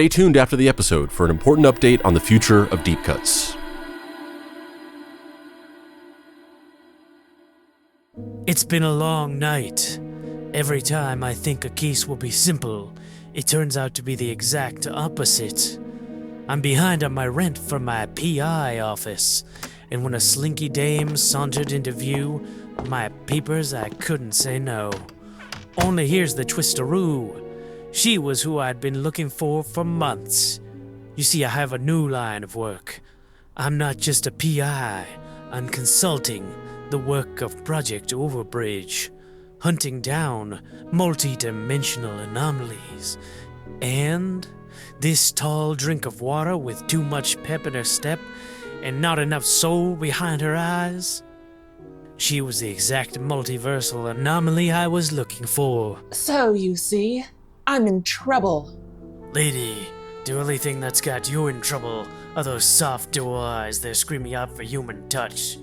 Stay tuned after the episode for an important update on the future of deep cuts. It's been a long night. Every time I think a case will be simple, it turns out to be the exact opposite. I'm behind on my rent from my PI office, and when a slinky dame sauntered into view, my papers, I couldn't say no. Only here's the twisteroo. She was who I'd been looking for months. You see, I have a new line of work. I'm not just a PI, I'm consulting the work of Project Overbridge, hunting down multi-dimensional anomalies. And this tall drink of water with too much pep in her step and not enough soul behind her eyes? She was the exact multiversal anomaly I was looking for. So, you see, I'm in trouble. Lady, the only thing that's got you in trouble are those soft door eyes that are screaming out for human touch.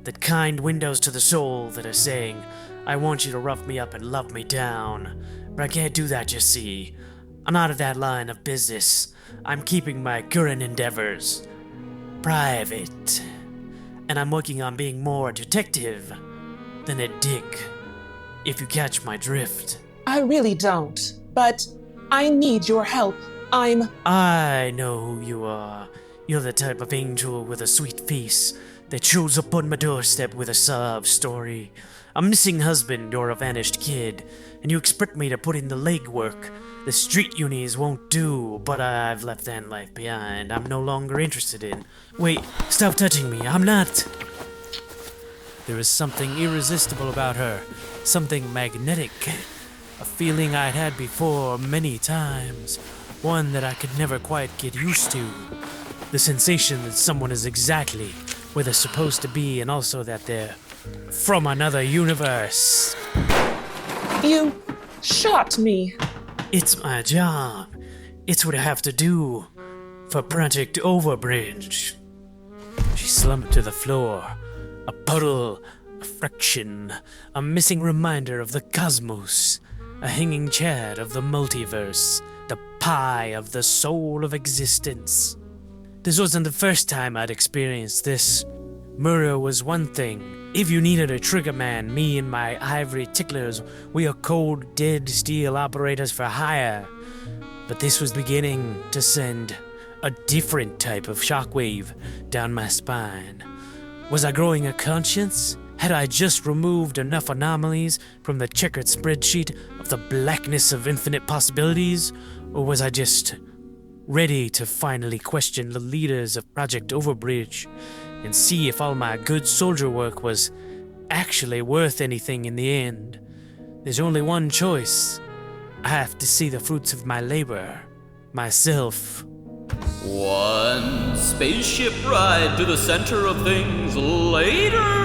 That kind windows to the soul that are saying, I want you to rough me up and love me down. But I can't do that, you see. I'm out of that line of business. I'm keeping my current endeavors private. And I'm working on being more a detective than a dick, if you catch my drift. I really don't, but I need your help. I know who you are. You're the type of angel with a sweet face that shows up on my doorstep with a sob story. A missing husband or a vanished kid, and you expect me to put in the legwork. The street unis won't do, but I've left that life behind. I'm no longer interested in. Wait, stop touching me, I'm not. There is something irresistible about her, something magnetic. A feeling I'd had before many times, one that I could never quite get used to. The sensation that someone is exactly where they're supposed to be, and also that they're from another universe. You shot me. It's my job. It's what I have to do for Project Overbridge. She slumped to the floor. A puddle, a friction, a missing reminder of the cosmos, a hanging chad of the multiverse, the pie of the soul of existence. This wasn't the first time I'd experienced this. Murder was one thing. If you needed a trigger man, me and my ivory ticklers, we are cold, dead steel operators for hire. But this was beginning to send a different type of shockwave down my spine. Was I growing a conscience? Had I just removed enough anomalies from the checkered spreadsheet of the blackness of infinite possibilities? Or was I just ready to finally question the leaders of Project Overbridge and see if all my good soldier work was actually worth anything in the end? There's only one choice. I have to see the fruits of my labor, myself. One spaceship ride to the center of things later.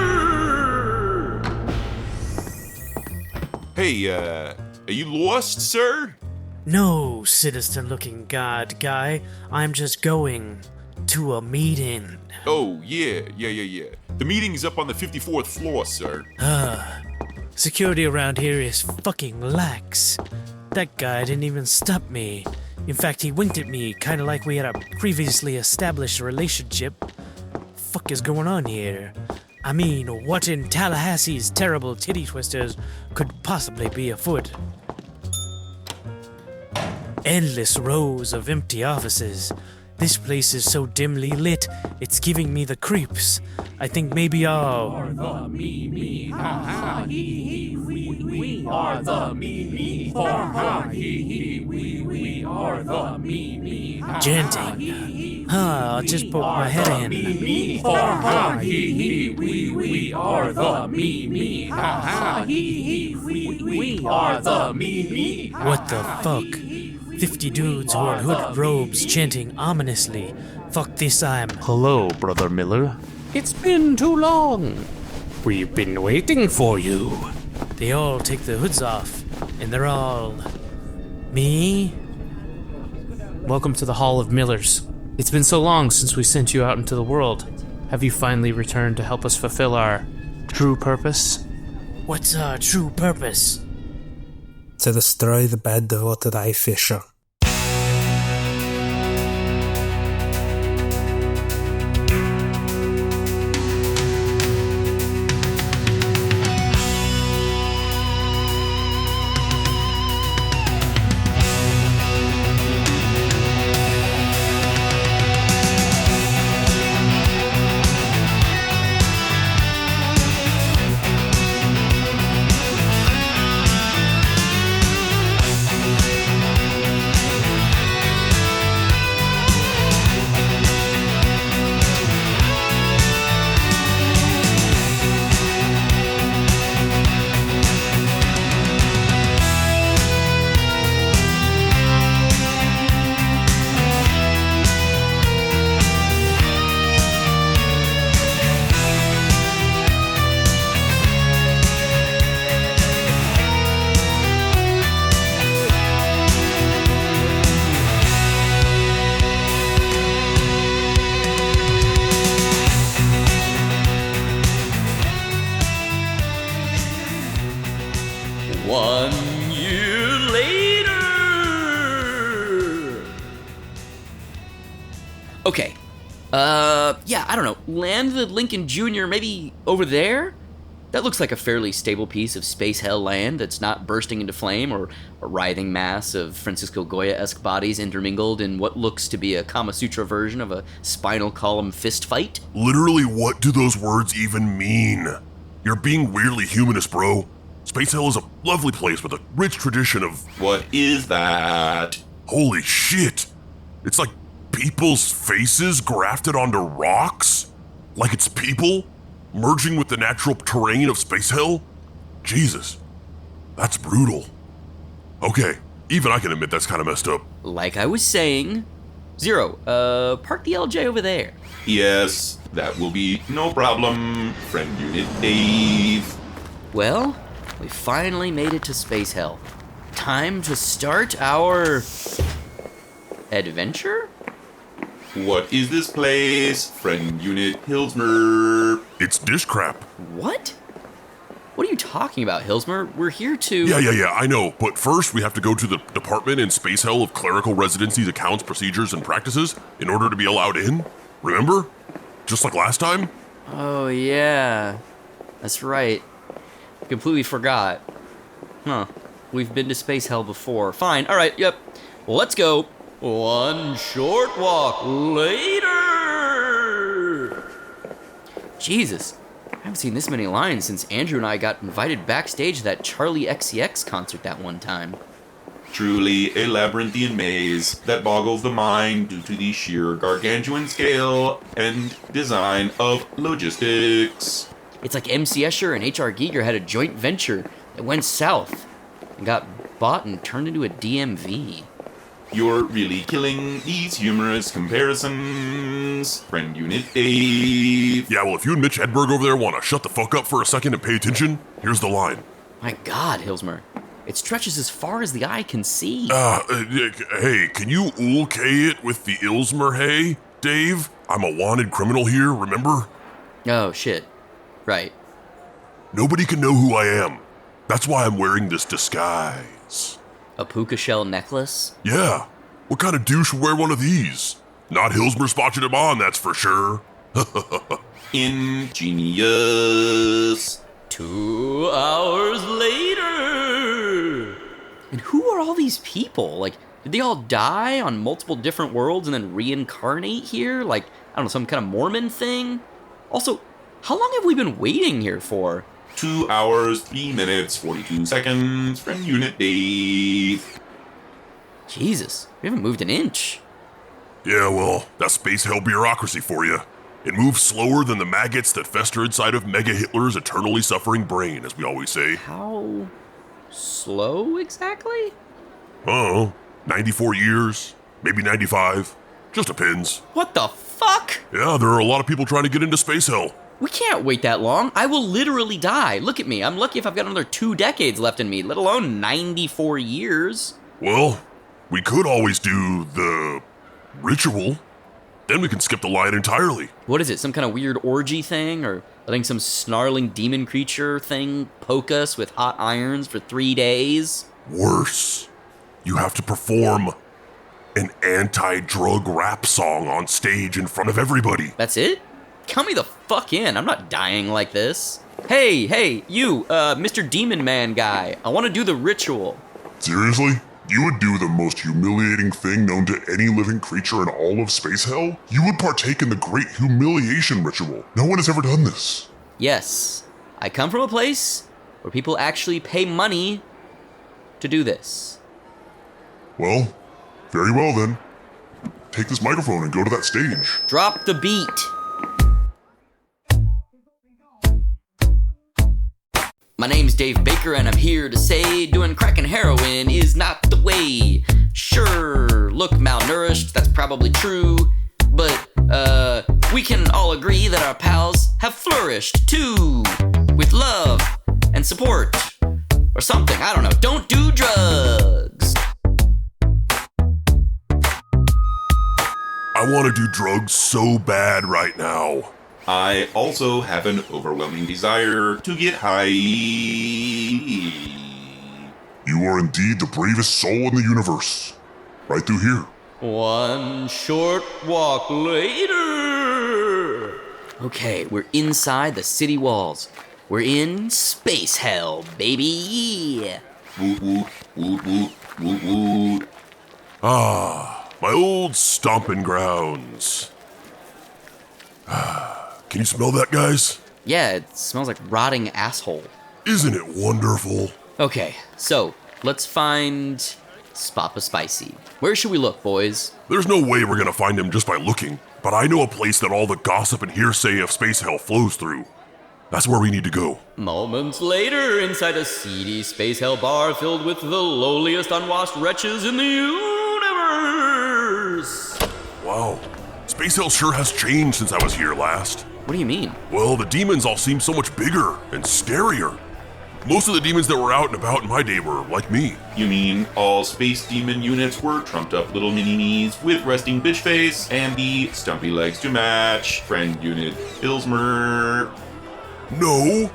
Hey, are you lost, sir? No, sinister-looking god guy. I'm just going to a meeting. Oh, yeah. The meeting's up on the 54th floor, sir. Security around here is fucking lax. That guy didn't even stop me. In fact, he winked at me, kinda like we had a previously established relationship. Fuck is going on here? I mean, what in Tallahassee's terrible titty twisters could possibly be afoot? Endless rows of empty offices. This place is so dimly lit, it's giving me the creeps. I think maybe I'll... Are the me, ha ha, he, we are the me, ha ha, he, we are the me, ha ha, Chanting. I'll just poke my head in. ha ha, he, we are the me, ha ha, he, we are the me. What the fuck? 50 dudes who are in hooded robes chanting ominously. Fuck this, I'm... Hello, Brother Miller. It's been too long. We've been waiting for you. They all take their hoods off, and they're all... Me? Welcome to the Hall of Millers. It's been so long since we sent you out into the world. Have you finally returned to help us fulfill our true purpose? What's our true purpose? To destroy the bed devoted eye fisher. Okay. Yeah, I don't know. Land the Lincoln Jr. maybe over there? That looks like a fairly stable piece of space hell land that's not bursting into flame or a writhing mass of Francisco Goya-esque bodies intermingled in what looks to be a Kama Sutra version of a spinal column fist fight. Literally, what do those words even mean? You're being weirdly humanist, bro. Space hell is a lovely place with a rich tradition of... What is that? Holy shit! It's like people's faces grafted onto rocks? Like it's people? Merging with the natural terrain of space hell? Jesus, that's brutal. Okay, even I can admit that's kind of messed up. Like I was saying, Zero, park the LJ over there. Yes, that will be no problem, friend unit Dave. Well, we finally made it to space hell. Time to start our... adventure? What is this place, friend unit Hillsmer? It's dish crap. What? What are you talking about, Hillsmer? We're here to... Yeah, I know. But first, we have to go to the department in space hell of clerical residencies, accounts, procedures, and practices in order to be allowed in. Remember? Just like last time? Oh, yeah. That's right. Completely forgot. Huh. We've been to space hell before. Fine. All right. Yep. Well, let's go. One short walk later. Jesus. I haven't seen this many lines since Andrew and I got invited backstage to that Charlie XCX concert that one time. Truly a labyrinthian maze that boggles the mind due to the sheer gargantuan scale and design of logistics. It's like MC Escher and H.R. Giger had a joint venture that went south and got bought and turned into a DMV. You're really killing these humorous comparisons, friend unit Dave. Yeah, well, if you and Mitch Hedberg over there want to shut the fuck up for a second and pay attention, here's the line. My God, Hillsmer. It stretches as far as the eye can see. Hey, can you okay it with the Hillsmer, hey, Dave? I'm a wanted criminal here, remember? Oh, shit. Right. Nobody can know who I am. That's why I'm wearing this disguise. A puka shell necklace? Yeah. What kind of douche would wear one of these? Not Hillsmer spotted him on, that's for sure. Ingenious. 2 hours later. And who are all these people? Like, did they all die on multiple different worlds and then reincarnate here? Like, I don't know, some kind of Mormon thing? Also, how long have we been waiting here for? 2 hours, 3 minutes, 42 seconds, friend unit Dave. Jesus, we haven't moved an inch. Yeah, well, that's space hell bureaucracy for you. It moves slower than the maggots that fester inside of Mega Hitler's eternally suffering brain, as we always say. How slow exactly? Oh, 94 years, maybe 95. Just depends. What the fuck? Yeah, there are a lot of people trying to get into space hell. We can't wait that long. I will literally die. Look at me. I'm lucky if I've got another 2 decades left in me, let alone 94 years. Well, we could always do the ritual. Then we can skip the line entirely. What is it, some kind of weird orgy thing? Or letting some snarling demon creature thing poke us with hot irons for 3 days? Worse. You have to perform an anti-drug rap song on stage in front of everybody. That's it? Count me the fuck in. I'm not dying like this. Hey, you, Mr. Demon Man guy. I want to do the ritual. Seriously? You would do the most humiliating thing known to any living creature in all of space hell? You would partake in the great humiliation ritual. No one has ever done this. Yes. I come from a place where people actually pay money to do this. Well, very well then. Take this microphone and go to that stage. Drop the beat. My name's Dave Baker and I'm here to say doing crack and heroin is not the way. Sure, look malnourished, that's probably true, but we can all agree that our pals have flourished too, with love and support, or something, I don't know. Don't do drugs. I want to do drugs so bad right now. I also have an overwhelming desire to get high. You are indeed the bravest soul in the universe. Right through here. One short walk later. Okay, we're inside the city walls. We're in space hell, baby. Woot woot, woot woot, woot woot. Ah, my old stomping grounds. Can you smell that, guys? Yeah, it smells like rotting asshole. Isn't it wonderful? Okay, so let's find Spapa Spicy. Where should we look, boys? There's no way we're gonna find him just by looking, but I know a place that all the gossip and hearsay of space hell flows through. That's where we need to go. Moments later, inside a seedy space hell bar filled with the lowliest unwashed wretches in the universe. Wow, space hell sure has changed since I was here last. What do you mean? Well, the demons all seem so much bigger and scarier. Most of the demons that were out and about in my day were like me. You mean all space demon units were trumped up little mini-me's with resting bitch face and the stumpy legs to match? Friend unit Hillsmer. No,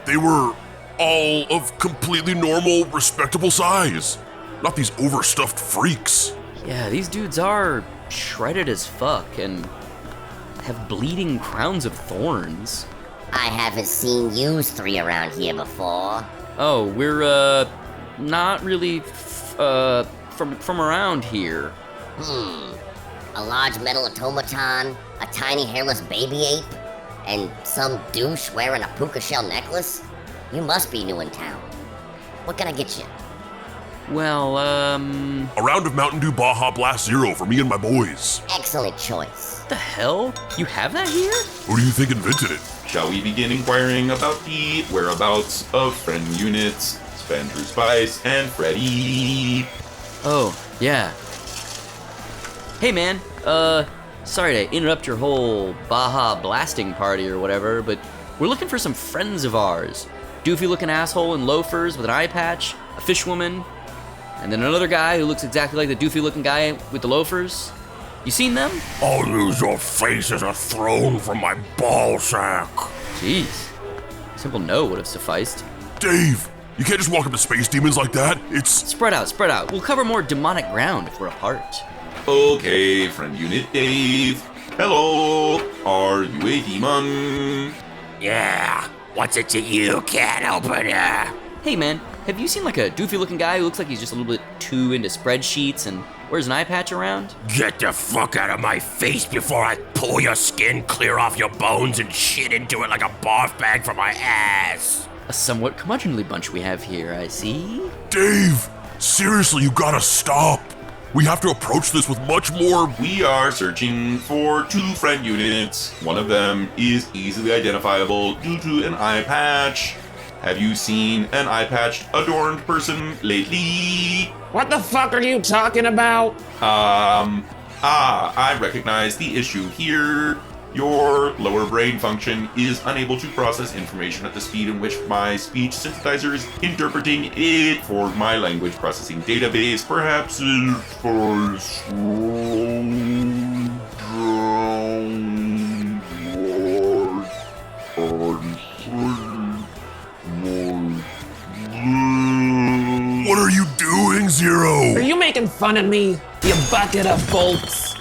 they were all of completely normal, respectable size. Not these overstuffed freaks. Yeah, these dudes are shredded as fuck and have bleeding crowns of thorns. I haven't seen you three around here before. Oh, we're, not really, from around here. A large metal automaton, a tiny hairless baby ape, and some douche wearing a puka shell necklace? You must be new in town. What can I get you? Well, A round of Mountain Dew Baja Blast Zero for me and my boys. Excellent choice. what the hell? You have that here? Who do you think invented it? Shall we begin inquiring about the whereabouts of friend units, Spandrew Spice and Freddie? Oh, yeah. Hey man, sorry to interrupt your whole Baja blasting party or whatever, but we're looking for some friends of ours. Doofy looking asshole in loafers with an eye patch, a fishwoman, and then another guy who looks exactly like the doofy looking guy with the loafers. You seen them? I'll use your face as a throne from my ball sack. Jeez. A simple no would have sufficed. Dave, you can't just walk up to space demons like that. It's... Spread out, spread out. We'll cover more demonic ground if we're apart. Okay, friend unit Dave. Hello, are you a demon? Yeah, what's it to you, cat opener? Hey man, have you seen like a doofy looking guy who looks like he's just a little bit too into spreadsheets and wears an eye patch around? Get the fuck out of my face before I pull your skin clear off your bones and shit into it like a barf bag from my ass. A somewhat curmudgeonly bunch we have here, I see. Dave, seriously, you gotta stop. We have to approach this with much more... We are searching for 2 friend units. One of them is easily identifiable due to an eye patch. Have you seen an eye-patched, adorned person lately? What the fuck are you talking about? I recognize the issue here. Your lower brain function is unable to process information at the speed in which my speech synthesizer is interpreting it for my language processing database. Perhaps it's for What are you doing, Zero? Are you making fun of me, you bucket of bolts?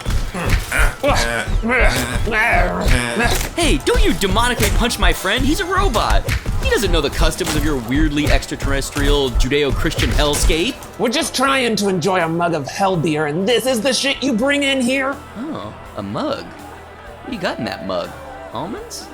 Hey, don't you demonically punch my friend? He's a robot. He doesn't know the customs of your weirdly extraterrestrial Judeo-Christian hellscape. We're just trying to enjoy a mug of hell beer, and this is the shit you bring in here? Oh, a mug. What do you got in that mug? Almonds?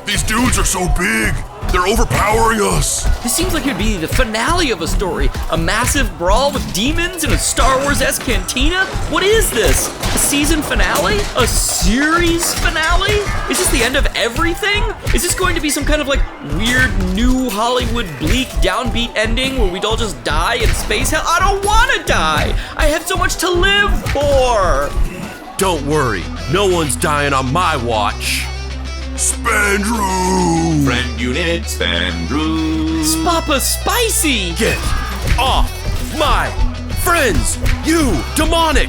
These dudes are so big. They're overpowering us. This seems like it'd be the finale of a story. A massive brawl with demons in a Star Wars-esque cantina? What is this? A season finale? A series finale? Is this the end of everything? Is this going to be some kind of like weird new Hollywood bleak downbeat ending where we'd all just die in space hell? I don't want to die. I have so much to live for. Don't worry, no one's dying on my watch. Spandrew! friend unit Spandrew. Spapa Spicy! Get off my friends, you demonic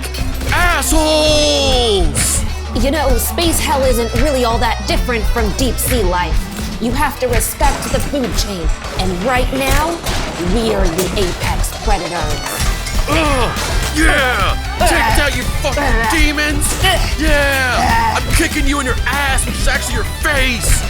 assholes! You know, space hell isn't really all that different from deep sea life. You have to respect the food chain, and right now, we're the apex predators. Yeah! Take that, you fucking demons! Yeah! I'm kicking you in your ass, which is actually your face!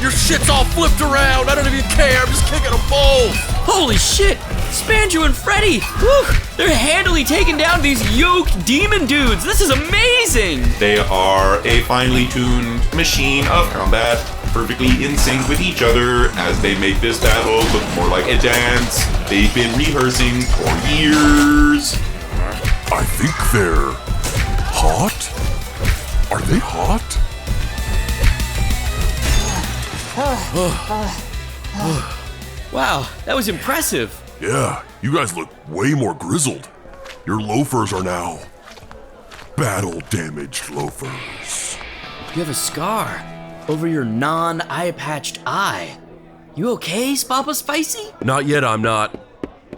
Your shit's all flipped around! I don't even care, I'm just kicking them both! Holy shit! Spandrew and Freddie! Whew! They're handily taking down these yoked demon dudes! This is amazing! They are a finely tuned machine of combat, perfectly in sync with each other as they make this battle look more like a dance they've been rehearsing for years. I think they're hot? Are they hot? Wow, that was impressive. Yeah, you guys look way more grizzled. Your loafers are now battle-damaged loafers. You have a scar over your non-eye-patched eye. You okay, Papa Spicy? Not yet, I'm not.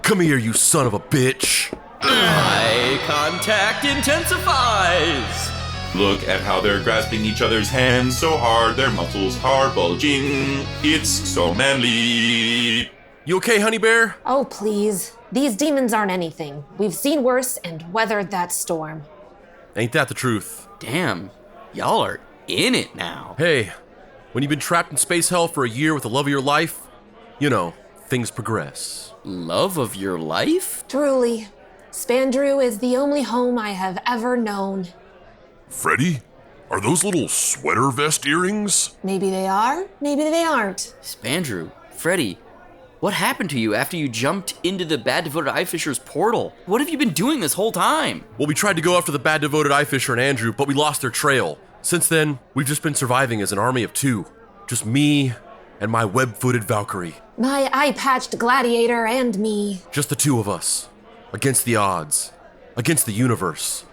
Come here, you son of a bitch! Eye contact intensifies! Look at how they're grasping each other's hands so hard their muscles are bulging. It's so manly. You okay, honey bear? Oh, please. These demons aren't anything. We've seen worse and weathered that storm. Ain't that the truth? Damn, y'all are in it now. Hey, when you've been trapped in space hell for a year with the love of your life, you know, things progress. Love of your life? Truly, Spandrew is the only home I have ever known. Freddie? Are those little sweater vest earrings? Maybe they are, maybe they aren't. Spandrew, Freddie, what happened to you after you jumped into the Bad Devoted Eye Fisher's portal? What have you been doing this whole time? Well, we tried to go after the Bad Devoted Eye Fisher and Andrew, but we lost their trail. Since then, we've just been surviving as an army of two. Just me and my web-footed Valkyrie. My eye-patched gladiator and me. Just the two of us. Against the odds. Against the universe.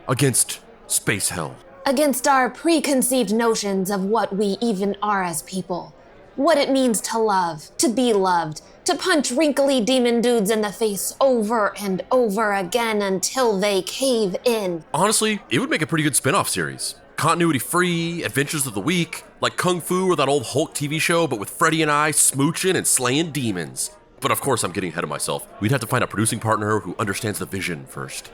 Against space hell. Against our preconceived notions of what we even are as people. What it means to love, to be loved, to punch wrinkly demon dudes in the face over and over again until they cave in. Honestly, it would make a pretty good spin-off series. Continuity-free, adventures of the week, like Kung Fu or that old Hulk TV show, but with Freddie and I smooching and slaying demons. But of course, I'm getting ahead of myself. We'd have to find a producing partner who understands the vision first.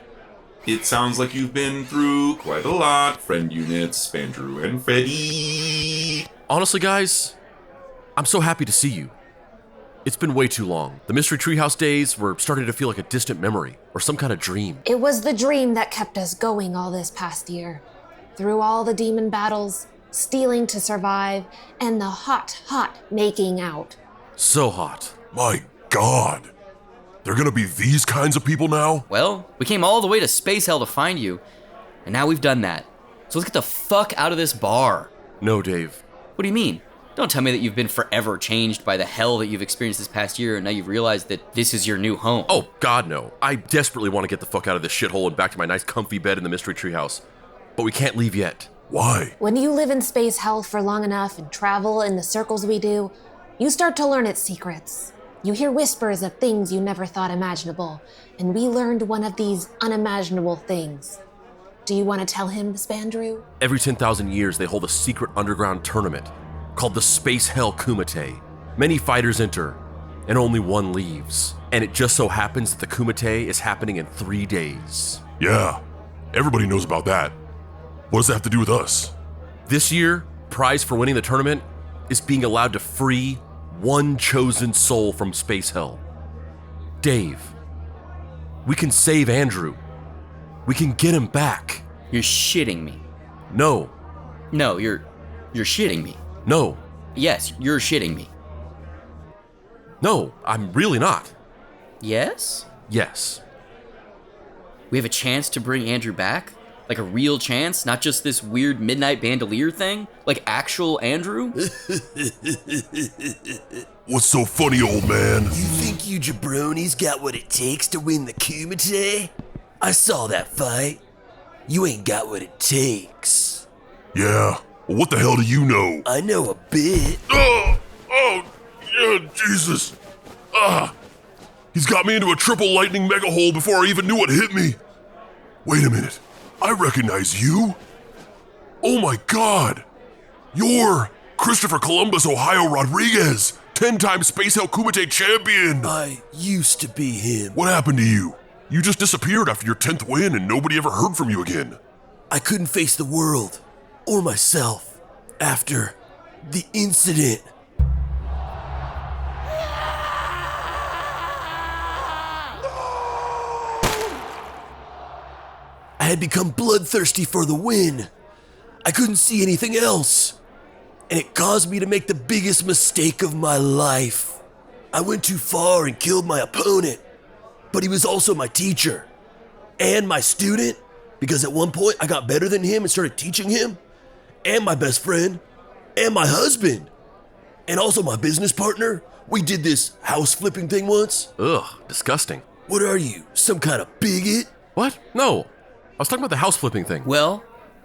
It sounds like you've been through quite a lot, friend units, Spandrew and Freddie. Honestly, guys, I'm so happy to see you. It's been way too long. The Mystery Treehouse days were starting to feel like a distant memory, or some kind of dream. It was the dream that kept us going all this past year. Through all the demon battles, stealing to survive, and the hot making out. So hot. My God. They're gonna be these kinds of people now? Well, we came all the way to space hell to find you, and now we've done that. So let's get the fuck out of this bar. No, Dave. What do you mean? Don't tell me that you've been forever changed by the hell that you've experienced this past year and now you've realized that this is your new home. Oh, God, no. I desperately want to get the fuck out of this shithole and back to my nice comfy bed in the Mystery Treehouse. But we can't leave yet. Why? When you live in space hell for long enough and travel in the circles we do, you start to learn its secrets. You hear whispers of things you never thought imaginable, and we learned one of these unimaginable things. Do you want to tell him, Spandrew? Every 10,000 years, they hold a secret underground tournament called the Space Hell Kumite. Many fighters enter, and only one leaves. And it just so happens that the Kumite is happening in 3 days. Yeah, everybody knows about that. What does that have to do with us? This year, prize for winning the tournament is being allowed to free one chosen soul from space hell. Dave, we can save Andrew. We can get him back. You're shitting me. No. No, you're shitting me. No. Yes, you're shitting me. No, I'm really not. Yes? Yes. We have a chance to bring Andrew back? Like a real chance? Not just this weird midnight bandolier thing? Like actual Andrew? What's so funny, old man? You think you jabronis got what it takes to win the Kumite? I saw that fight. You ain't got what it takes. Yeah, well, what the hell do you know? I know a bit. Oh, yeah, Jesus. He's got me into a triple lightning mega hole before I even knew what hit me. Wait a minute. I recognize you. Oh my God. You're Christopher Columbus Ohio Rodriguez, 10-time Space Hell Kumite champion! I used to be him. What happened to you? You just disappeared after your 10th win and nobody ever heard from you again. I couldn't face the world or myself after the incident. I had become bloodthirsty for the win. I couldn't see anything else. And it caused me to make the biggest mistake of my life. I went too far and killed my opponent. But he was also my teacher. And my student. Because at one point I got better than him and started teaching him. And my best friend. And my husband. And also my business partner. We did this house flipping thing once. Ugh, disgusting. What are you, some kind of bigot? What? No. I was talking about the house flipping thing. Well,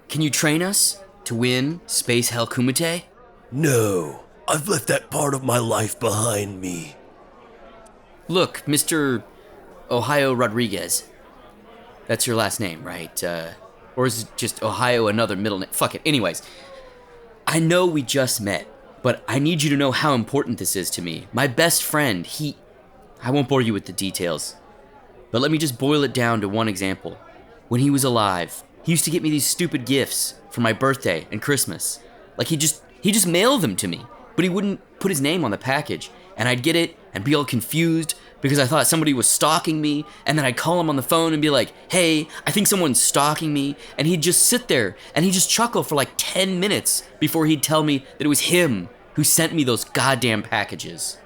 can you train us to win Space Hell Kumite? No, I've left that part of my life behind me. Look, Mr. Ohio Rodriguez. That's your last name, right? Or is it just Ohio another middle name? Fuck it. Anyways, I know we just met, but I need you to know how important this is to me. My best friend, I won't bore you with the details, but let me just boil it down to one example. When he was alive, he used to get me these stupid gifts for my birthday and Christmas. Like he just mailed them to me, but he wouldn't put his name on the package. And I'd get it and be all confused because I thought somebody was stalking me. And then I'd call him on the phone and be like, hey, I think someone's stalking me. And he'd just sit there and he'd just chuckle for like 10 minutes before he'd tell me that it was him who sent me those goddamn packages.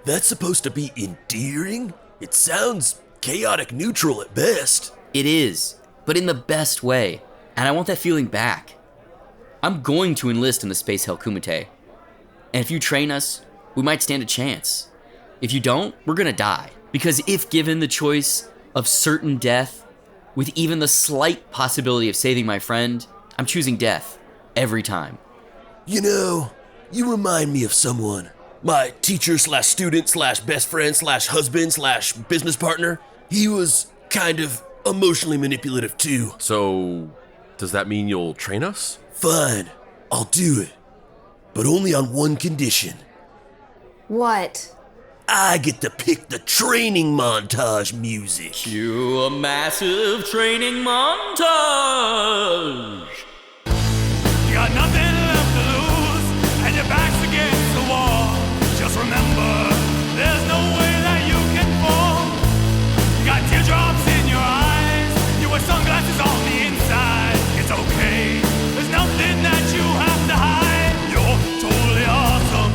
That's supposed to be endearing? It sounds chaotic neutral at best. It is, but in the best way. And I want that feeling back. I'm going to enlist in the Space Hell Kumite. And if you train us, we might stand a chance. If you don't, we're gonna die. Because if given the choice of certain death, with even the slight possibility of saving my friend, I'm choosing death every time. You know, you remind me of someone. My teacher slash student slash best friend slash husband slash business partner. He was kind of emotionally manipulative too. So, does that mean you'll train us? Fine, I'll do it. But only on one condition. What? I get to pick the training montage music. Cue a massive training montage! You got nothing left to lose, and your back's against the wall. Just remember, there's no way that you can fall. You got teardrops in your eyes, you wear sunglasses on the inside. It's okay, there's nothing that you have to hide. You're totally awesome,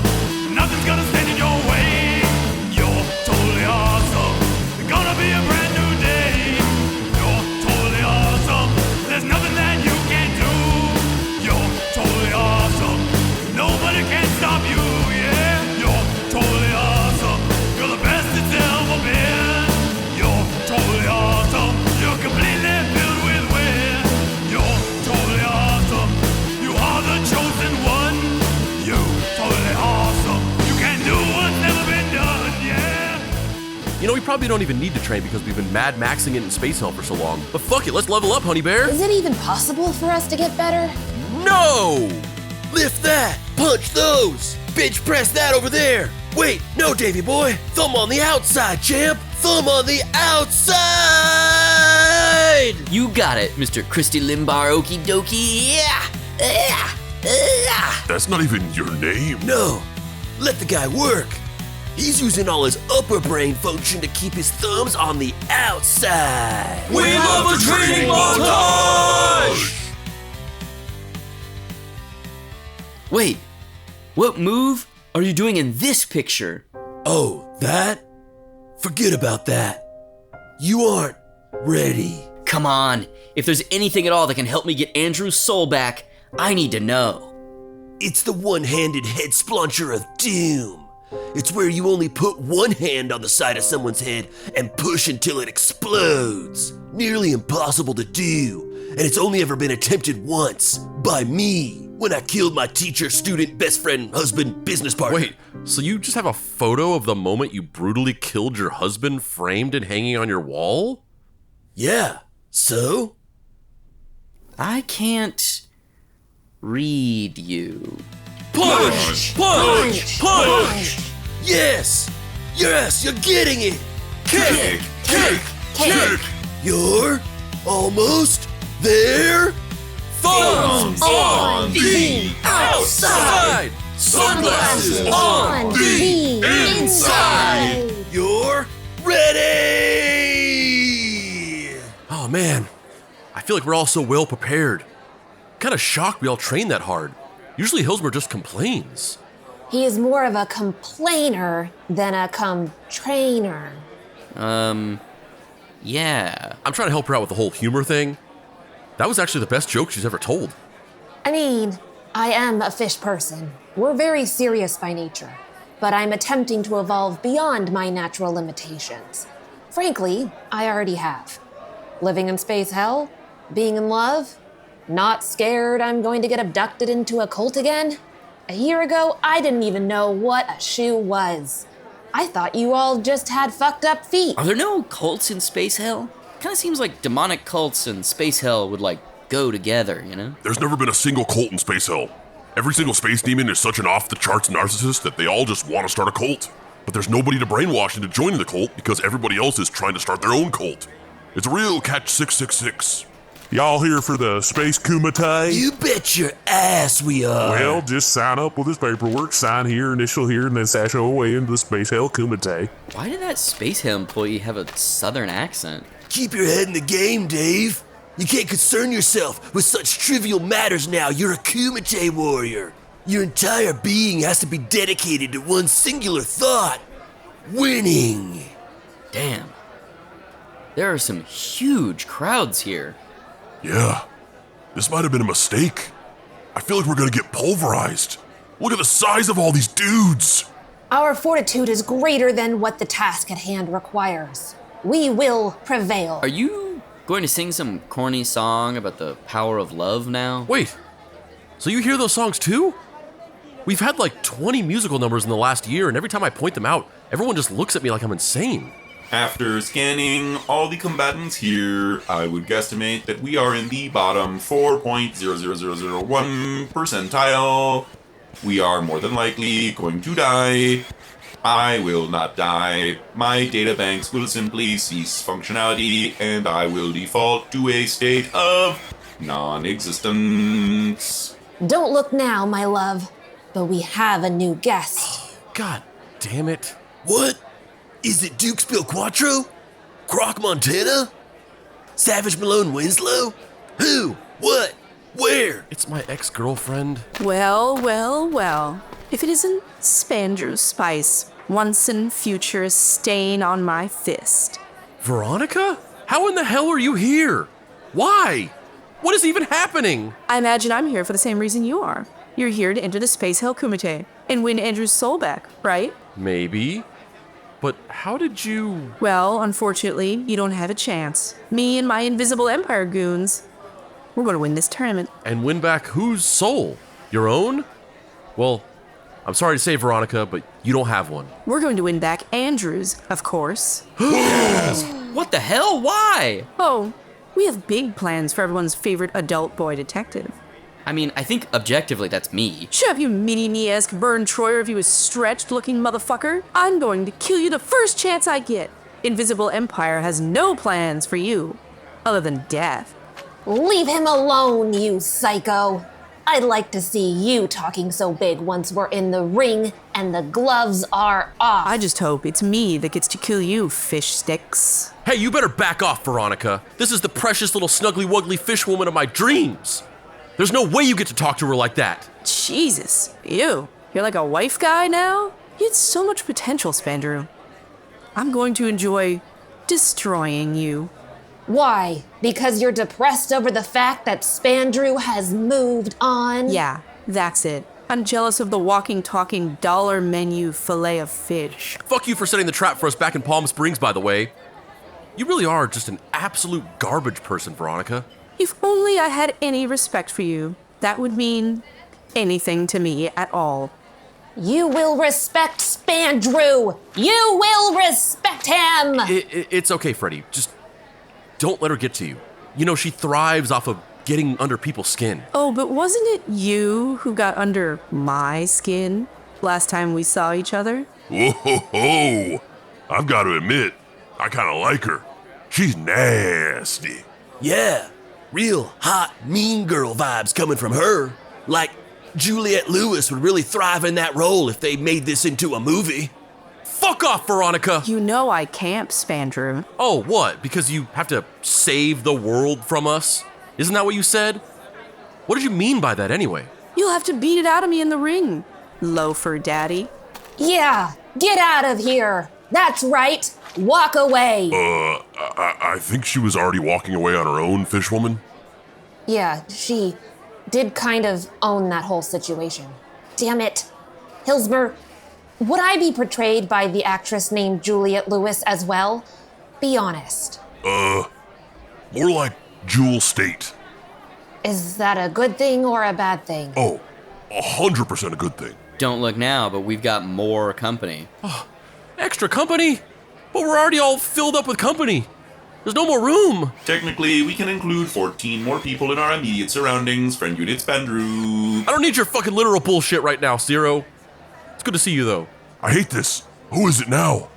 nothing's gonna stand in your way. You're totally awesome, it's gonna be a brand new day. You're totally awesome, there's nothing that you can't do. You're totally awesome, nobody can stop you, yeah. You're totally awesome, you're the best it's ever been. You're totally awesome, you're completely filled with wind. You're totally awesome, you are the chosen one. You're totally awesome, you can do what's never been done, yeah. You know, we probably don't even need to train because we've been Mad Maxing it in Space Hell for so long. But fuck it, let's level up, honey bear. Is it even possible for us to get better? No! Lift that! Punch those! Bench press that over there! Wait, no, Davy boy! Thumb on the outside, champ! Thumb on the outside! You got it, Mr. Christy Limbar Okie Dokie. Yeah! That's not even your name. No, let the guy work. He's using all his upper brain function to keep his thumbs on the outside. We love a training montage! Wait, what move are you doing in this picture? Oh, that? Forget about that. You aren't ready. Come on, if there's anything at all that can help me get Andrew's soul back, I need to know. It's the one-handed head spluncher of doom. It's where you only put one hand on the side of someone's head and push until it explodes. Nearly impossible to do, and it's only ever been attempted once, by me, when I killed my teacher, student, best friend, husband, business partner. Wait, so you just have a photo of the moment you brutally killed your husband framed and hanging on your wall? Yeah, so? I can't read you. Punch! Punch! Punch! Yes! Yes, you're getting it! Kick! Kick! You're almost there? Thumbs on the outside! Sunglasses on the inside! You're ready! Oh man, I feel like we're all so well prepared. Kinda shocked we all trained that hard. Usually Hillsmer just complains. He is more of a complainer than a trainer. Yeah. I'm trying to help her out with the whole humor thing. That was actually the best joke she's ever told. I mean, I am a fish person. We're very serious by nature, but I'm attempting to evolve beyond my natural limitations. Frankly, I already have. Living in space hell, being in love, not scared I'm going to get abducted into a cult again. A year ago, I didn't even know what a shoe was. I thought you all just had fucked up feet. Are there no cults in space hell? Kind of seems like demonic cults and space hell would go together, you know? There's never been a single cult in space hell. Every single space demon is such an off-the-charts narcissist that they all just want to start a cult. But there's nobody to brainwash into joining the cult because everybody else is trying to start their own cult. It's a real catch 666. Y'all here for the Space Kumite? You bet your ass we are. Well, just sign up with this paperwork, sign here, initial here, and then sashay away into the Space Hell Kumite. Why did that space hell employee have a southern accent? Keep your head in the game, Dave. You can't concern yourself with such trivial matters now. You're a Kumite warrior. Your entire being has to be dedicated to one singular thought. Winning. Damn. There are some huge crowds here. Yeah, this might have been a mistake. I feel like we're gonna get pulverized. Look at the size of all these dudes. Our fortitude is greater than what the task at hand requires. We will prevail. Are you going to sing some corny song about the power of love now? Wait, so you hear those songs too? We've had like 20 musical numbers in the last year, and every time I point them out, everyone just looks at me like I'm insane. After scanning all the combatants here, I would guesstimate that we are in the bottom 4.00001 percentile. We are more than likely going to die. I will not die. My databanks will simply cease functionality, and I will default to a state of non-existence. Don't look now, my love, but we have a new guest. God damn it. What? Is it Duke Spill Quattro? Croc Montana? Savage Malone Winslow? Who? What? Where? It's my ex-girlfriend. Well. If it isn't Spandrew Spice, once and future stain on my fist. Veronica? How in the hell are you here? Why? What is even happening? I imagine I'm here for the same reason you are. You're here to enter the Space Hell Kumite and win Andrew's soul back, right? Maybe. But how did you... Well, unfortunately, you don't have a chance. Me and my Invisible Empire goons, we're going to win this tournament. And win back whose soul? Your own? Well, I'm sorry to say, Veronica, but you don't have one. We're going to win back Andrew's, of course. Yes! What the hell? Why? Oh, we have big plans for everyone's favorite adult boy detective. I mean, I think objectively that's me. Shut up, you mini-me-esque Vern Troyer if you a stretched-looking motherfucker. I'm going to kill you the first chance I get. Invisible Empire has no plans for you, other than death. Leave him alone, you psycho. I'd like to see you talking so big once we're in the ring and the gloves are off. I just hope it's me that gets to kill you, fish sticks. Hey, you better back off, Veronica. This is the precious little snuggly-wuggly fish woman of my dreams. There's no way you get to talk to her like that. Jesus, you're like a wife guy now? You had so much potential, Spandrew. I'm going to enjoy destroying you. Why? Because you're depressed over the fact that Spandrew has moved on? Yeah, that's it. I'm jealous of the walking, talking dollar menu fillet of fish. Fuck you for setting the trap for us back in Palm Springs, by the way. You really are just an absolute garbage person, Veronica. If only I had any respect for you, that would mean anything to me at all. You will respect Spandrew! You will respect him! It's okay, Freddie. Just don't let her get to you. You know, she thrives off of getting under people's skin. Oh, but wasn't it you who got under my skin last time we saw each other? Whoa, I've got to admit, I kind of like her. She's nasty. Yeah, real hot, mean girl vibes coming from her. Like, Juliette Lewis would really thrive in that role if they made this into a movie. Fuck off, Veronica! You know I camp, Spandrew. Oh, what? Because you have to save the world from us? Isn't that what you said? What did you mean by that anyway? You'll have to beat it out of me in the ring, loafer daddy. Yeah, get out of here. That's right. Walk away. I think she was already walking away on her own, Fishwoman. Yeah, she did kind of own that whole situation. Damn it. Hillsmer, would I be portrayed by the actress named Juliette Lewis as well? Be honest. More like Jewel State. Is that a good thing or a bad thing? Oh, 100% a good thing. Don't look now, but we've got more company. Oh, extra company? But we're already all filled up with company. There's no more room. Technically, we can include 14 more people in our immediate surroundings. Friend unit Spandrew. I don't need your fucking literal bullshit right now, Zero. It's good to see you, though. I hate this. Who is it now?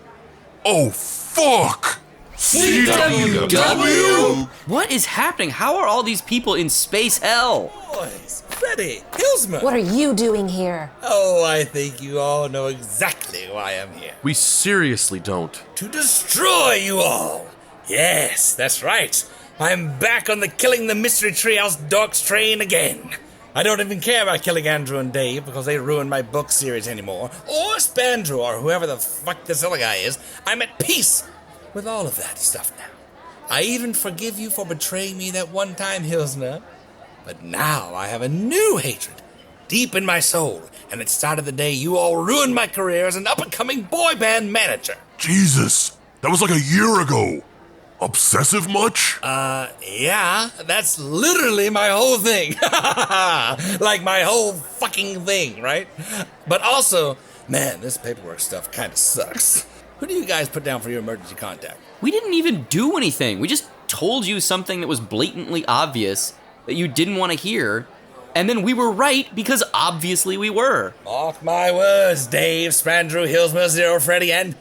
Oh, fuck! CWW? What is happening? How are all these people in space hell? Boys, Freddie, Hillsmer. What are you doing here? Oh, I think you all know exactly why I'm here. We seriously don't. To destroy you all. Yes, that's right. I'm back on the Killing the Mystery Treehouse Dorks train again. I don't even care about killing Andrew and Dave because they ruined my book series anymore. Or Spandrew or whoever the fuck this other guy is. I'm at peace with all of that stuff now. I even forgive you for betraying me that one time, Hillsmer. But now I have a new hatred deep in my soul, and it started the day you all ruined my career as an up-and-coming boy band manager. Jesus, that was like a year ago. Obsessive much? Yeah, that's literally my whole thing. Like my whole fucking thing, right? But also, man, this paperwork stuff kind of sucks. Who do you guys put down for your emergency contact? We didn't even do anything. We just told you something that was blatantly obvious that you didn't want to hear, and then we were right because obviously we were. Mark my words, Dave, Spandrew, Hillsmer, Zero, Freddie, and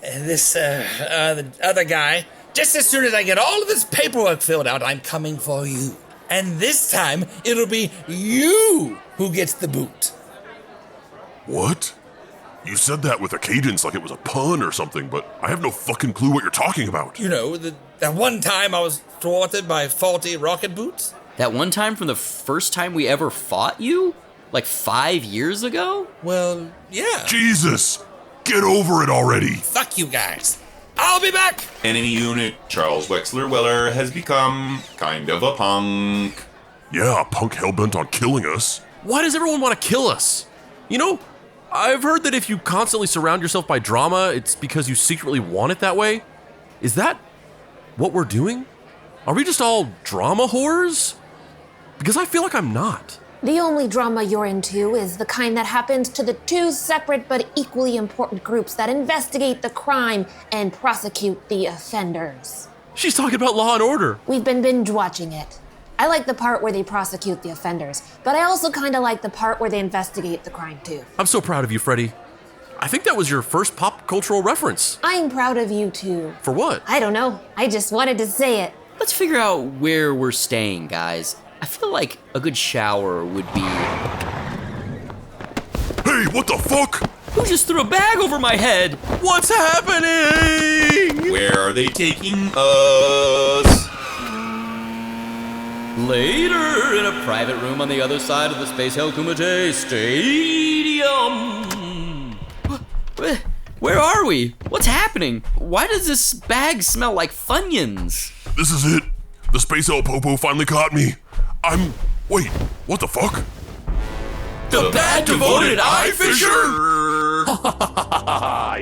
the other guy. Just as soon as I get all of this paperwork filled out, I'm coming for you. And this time, it'll be you who gets the boot. What? You said that with a cadence like it was a pun or something, but I have no fucking clue what you're talking about. You know, that one time I was thwarted by faulty rocket boots? That one time from the first time we ever fought you? Like 5 years ago? Well, yeah. Jesus! Get over it already! Fuck you guys. I'll be back! Enemy unit Charles Wexler Weller has become kind of a punk. Yeah, a punk hellbent on killing us. Why does everyone want to kill us? You know, I've heard that if you constantly surround yourself by drama, it's because you secretly want it that way. Is that what we're doing? Are we just all drama whores? Because I feel like I'm not. The only drama you're into is the kind that happens to the two separate but equally important groups that investigate the crime and prosecute the offenders. She's talking about Law and Order. We've been binge watching it. I like the part where they prosecute the offenders, but I also kind of like the part where they investigate the crime too. I'm so proud of you, Freddie. I think that was your first pop cultural reference. I'm proud of you too. For what? I don't know. I just wanted to say it. Let's figure out where we're staying, guys. I feel like a good shower would be... Hey, what the fuck? Who just threw a bag over my head? What's happening? Where are they taking us? Later, in a private room on the other side of the Space Hell Kumite Stadium. Where are we? What's happening? Why does this bag smell like Funyuns? This is it. The Space Hell Popo finally caught me. Wait, what the fuck? The bad devoted eye fisher!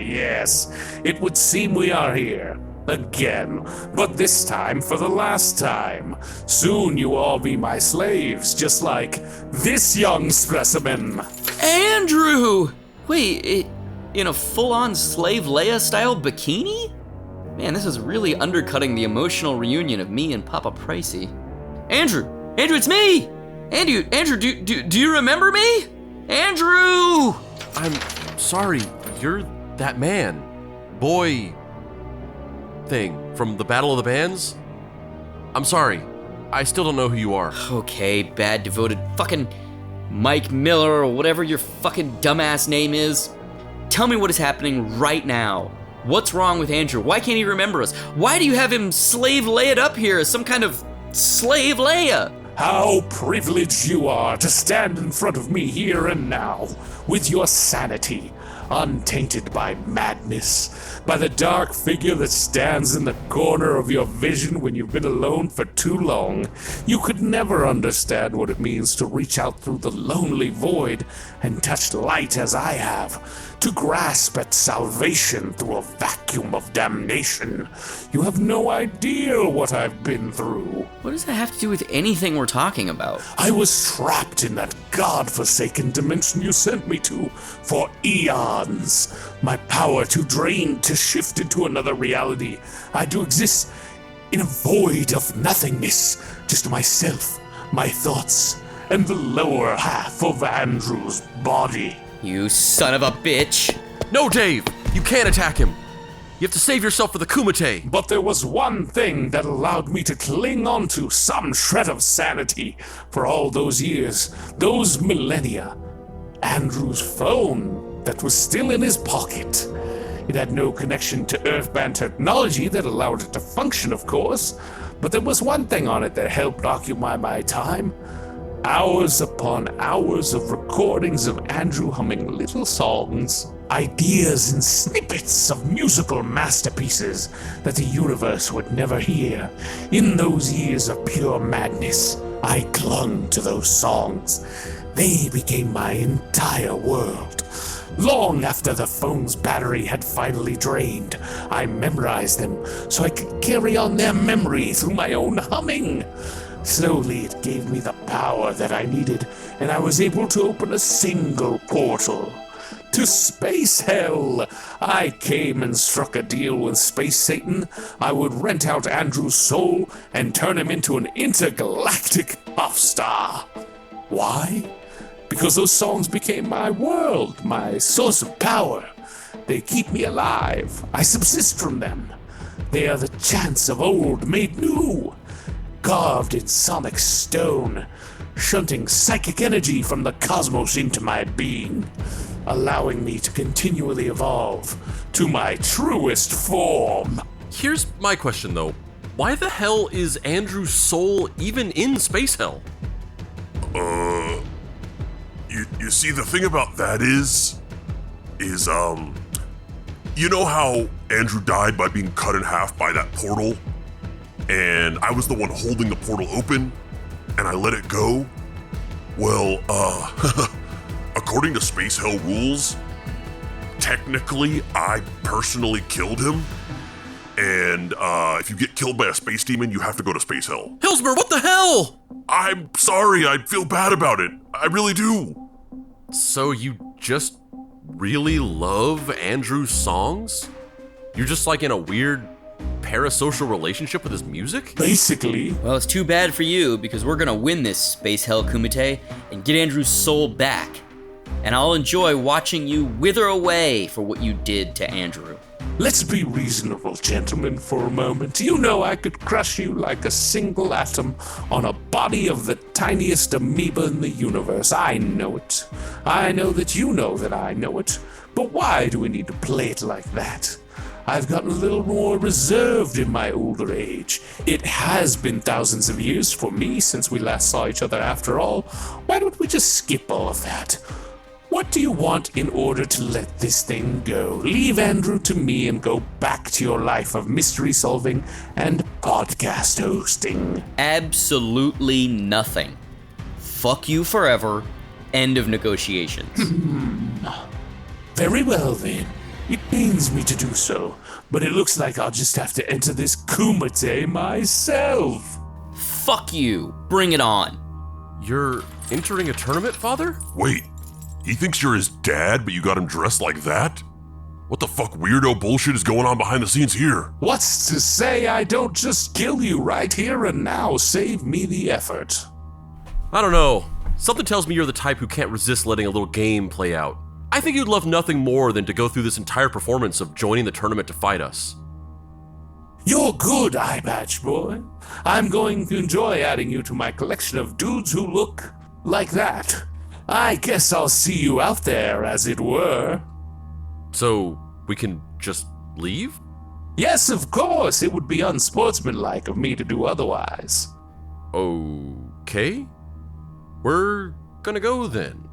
Yes, it would seem we are here. Again, but this time for the last time. Soon you all be my slaves, just like this young specimen. Andrew! Wait, in a full-on slave Leia-style bikini? Man, this is really undercutting the emotional reunion of me and Papa Pricey. Andrew, it's me! Andrew, do you remember me? Andrew! I'm sorry, you're that man, boy thing from the Battle of the Bands? I'm sorry, I still don't know who you are. Okay, bad devoted fucking Mike Miller or whatever your fucking dumbass name is. Tell me what is happening right now. What's wrong with Andrew? Why can't he remember us? Why do you have him slave lay it up here as some kind of slave Leia? How privileged you are to stand in front of me here and now, with your sanity, untainted by madness, by the dark figure that stands in the corner of your vision when you've been alone for too long. You could never understand what it means to reach out through the lonely void and touch light as I have, to grasp at salvation through a vacuum of damnation. You have no idea what I've been through. What does that have to do with anything we're talking about? I was trapped in that godforsaken dimension you sent me to for eons. My power too drained to shift into another reality. I do exist in a void of nothingness, just myself, my thoughts, and the lower half of Andrew's body. You son of a bitch. No, Dave! You can't attack him! You have to save yourself for the Kumite! But there was one thing that allowed me to cling on to some shred of sanity for all those years, those millennia. Andrew's phone that was still in his pocket. It had no connection to Earthbound technology that allowed it to function, of course, but there was one thing on it that helped occupy my time. Hours upon hours of recordings of Andrew humming little songs, ideas and snippets of musical masterpieces that the universe would never hear. In those years of pure madness, I clung to those songs. They became my entire world. Long after the phone's battery had finally drained, I memorized them so I could carry on their memory through my own humming. Slowly, it gave me the power that I needed, and I was able to open a single portal. To Space Hell! I came and struck a deal with Space Satan. I would rent out Andrew's soul and turn him into an intergalactic pop star. Why? Because those songs became my world, my source of power. They keep me alive. I subsist from them. They are the chants of old made new, carved in sonic stone, shunting psychic energy from the cosmos into my being, allowing me to continually evolve to my truest form. Here's my question though. Why the hell is Andrew's soul even in Space Hell? You see, the thing about that is, you know how Andrew died by being cut in half by that portal? And I was the one holding the portal open, and I let it go? Well, according to Space Hell rules, technically, I personally killed him. And, if you get killed by a space demon, you have to go to Space Hell. Hillsmer, what the hell? I'm sorry, I feel bad about it. I really do. So you just really love Andrew's songs? You're just like in a weird parasocial relationship with his music? Basically. Well, it's too bad for you, because we're gonna win this Space Hell Kumite and get Andrew's soul back. And I'll enjoy watching you wither away for what you did to Andrew. Let's be reasonable, gentlemen, for a moment. You know I could crush you like a single atom on a body of the tiniest amoeba in the universe. I know it. I know that you know that I know it. But why do we need to play it like that? I've gotten a little more reserved in my older age. It has been thousands of years for me since we last saw each other after all. Why don't we just skip all of that? What do you want in order to let this thing go? Leave Andrew to me and go back to your life of mystery solving and podcast hosting. Absolutely nothing. Fuck you forever. End of negotiations. Very well then. It pains me to do so, but it looks like I'll just have to enter this Kumite myself. Fuck you. Bring it on. You're entering a tournament, Father? Wait. He thinks you're his dad, but you got him dressed like that? What the fuck weirdo bullshit is going on behind the scenes here? What's to say I don't just kill you right here and now? Save me the effort. I don't know. Something tells me you're the type who can't resist letting a little game play out. I think you'd love nothing more than to go through this entire performance of joining the tournament to fight us. You're good, Eye Patch Boy. I'm going to enjoy adding you to my collection of dudes who look like that. I guess I'll see you out there, as it were. So, we can just leave? Yes, of course. It would be unsportsmanlike of me to do otherwise. Okay. We're gonna go then.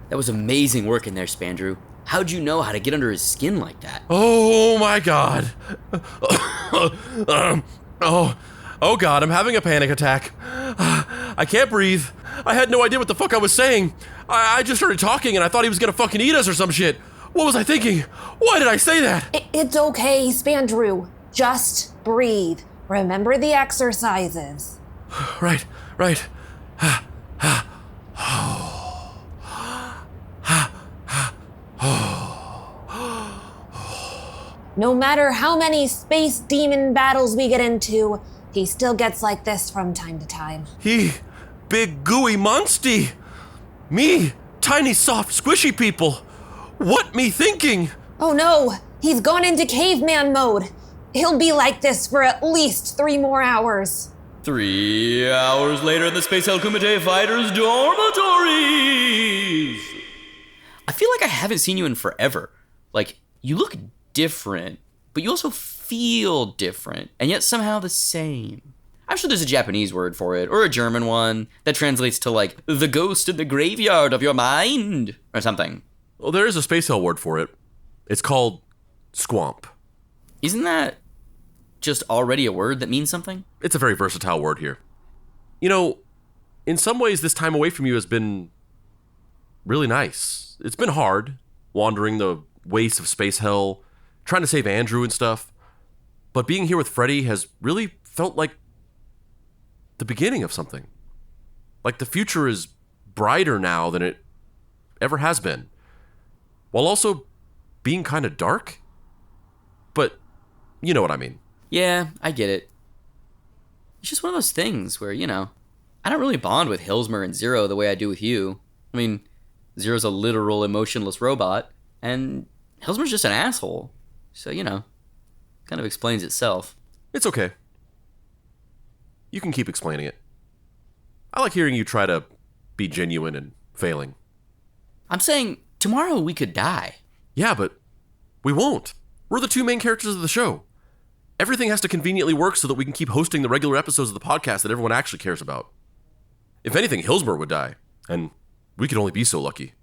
That was amazing work in there, Spandrew. How'd you know how to get under his skin like that? Oh my god. Oh god, I'm having a panic attack. I can't breathe. I had no idea what the fuck I was saying. I just started talking and I thought he was gonna fucking eat us or some shit. What was I thinking? Why did I say that? It's okay, Spandrew. Just breathe. Remember the exercises. Right. No matter how many space demon battles we get into, he still gets like this from time to time. He, big gooey monsty. Me, tiny soft squishy people. What me thinking? Oh no, he's gone into caveman mode. He'll be like this for at least 3 more hours. 3 hours later in the Space Hell Kumite Fighters dormitories! I feel like I haven't seen you in forever. Like, you look different, but you also feel different, and yet somehow the same. I'm sure there's a Japanese word for it, or a German one, that translates to, like, the ghost in the graveyard of your mind, or something. Well, there is a Space Hell word for it. It's called squamp. Isn't that just already a word that means something? It's a very versatile word here. You know, in some ways, this time away from you has been really nice. It's been hard, wandering the wastes of Space Hell, trying to save Andrew and stuff. But being here with Freddie has really felt like the beginning of something. Like the future is brighter now than it ever has been. While also being kind of dark. But you know what I mean. Yeah, I get it. It's just one of those things where, you know, I don't really bond with Hillsmer and Zero the way I do with you. I mean, Zero's a literal emotionless robot, and Hillsmer's just an asshole. So, you know, kind of explains itself. It's okay. You can keep explaining it. I like hearing you try to be genuine and failing. I'm saying, tomorrow we could die. Yeah, but we won't. We're the 2 main characters of the show. Everything has to conveniently work so that we can keep hosting the regular episodes of the podcast that everyone actually cares about. If anything, Hillsmer would die, and we could only be so lucky.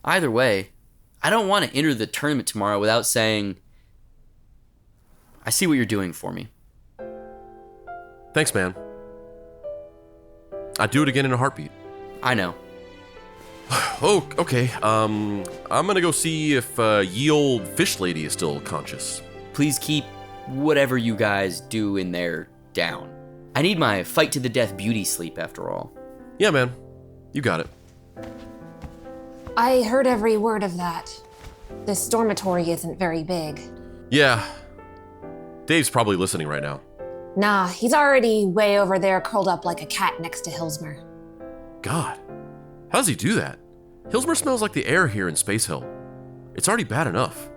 Either way, I don't want to enter the tournament tomorrow without saying, I see what you're doing for me. Thanks, man. I'd do it again in a heartbeat. I know. Oh, okay. I'm gonna go see if ye old fish lady is still conscious. Please keep whatever you guys do in there down. I need my fight to the death beauty sleep after all. Yeah, man. You got it. I heard every word of that. This dormitory isn't very big. Yeah. Dave's probably listening right now. Nah, he's already way over there curled up like a cat next to Hillsmer. God. How does he do that? Hillsmer smells like the air here in Space Hill. It's already bad enough.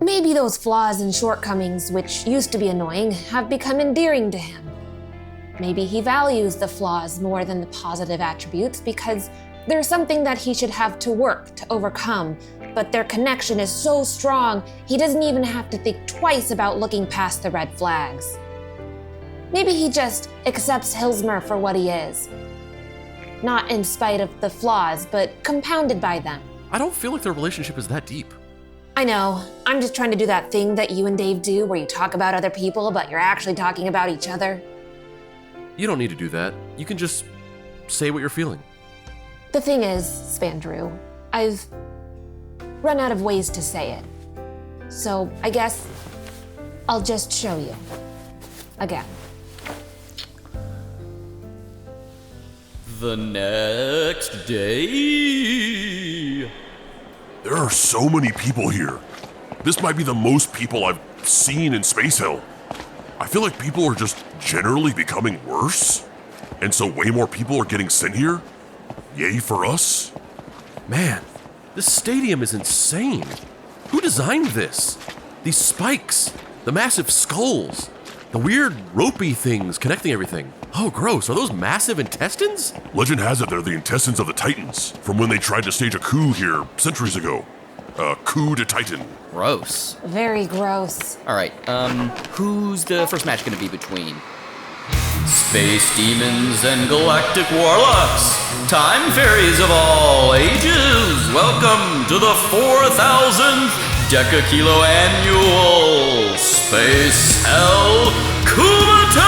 Maybe those flaws and shortcomings, which used to be annoying, have become endearing to him. Maybe he values the flaws more than the positive attributes because there's something that he should have to work to overcome, but their connection is so strong he doesn't even have to think twice about looking past the red flags. Maybe he just accepts Hillsmer for what he is. Not in spite of the flaws, but compounded by them. I don't feel like their relationship is that deep. I know. I'm just trying to do that thing that you and Dave do where you talk about other people, but you're actually talking about each other. You don't need to do that. You can just say what you're feeling. The thing is, Spandrew, I've run out of ways to say it. So I guess I'll just show you. Again. The next day. There are so many people here. This might be the most people I've seen in Space Hell. I feel like people are just generally becoming worse. And so way more people are getting sent here? Yay for us? Man, this stadium is insane. Who designed this? These spikes, the massive skulls, the weird ropey things connecting everything. Oh, gross. Are those massive intestines? Legend has it they're the intestines of the Titans, from when they tried to stage a coup here centuries ago. Coup de Titan. Gross. Very gross. All right, who's the first match gonna be between? Space demons and galactic warlocks, time fairies of all ages, welcome to the 4,000th Decakilo Annual Space Hell Kumite!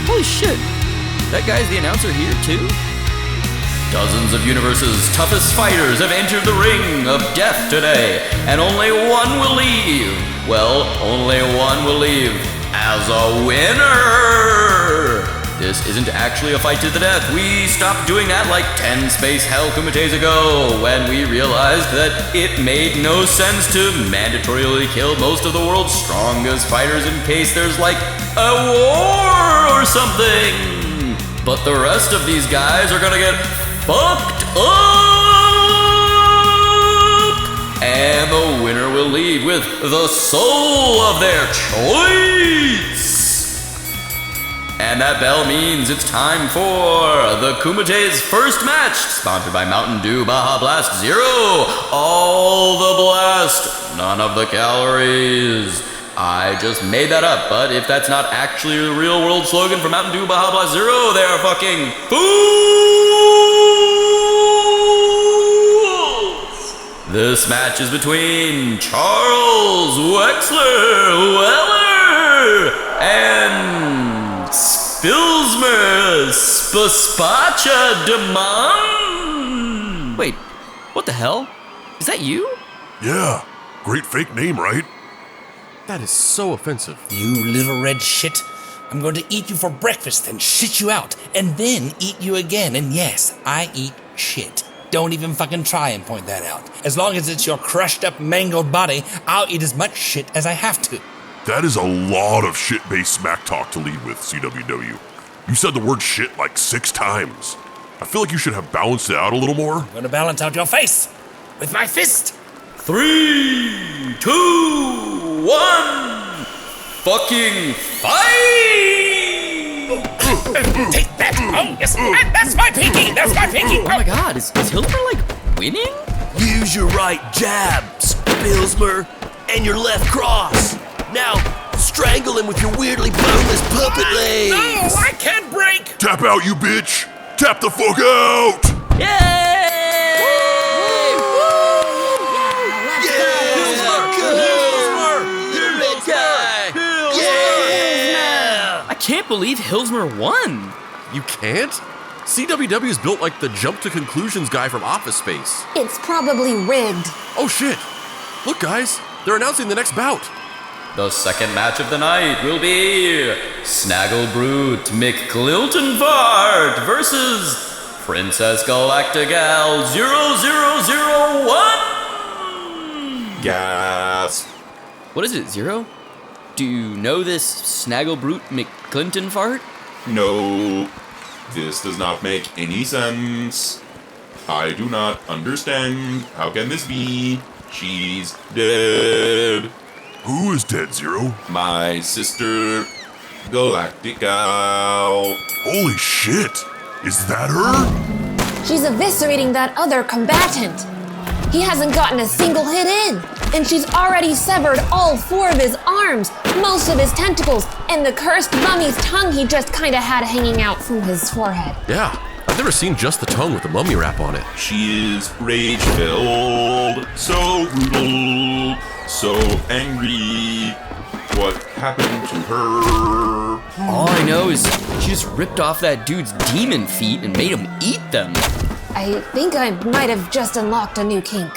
Holy shit, that guy's the announcer here too? Dozens of universe's toughest fighters have entered the ring of death today, and only one will leave. Well, only one will leave as a winner. This isn't actually a fight to the death. We stopped doing that like 10 Space Hell Kumites ago when we realized that it made no sense to mandatorily kill most of the world's strongest fighters in case there's like a war or something. But the rest of these guys are gonna get fucked up! And the winner will leave with the soul of their choice! And that bell means it's time for the Kumite's first match, sponsored by Mountain Dew Baja Blast Zero. All the blast, none of the calories. I just made that up, but if that's not actually the real world slogan for Mountain Dew Baja Blast Zero, they're fucking fools! This match is between Charles Wexler Weller and Hillsmer Spaspacha Demon. Wait, what the hell? Is that you? Yeah, great fake name, right? That is so offensive. You little red shit. I'm going to eat you for breakfast and shit you out, and then eat you again. And yes, I eat shit. Don't even fucking try and point that out. As long as it's your crushed up, mangled body, I'll eat as much shit as I have to. That is a lot of shit-based smack talk to lead with, CWW. You said the word shit like 6 times. I feel like you should have balanced it out a little more. I'm gonna balance out your face with my fist. 3, 2, 1, fucking fight! Take that! Oh, yes, that's my pinky! That's my pinky! Oh my god, is Hillsmer like winning? Use your right jab, Hillsmer, and your left cross. Now, strangle him with your weirdly boneless puppet legs. No, I can't break! Tap out, you bitch! Tap the fuck out! I can't believe Hillsmer won. You can't? CWW is built like the jump to conclusions guy from Office Space. It's probably rigged. Oh shit! Look guys, they're announcing the next bout. The second match of the night will be Snagglebrute McCliltonfart versus Princess Galactigal 0001! Gasp. What is it, Zero? Do you know this Snagglebrute McClintonfart? No, this does not make any sense. I do not understand. How can this be? She's dead. Who is dead, Zero? My sister, Galactical. Holy shit! Is that her? She's eviscerating that other combatant. He hasn't gotten a single hit in, and she's already severed all 4 of his arms, most of his tentacles, and the cursed mummy's tongue he just kinda had hanging out from his forehead. Yeah, I've never seen just the tongue with the mummy wrap on it. She is rage-filled, so brutal, so angry. What happened to her? All I know is she just ripped off that dude's demon feet and made him eat them. I think I might have just unlocked a new kink.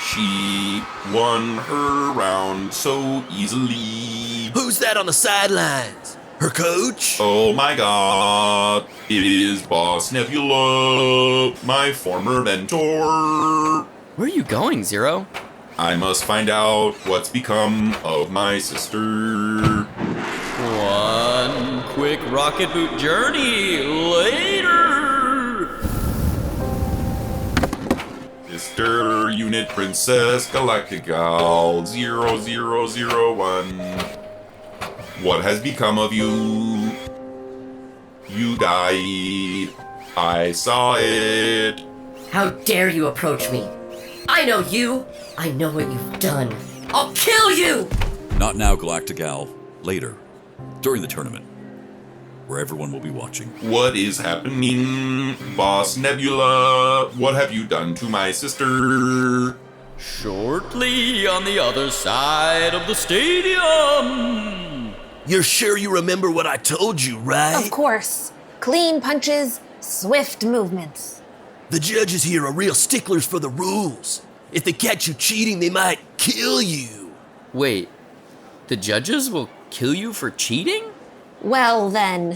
She won her round so easily. Who's that on the sidelines? Her coach? Oh my god, it is Boss Nebula, my former mentor. Where are you going, Zero? I must find out what's become of my sister. One quick rocket boot journey later. Sister Unit Princess Galactical 0001. What has become of you? You died. I saw it. How dare you approach me? I know you. I know what you've done. I'll kill you! Not now, Galactical. Later. During the tournament. Where everyone will be watching. What is happening, Boss Nebula? What have you done to my sister? Shortly on the other side of the stadium. You're sure you remember what I told you, right? Of course. Clean punches, swift movements. The judges here are real sticklers for the rules. If they catch you cheating, they might kill you. Wait, the judges will kill you for cheating? Well then,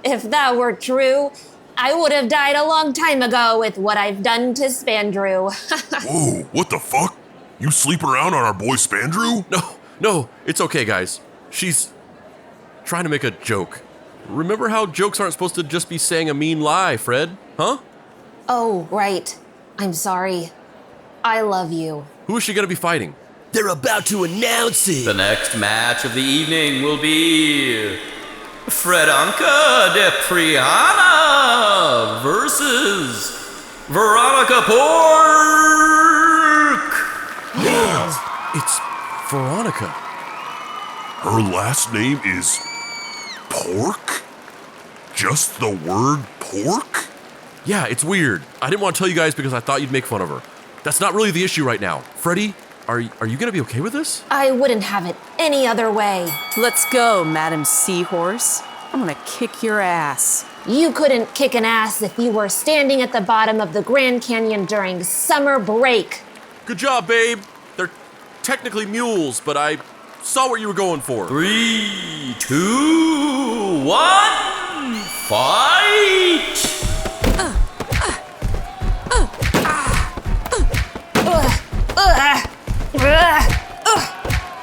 if that were true, I would have died a long time ago with what I've done to Spandrew. Whoa, what the fuck? You sleep around on our boy Spandrew? No, it's okay, guys. She's trying to make a joke. Remember how jokes aren't supposed to just be saying a mean lie, Fred? Huh? Oh, right. I'm sorry. I love you. Who is she gonna be fighting? They're about to announce it. The next match of the evening will be Fredanka de Priana versus Veronica Pork. Yeah, it's Veronica. Her last name is Pork? Just the word pork? Yeah, it's weird. I didn't want to tell you guys because I thought you'd make fun of her. That's not really the issue right now. Freddie, are you gonna be okay with this? I wouldn't have it any other way. Let's go, Madam Seahorse. I'm gonna kick your ass. You couldn't kick an ass if you were standing at the bottom of the Grand Canyon during summer break. Good job, babe. They're technically mules, but I saw what you were going for. 3, 2, 1, fight!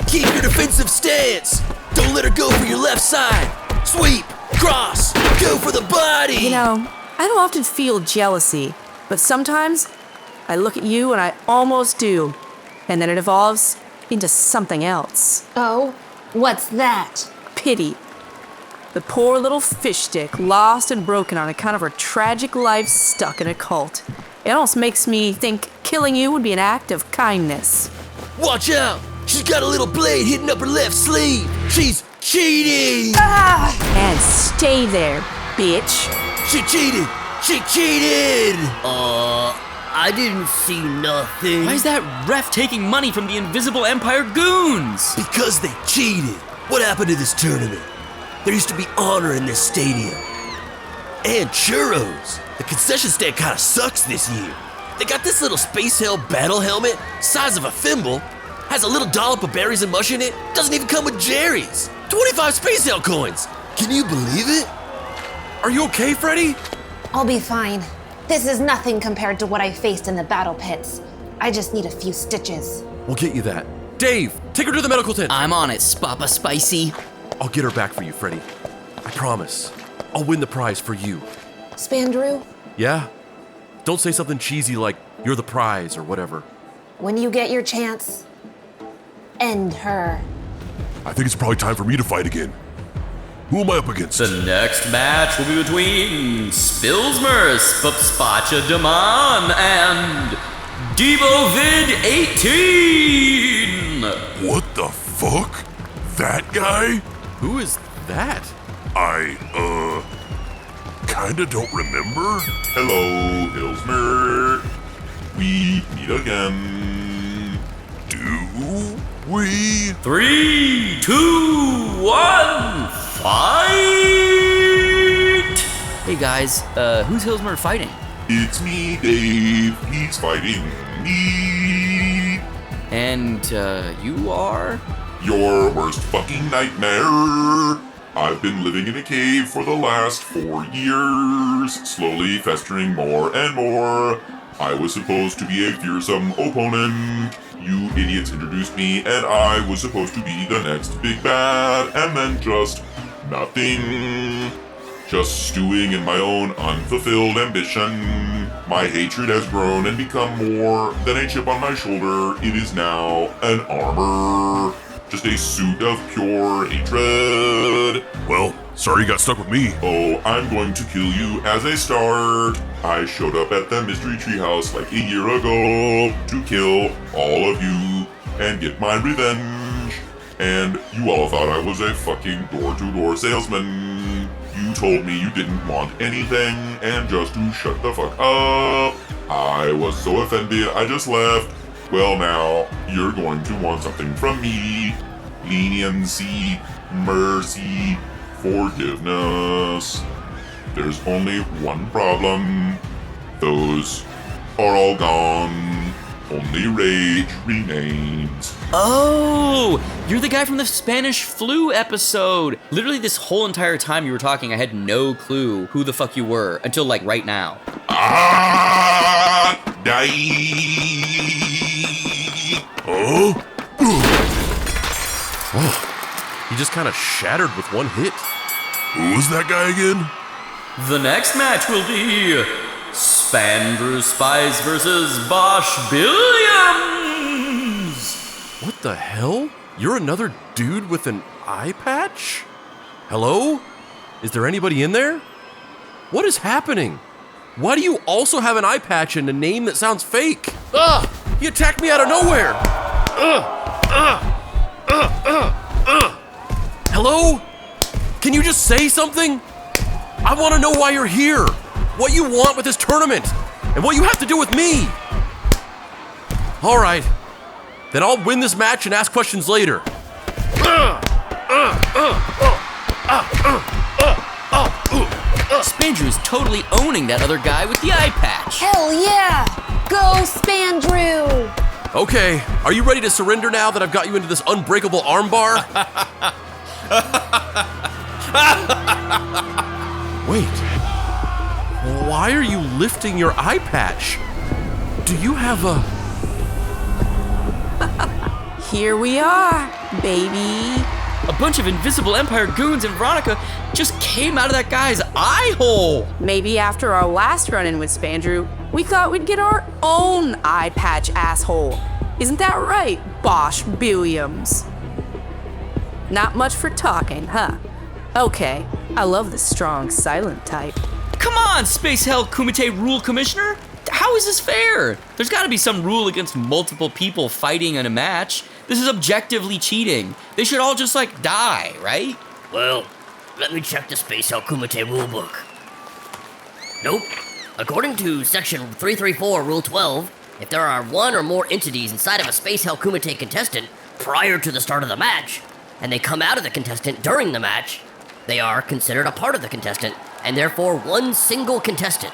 Keep your defensive stance. Don't let her go for your left side. Sweep, cross, go for the body. You know, I don't often feel jealousy, but sometimes I look at you and I almost do. And then it evolves into something else. Oh, what's that? Pity. The poor little fish stick, lost and broken on account of her tragic life stuck in a cult. It almost makes me think killing you would be an act of kindness. Watch out! She's got a little blade hidden up her left sleeve. She's cheating! And stay there, bitch. She cheated! She cheated! I didn't see nothing. Why is that ref taking money from the Invisible Empire goons? Because they cheated. What happened to this tournament? There used to be honor in this stadium. And churros. The concession stand kinda sucks this year. They got this little Space Hell battle helmet, size of a thimble, has a little dollop of berries and mush in it, doesn't even come with Jerry's. 25 Space Hell coins. Can you believe it? Are you okay, Freddie? I'll be fine. This is nothing compared to what I faced in the battle pits. I just need a few stitches. We'll get you that. Dave, take her to the medical tent. I'm on it, Papa Spicy. I'll get her back for you, Freddie. I promise. I'll win the prize for you. Spandrew, Yeah? Don't say something cheesy like, you're the prize or whatever. when you get your chance, end her. I think it's probably time for me to fight again. Who am I up against? The next match will be between Spilsmer Spacha Daman and Devovid 18. What the fuck? That guy? Who is that? I, kinda don't remember. Hello, Hillsmer. We meet again. Do we? 3, 2, 1, fight! Hey guys, who's Hillsmer fighting? It's me, Dave. He's fighting me. And, you are? Your worst fucking nightmare. I've been living in a cave for the last 4 years, slowly festering more and more. I was supposed to be a fearsome opponent. You idiots introduced me, and I was supposed to be the next big bad, and then just nothing. Just stewing in my own unfulfilled ambition. My hatred has grown and become more than a chip on my shoulder. It is now an armor. Just a suit of pure hatred. Well, sorry you got stuck with me. Oh, I'm going to kill you as a start. I showed up at the Mystery Treehouse like a year ago to kill all of you and get my revenge. And you all thought I was a fucking door-to-door salesman. You told me you didn't want anything and just to shut the fuck up. I was so offended I just left. Well, now, you're going to want something from me. Leniency, mercy, forgiveness. There's only one problem. Those are all gone. Only rage remains. Oh, you're the guy from the Spanish flu episode. Literally this whole entire time you were talking, I had no clue who the fuck you were until like right now. Die. Oh? Oh, he just kind of shattered with one hit. Who was that guy again? The next match will be Spandrew Spice versus Bosh Billiams. What the hell? You're another dude with an eye patch? Hello? Is there anybody in there? What is happening? Why do you also have an eye patch and a name that sounds fake? Ugh! He attacked me out of nowhere! Hello? Can you just say something? I want to know why you're here, what you want with this tournament, and what you have to do with me. All right, then I'll win this match and ask questions later. Spandrew's totally owning that other guy with the eye patch. Hell yeah! Go, Spandrew! Okay, are you ready to surrender now that I've got you into this unbreakable armbar? Wait, why are you lifting your eye patch? Do you have a... Here we are, baby. A bunch of invisible Empire goons and Veronica just came out of that guy's eye hole. Maybe after our last run-in with Spandrew, we thought we'd get our own eye patch asshole. Isn't that right, Bosh Billiams? Not much for talking, huh? Okay, I love the strong, silent type. Come on, Space Hell Kumite Rule Commissioner. How is this fair? There's gotta be some rule against multiple people fighting in a match. This is objectively cheating. They should all just, die, right? Well, let me check the Space Hell Kumite rulebook. Nope. According to Section 334, Rule 12, if there are one or more entities inside of a Space Hell Kumite contestant prior to the start of the match, and they come out of the contestant during the match, they are considered a part of the contestant, and therefore one single contestant.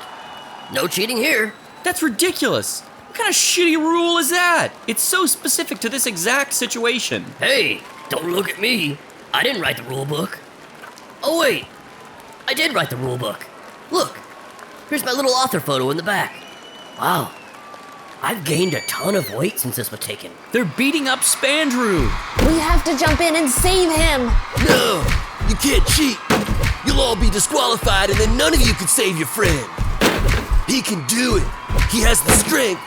No cheating here. That's ridiculous. What kind of shitty rule is that? It's so specific to this exact situation. Hey, don't look at me. I didn't write the rule book. Oh wait, I did write the rule book. Look, here's my little author photo in the back. Wow, I've gained a ton of weight since this was taken. They're beating up Spandrew. We have to jump in and save him. No, you can't cheat. You'll all be disqualified and then none of you can save your friend. He can do it. He has the strength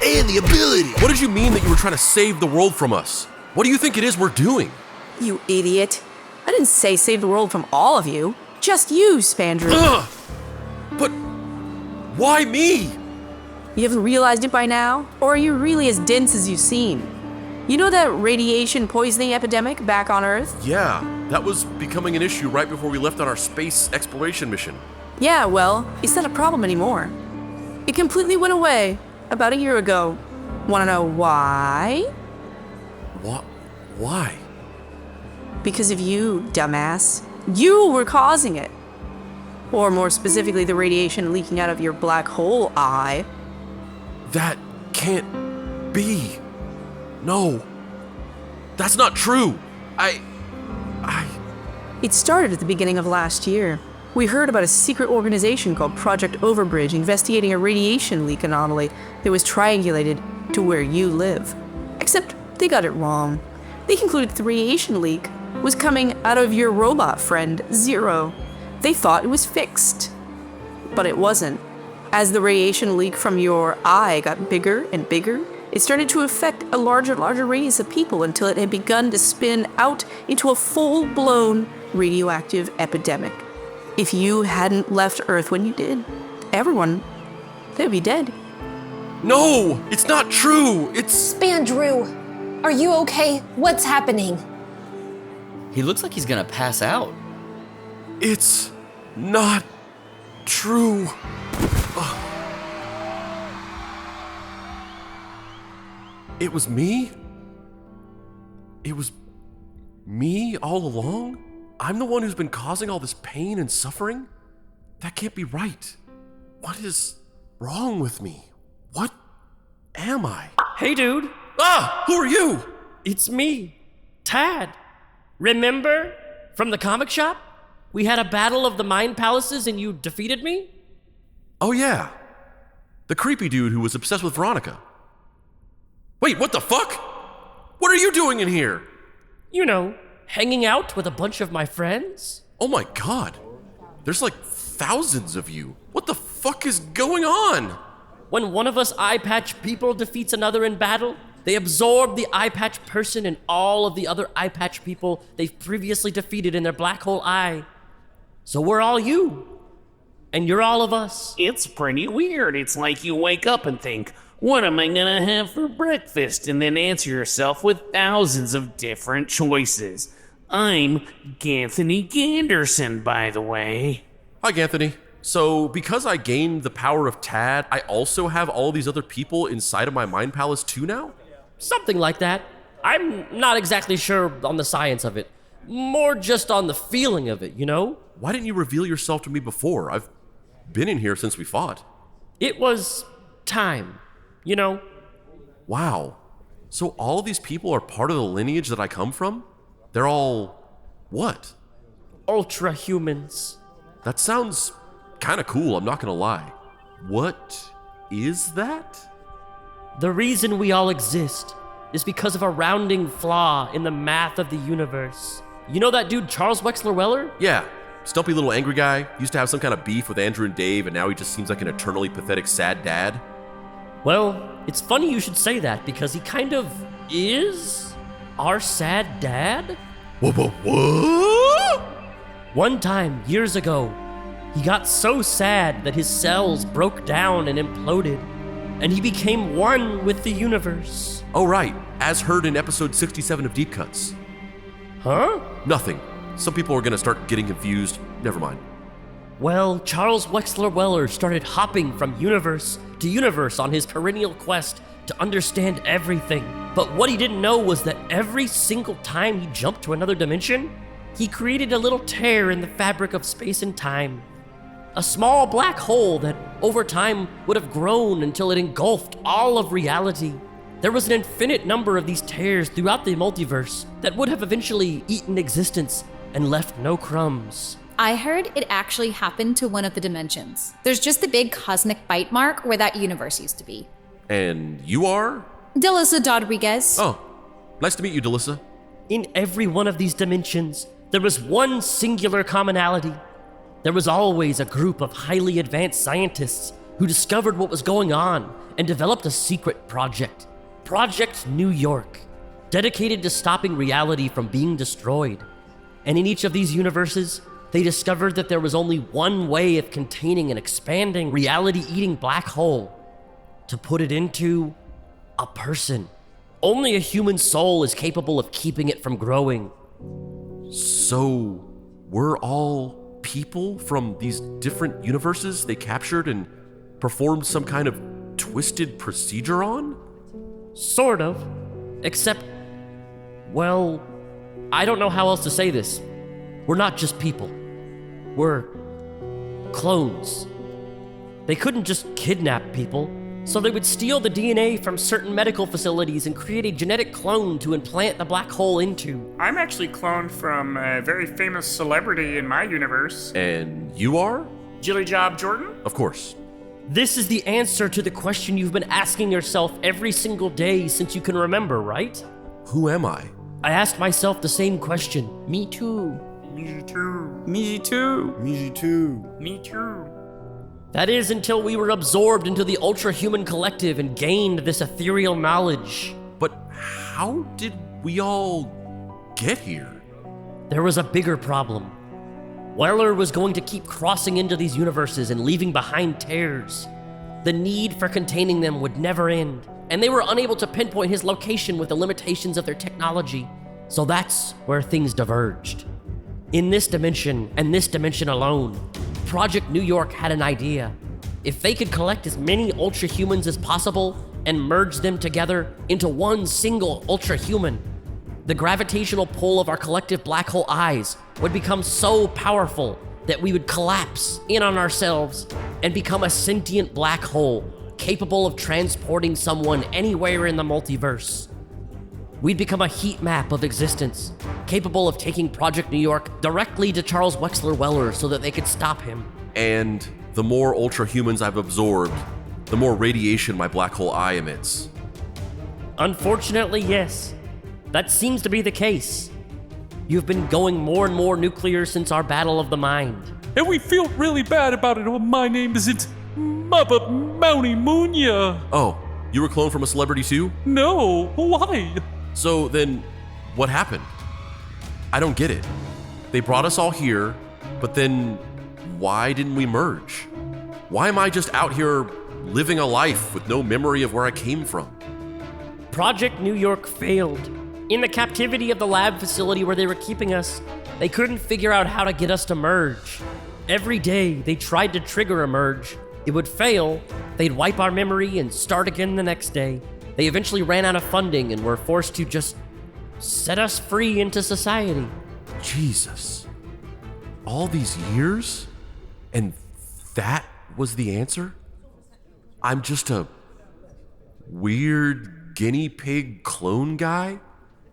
and the ability. What did you mean that you were trying to save the world from us? What do you think it is we're doing? You idiot. I didn't say save the world from all of you. Just you, Spandrew. Ugh! But why me? You haven't realized it by now? Or are you really as dense as you seem? You know that radiation poisoning epidemic back on Earth? Yeah, that was becoming an issue right before we left on our space exploration mission. Yeah, well, it's not a problem anymore. It completely went away about a year ago. Wanna know why? Why? Because of you, dumbass. You were causing it. Or more specifically, the radiation leaking out of your black hole eye. That can't be. No. That's not true. It started at the beginning of last year. We heard about a secret organization called Project Overbridge investigating a radiation leak anomaly that was triangulated to where you live. Except they got it wrong. They concluded the radiation leak was coming out of your robot friend, Zero. They thought it was fixed. But it wasn't. As the radiation leak from your eye got bigger and bigger, it started to affect a larger radius of people until it had begun to spin out into a full-blown radioactive epidemic. If you hadn't left Earth when you did, everyone, they'd be dead. No, it's not true. It's... Spandrew, are you okay? What's happening? He looks like he's gonna pass out. It's not true. It was me? It was me all along? I'm the one who's been causing all this pain and suffering? That can't be right. What is wrong with me? What am I? Hey, dude. Ah! Who are you? It's me, Tad. Remember? From the comic shop? We had a battle of the Mind Palaces and you defeated me? Oh, yeah. The creepy dude who was obsessed with Veronica. Wait, what the fuck? What are you doing in here? You know, hanging out with a bunch of my friends. Oh my god. There's like thousands of you. What the fuck is going on? When one of us eye patch people defeats another in battle, they absorb the eye patch person and all of the other eye patch people they've previously defeated in their black hole eye. So we're all you. And you're all of us. It's pretty weird. It's like you wake up and think, what am I gonna have for breakfast? And then answer yourself with thousands of different choices. I'm Ganthony Ganderson, by the way. Hi, Ganthony. So, because I gained the power of Tad, I also have all these other people inside of my Mind Palace too now? Something like that. I'm not exactly sure on the science of it. More just on the feeling of it, you know? Why didn't you reveal yourself to me before? I've been in here since we fought. It was time, you know? Wow. So all of these people are part of the lineage that I come from? They're all... what? Ultra humans. That sounds kind of cool, I'm not gonna lie. What is that? The reason we all exist is because of a rounding flaw in the math of the universe. You know that dude Charles Wexler Weller? Yeah, stumpy little angry guy. Used to have some kind of beef with Andrew and Dave, and now he just seems like an eternally pathetic sad dad. Well, it's funny you should say that because he kind of is our sad dad. What? One time, years ago, he got so sad that his cells broke down and imploded, and he became one with the universe. Oh, right. As heard in episode 67 of Deep Cuts. Huh? Nothing. Some people are gonna start getting confused. Never mind. Well, Charles Wexler Weller started hopping from universe to universe on his perennial quest to understand everything. But what he didn't know was that every single time he jumped to another dimension, he created a little tear in the fabric of space and time. A small black hole that, over time, would have grown until it engulfed all of reality. There was an infinite number of these tears throughout the multiverse that would have eventually eaten existence and left no crumbs. I heard it actually happened to one of the dimensions. There's just a big cosmic bite mark where that universe used to be. And you are? Delissa Rodriguez. Oh, nice to meet you, Delissa. In every one of these dimensions, there was one singular commonality. There was always a group of highly advanced scientists who discovered what was going on and developed a secret project. Project New York, dedicated to stopping reality from being destroyed. And in each of these universes, they discovered that there was only one way of containing an expanding, reality-eating black hole. To put it into a person. Only a human soul is capable of keeping it from growing. So, we're all people from these different universes they captured and performed some kind of twisted procedure on? Sort of. Except, well, I don't know how else to say this. We're not just people. We're clones. They couldn't just kidnap people, So they would steal the DNA from certain medical facilities and create a genetic clone to implant the black hole into. I'm actually cloned from a very famous celebrity in my universe. And you are? Jilly Job Jordan? Of course. This is the answer to the question you've been asking yourself every single day since you can remember, right? Who am I? I asked myself the same question. Me too. Me too. Me too. Me too. Me too. That is until we were absorbed into the ultra-human collective and gained this ethereal knowledge. But how did we all get here? There was a bigger problem. Weller was going to keep crossing into these universes and leaving behind tears. The need for containing them would never end, and they were unable to pinpoint his location with the limitations of their technology. So that's where things diverged. In this dimension, and this dimension alone, Project New York had an idea. If they could collect as many ultra-humans as possible and merge them together into one single ultra-human, the gravitational pull of our collective black hole eyes would become so powerful that we would collapse in on ourselves and become a sentient black hole capable of transporting someone anywhere in the multiverse. We'd become a heat map of existence, capable of taking Project New York directly to Charles Wexler Weller so that they could stop him. And the more ultra-humans I've absorbed, the more radiation my black hole eye emits. Unfortunately, yes. That seems to be the case. You've been going more and more nuclear since our Battle of the Mind. And we feel really bad about it when my name isn't Mother Mounty Munya. Oh, you were cloned from a celebrity too? No, why? So then, what happened? I don't get it. They brought us all here, but then why didn't we merge? Why am I just out here living a life with no memory of where I came from? Project New York failed. In the captivity of the lab facility where they were keeping us, they couldn't figure out how to get us to merge. Every day they tried to trigger a merge. It would fail, they'd wipe our memory and start again the next day. They eventually ran out of funding and were forced to just set us free into society. Jesus. All these years? And that was the answer? I'm just a weird guinea pig clone guy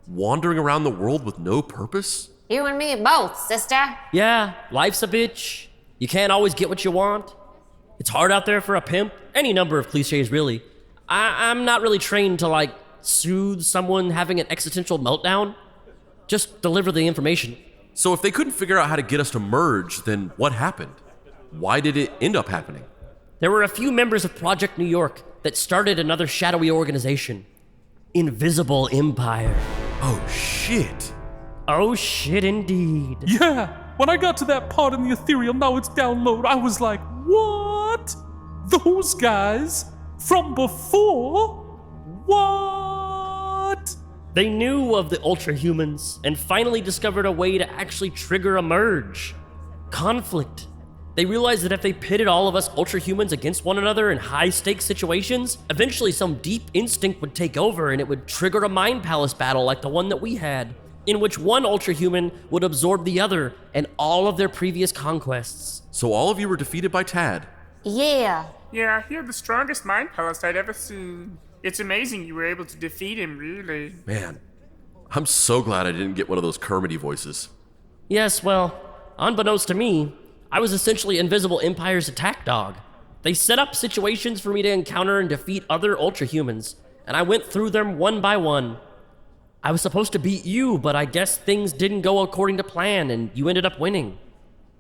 wandering around the world with no purpose? You and me both, sister. Yeah, life's a bitch. You can't always get what you want. It's hard out there for a pimp. Any number of cliches, really. I'm not really trained to, soothe someone having an existential meltdown. Just deliver the information. So if they couldn't figure out how to get us to merge, then what happened? Why did it end up happening? There were a few members of Project New York that started another shadowy organization. Invisible Empire. Oh, shit. Oh, shit indeed. Yeah, when I got to that part in the ethereal knowledge download, I was like, what? Those guys? From before? What? They knew of the ultra-humans and finally discovered a way to actually trigger a merge. Conflict. They realized that if they pitted all of us ultra-humans against one another in high-stakes situations, eventually some deep instinct would take over and it would trigger a mind palace battle like the one that we had, in which one ultra-human would absorb the other and all of their previous conquests. So all of you were defeated by Tad? Yeah. Yeah, he had the strongest mind palace I'd ever seen. It's amazing you were able to defeat him, really. Man, I'm so glad I didn't get one of those Kermity voices. Yes, well, unbeknownst to me, I was essentially Invisible Empire's attack dog. They set up situations for me to encounter and defeat other ultra-humans, and I went through them one by one. I was supposed to beat you, but I guess things didn't go according to plan, and you ended up winning,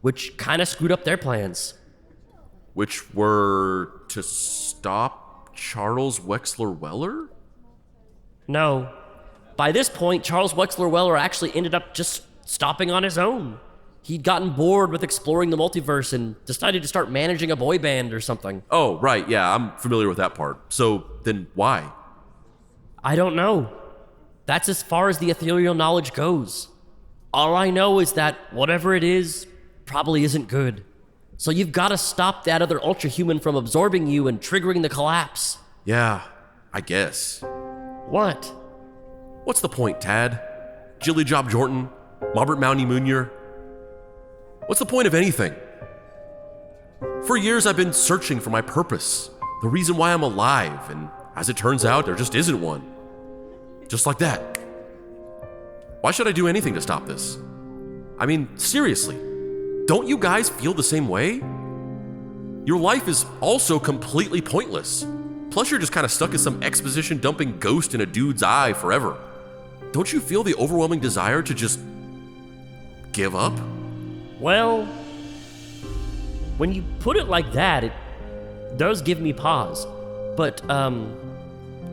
which kind of screwed up their plans. Which were to stop Charles Wexler Weller? No. By this point, Charles Wexler Weller actually ended up just stopping on his own. He'd gotten bored with exploring the multiverse and decided to start managing a boy band or something. Oh, right, yeah, I'm familiar with that part. So then why? I don't know. That's as far as the ethereal knowledge goes. All I know is that whatever it is probably isn't good. So you've got to stop that other ultra-human from absorbing you and triggering the collapse. Yeah, I guess. What? What's the point, Tad? Jilly Job Jordan? Robert Mounty Munier? What's the point of anything? For years I've been searching for my purpose, the reason why I'm alive, and as it turns out, there just isn't one. Just like that. Why should I do anything to stop this? I mean, seriously, don't you guys feel the same way? Your life is also completely pointless. Plus, you're just kind of stuck as some exposition dumping ghost in a dude's eye forever. Don't you feel the overwhelming desire to just give up? Well, when you put it like that, it does give me pause. But,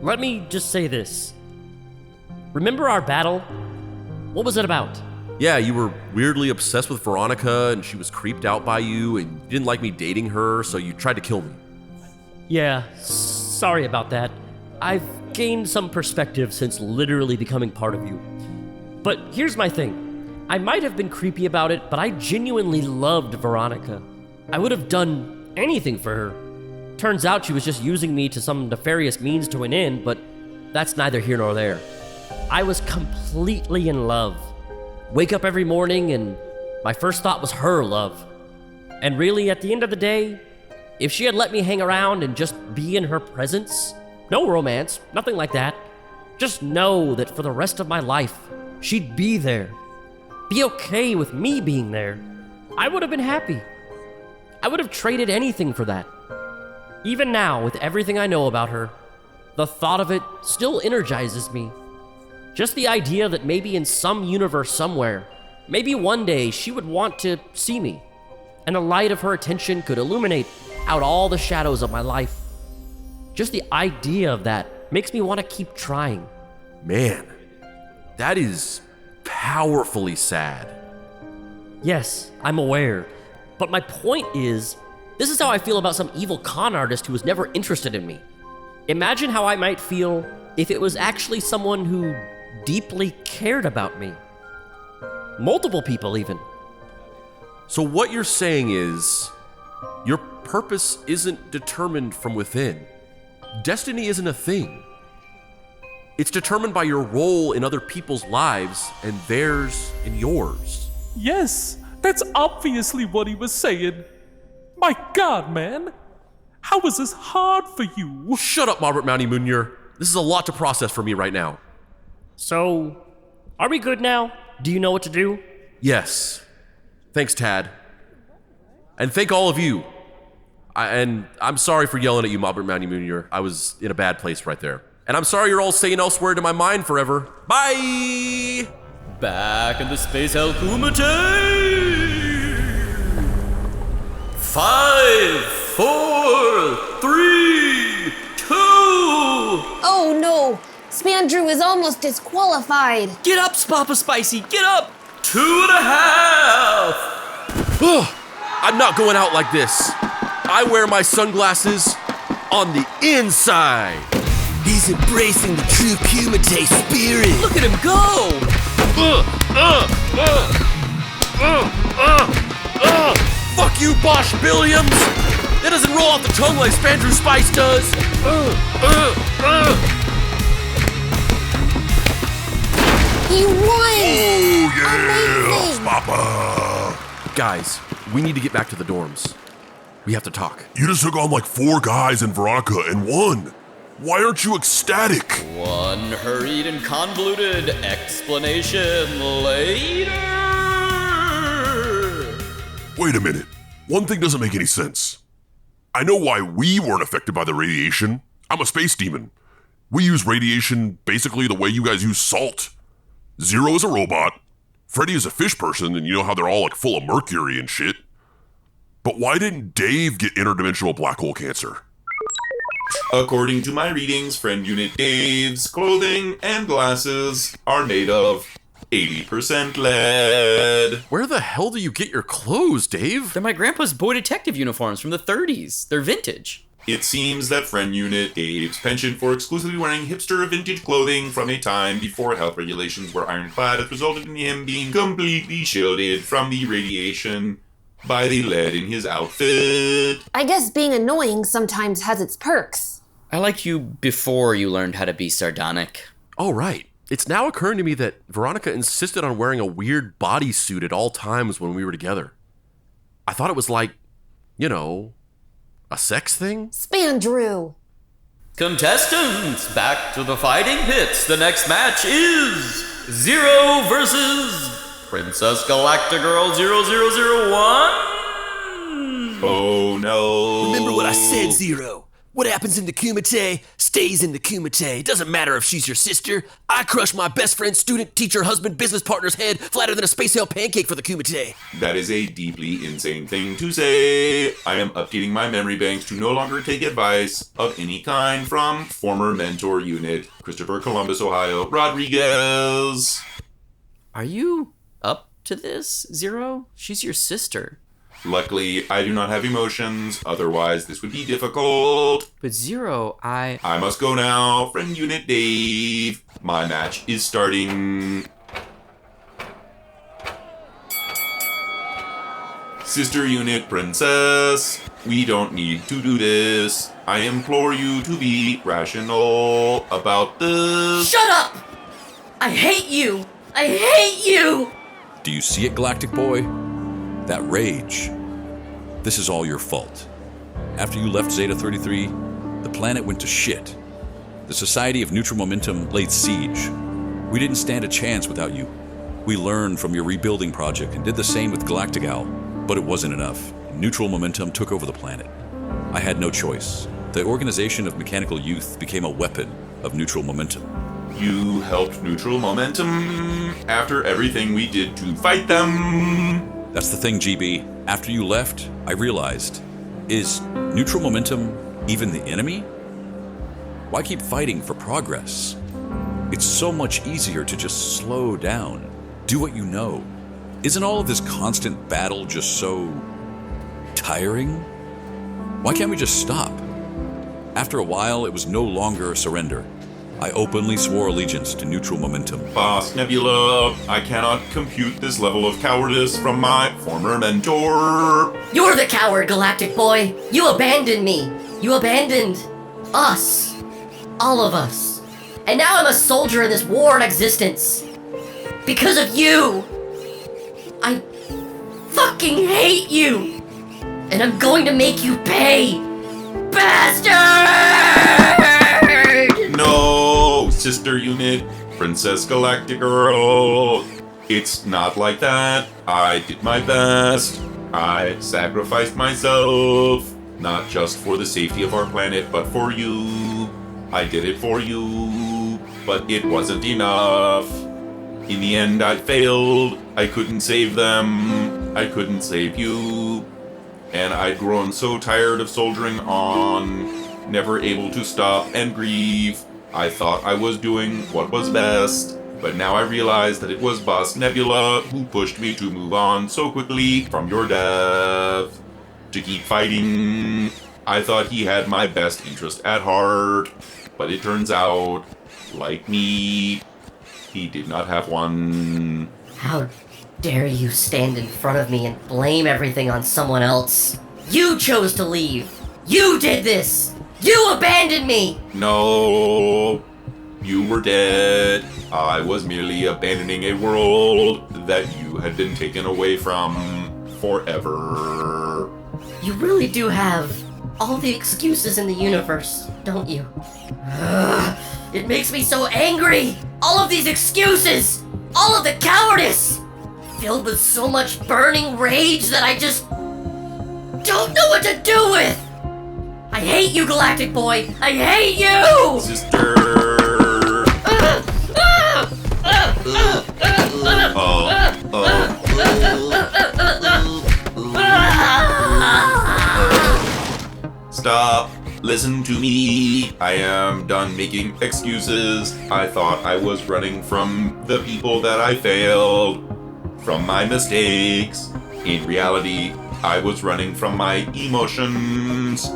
let me just say this. Remember our battle? What was it about? Yeah, you were weirdly obsessed with Veronica, and she was creeped out by you, and you didn't like me dating her, so you tried to kill me. Yeah, sorry about that. I've gained some perspective since literally becoming part of you. But here's my thing. I might have been creepy about it, but I genuinely loved Veronica. I would have done anything for her. Turns out she was just using me to some nefarious means to an end, but that's neither here nor there. I was completely in love. Wake up every morning and my first thought was her love. And really, at the end of the day, if she had let me hang around and just be in her presence, no romance, nothing like that, just know that for the rest of my life, she'd be there. Be okay with me being there. I would have been happy. I would have traded anything for that. Even now, with everything I know about her, the thought of it still energizes me. Just the idea that maybe in some universe somewhere, maybe one day she would want to see me, and the light of her attention could illuminate out all the shadows of my life. Just the idea of that makes me want to keep trying. Man, that is powerfully sad. Yes, I'm aware. But my point is, this is how I feel about some evil con artist who was never interested in me. Imagine how I might feel if it was actually someone who deeply cared about me. Multiple people, even. So what you're saying is, your purpose isn't determined from within. Destiny isn't a thing. It's determined by your role in other people's lives and theirs and yours. Yes, that's obviously what he was saying. My God, man. How was this hard for you? Shut up, Robert Mounty Munier. This is a lot to process for me right now. So, are we good now? Do you know what to do? Yes. Thanks, Tad. And thank all of you. And I'm sorry for yelling at you, Robert Mounty Munier. I was in a bad place right there. And I'm sorry you're all staying elsewhere to my mind forever. Bye! Back in the Space Hell Kumite! 5, 4, 3, 2! Oh no! Spandrew is almost disqualified. Get up, Papa Spicy, get up! 2.5! Ugh, I'm not going out like this. I wear my sunglasses on the inside. He's embracing the true Kumite spirit. Look at him go! Fuck you, Bosh Billiams! It doesn't roll off the tongue like Spandrew Spice does. He won! Oh yeah, Amazing! Papa. Guys, we need to get back to the dorms. We have to talk. You just took on like 4 guys and Veronica and won. Why aren't you ecstatic? One hurried and convoluted explanation later. Wait a minute. One thing doesn't make any sense. I know why we weren't affected by the radiation. I'm a space demon. We use radiation basically the way you guys use salt. Zero is a robot. Freddie is a fish person, and you know how they're all like full of mercury and shit. But why didn't Dave get interdimensional black hole cancer? According to my readings, Friend Unit Dave's clothing and glasses are made of 80% lead. Where the hell do you get your clothes, Dave? They're my grandpa's boy detective uniforms from the 30s. They're vintage. It seems that Friend Unit Dave's penchant for exclusively wearing hipster vintage clothing from a time before health regulations were ironclad has resulted in him being completely shielded from the radiation by the lead in his outfit. I guess being annoying sometimes has its perks. I liked you before you learned how to be sardonic. Oh, right. It's now occurring to me that Veronica insisted on wearing a weird bodysuit at all times when we were together. I thought it was like, you know, A sex thing? Spandrew! Contestants, back to the fighting pits. The next match is Zero versus Princess Galactic Girl 0001. Oh no. Remember what I said, Zero. What happens in the Kumite stays in the Kumite. It doesn't matter if she's your sister. I crush my best friend, student, teacher, husband, business partner's head flatter than a space ale pancake for the Kumite. That is a deeply insane thing to say. I am updating my memory banks to no longer take advice of any kind from former mentor unit, Christopher Columbus, Ohio, Rodriguez. Are you up to this, Zero? She's your sister. Luckily, I do not have emotions, otherwise this would be difficult. But Zero, I must go now, friend unit Dave. My match is starting. Sister unit Princess, we don't need to do this. I implore you to be rational about this. Shut up! I hate you! I hate you! Do you see it, Galactic Boy? That rage. This is all your fault. After you left Zeta 33, the planet went to shit. The Society of Neutral Momentum laid siege. We didn't stand a chance without you. We learned from your rebuilding project and did the same with Galactical, but it wasn't enough. Neutral Momentum took over the planet. I had no choice. The Organization of Mechanical Youth became a weapon of Neutral Momentum. You helped Neutral Momentum after everything we did to fight them. That's the thing, GB. After you left, I realized, is Neutral Momentum even the enemy? Why keep fighting for progress? It's so much easier to just slow down. Do what you know. Isn't all of this constant battle just so tiring? Why can't we just stop? After a while, it was no longer a surrender. I openly swore allegiance to Neutral Momentum. Boss Nebula, I cannot compute this level of cowardice from my former mentor. You're the coward, Galactic Boy! You abandoned me! You abandoned us! All of us. And now I'm a soldier in this war in existence. Because of you! I fucking hate you! And I'm going to make you pay! Bastard! No, sister unit, Princess Galactic Girl. It's not like that. I did my best. I sacrificed myself. Not just for the safety of our planet, but for you. I did it for you. But it wasn't enough. In the end, I failed. I couldn't save them. I couldn't save you. And I'd grown so tired of soldiering on, never able to stop and grieve. I thought I was doing what was best, but now I realize that it was Boss Nebula who pushed me to move on so quickly from your death. To keep fighting. I thought he had my best interest at heart, but it turns out, like me, he did not have one. How dare you stand in front of me and blame everything on someone else? You chose to leave! You did this! You abandoned me! No, you were dead. I was merely abandoning a world that you had been taken away from forever. You really do have all the excuses in the universe, don't you? It makes me so angry! All of these excuses! All of the cowardice! Filled with so much burning rage that I just don't know what to do with! I hate you, Galactic Boy! I hate you! Sister! Stop. Listen to me. I am done making excuses. I thought I was running from the people that I failed, from my mistakes. In reality, I was running from my emotions,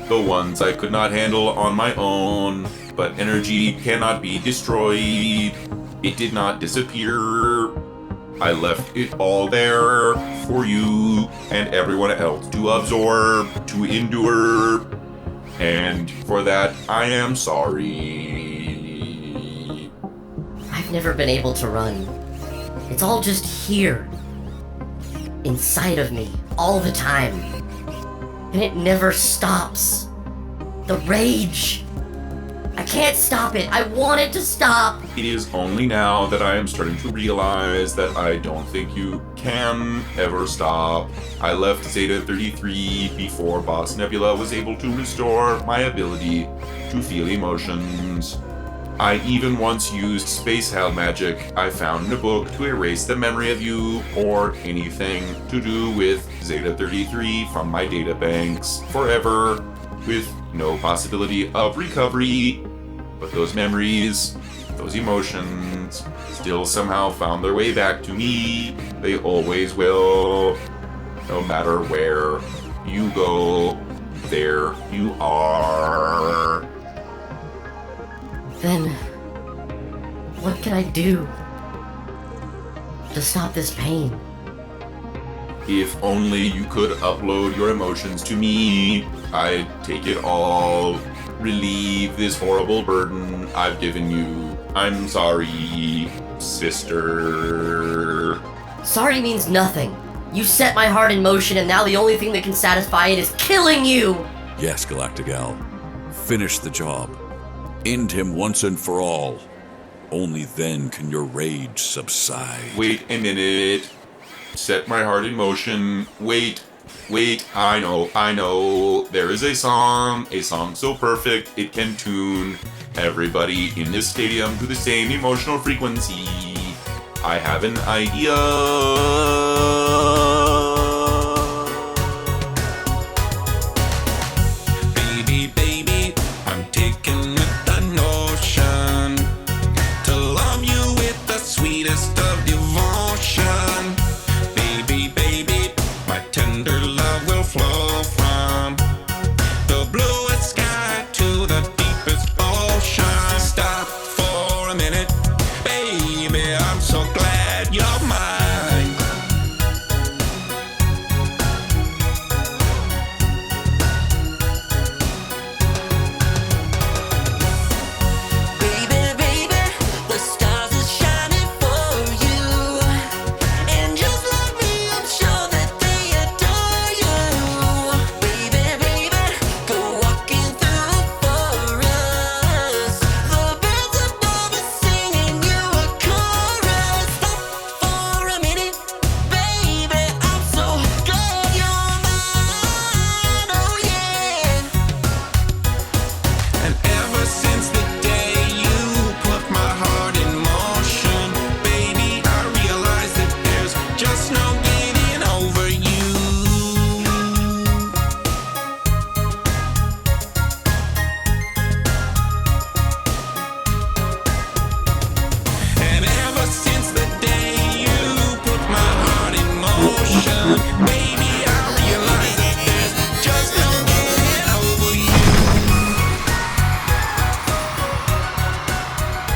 the ones I could not handle on my own. But energy cannot be destroyed. It did not disappear. I left it all there for you and everyone else to absorb, to endure. And for that, I am sorry. I've never been able to run. It's all just here. Inside of me, all the time. and it never stops. The rage. I can't stop it. I want it to stop. It is only now that I am starting to realize that I don't think you can ever stop. I left Zeta 33 before Boss Nebula was able to restore my ability to feel emotions. I even once used space hell magic I found in a book to erase the memory of you or anything to do with Zeta 33 from my data banks forever, with no possibility of recovery. But those memories, those emotions, still somehow found their way back to me. They always will. No matter where you go, there you are. Then, what can I do to stop this pain? If only you could upload your emotions to me, I'd take it all, relieve this horrible burden I've given you. I'm sorry, sister. Sorry means nothing. You set my heart in motion, and now the only thing that can satisfy it is killing you! Yes, Galactigal. Finish the job. End him once and for all. Only then can your rage subside. Wait a minute. Set my heart in motion. Wait, I know. There is a song so perfect it can tune everybody in this stadium to the same emotional frequency. I have an idea. Baby, I'm taking with the notion to love you with the sweetest of devotion. Baby, my tender love will flow from the bluest sky to the deepest ocean. Stop for a minute, baby, I'm so glad you're mine.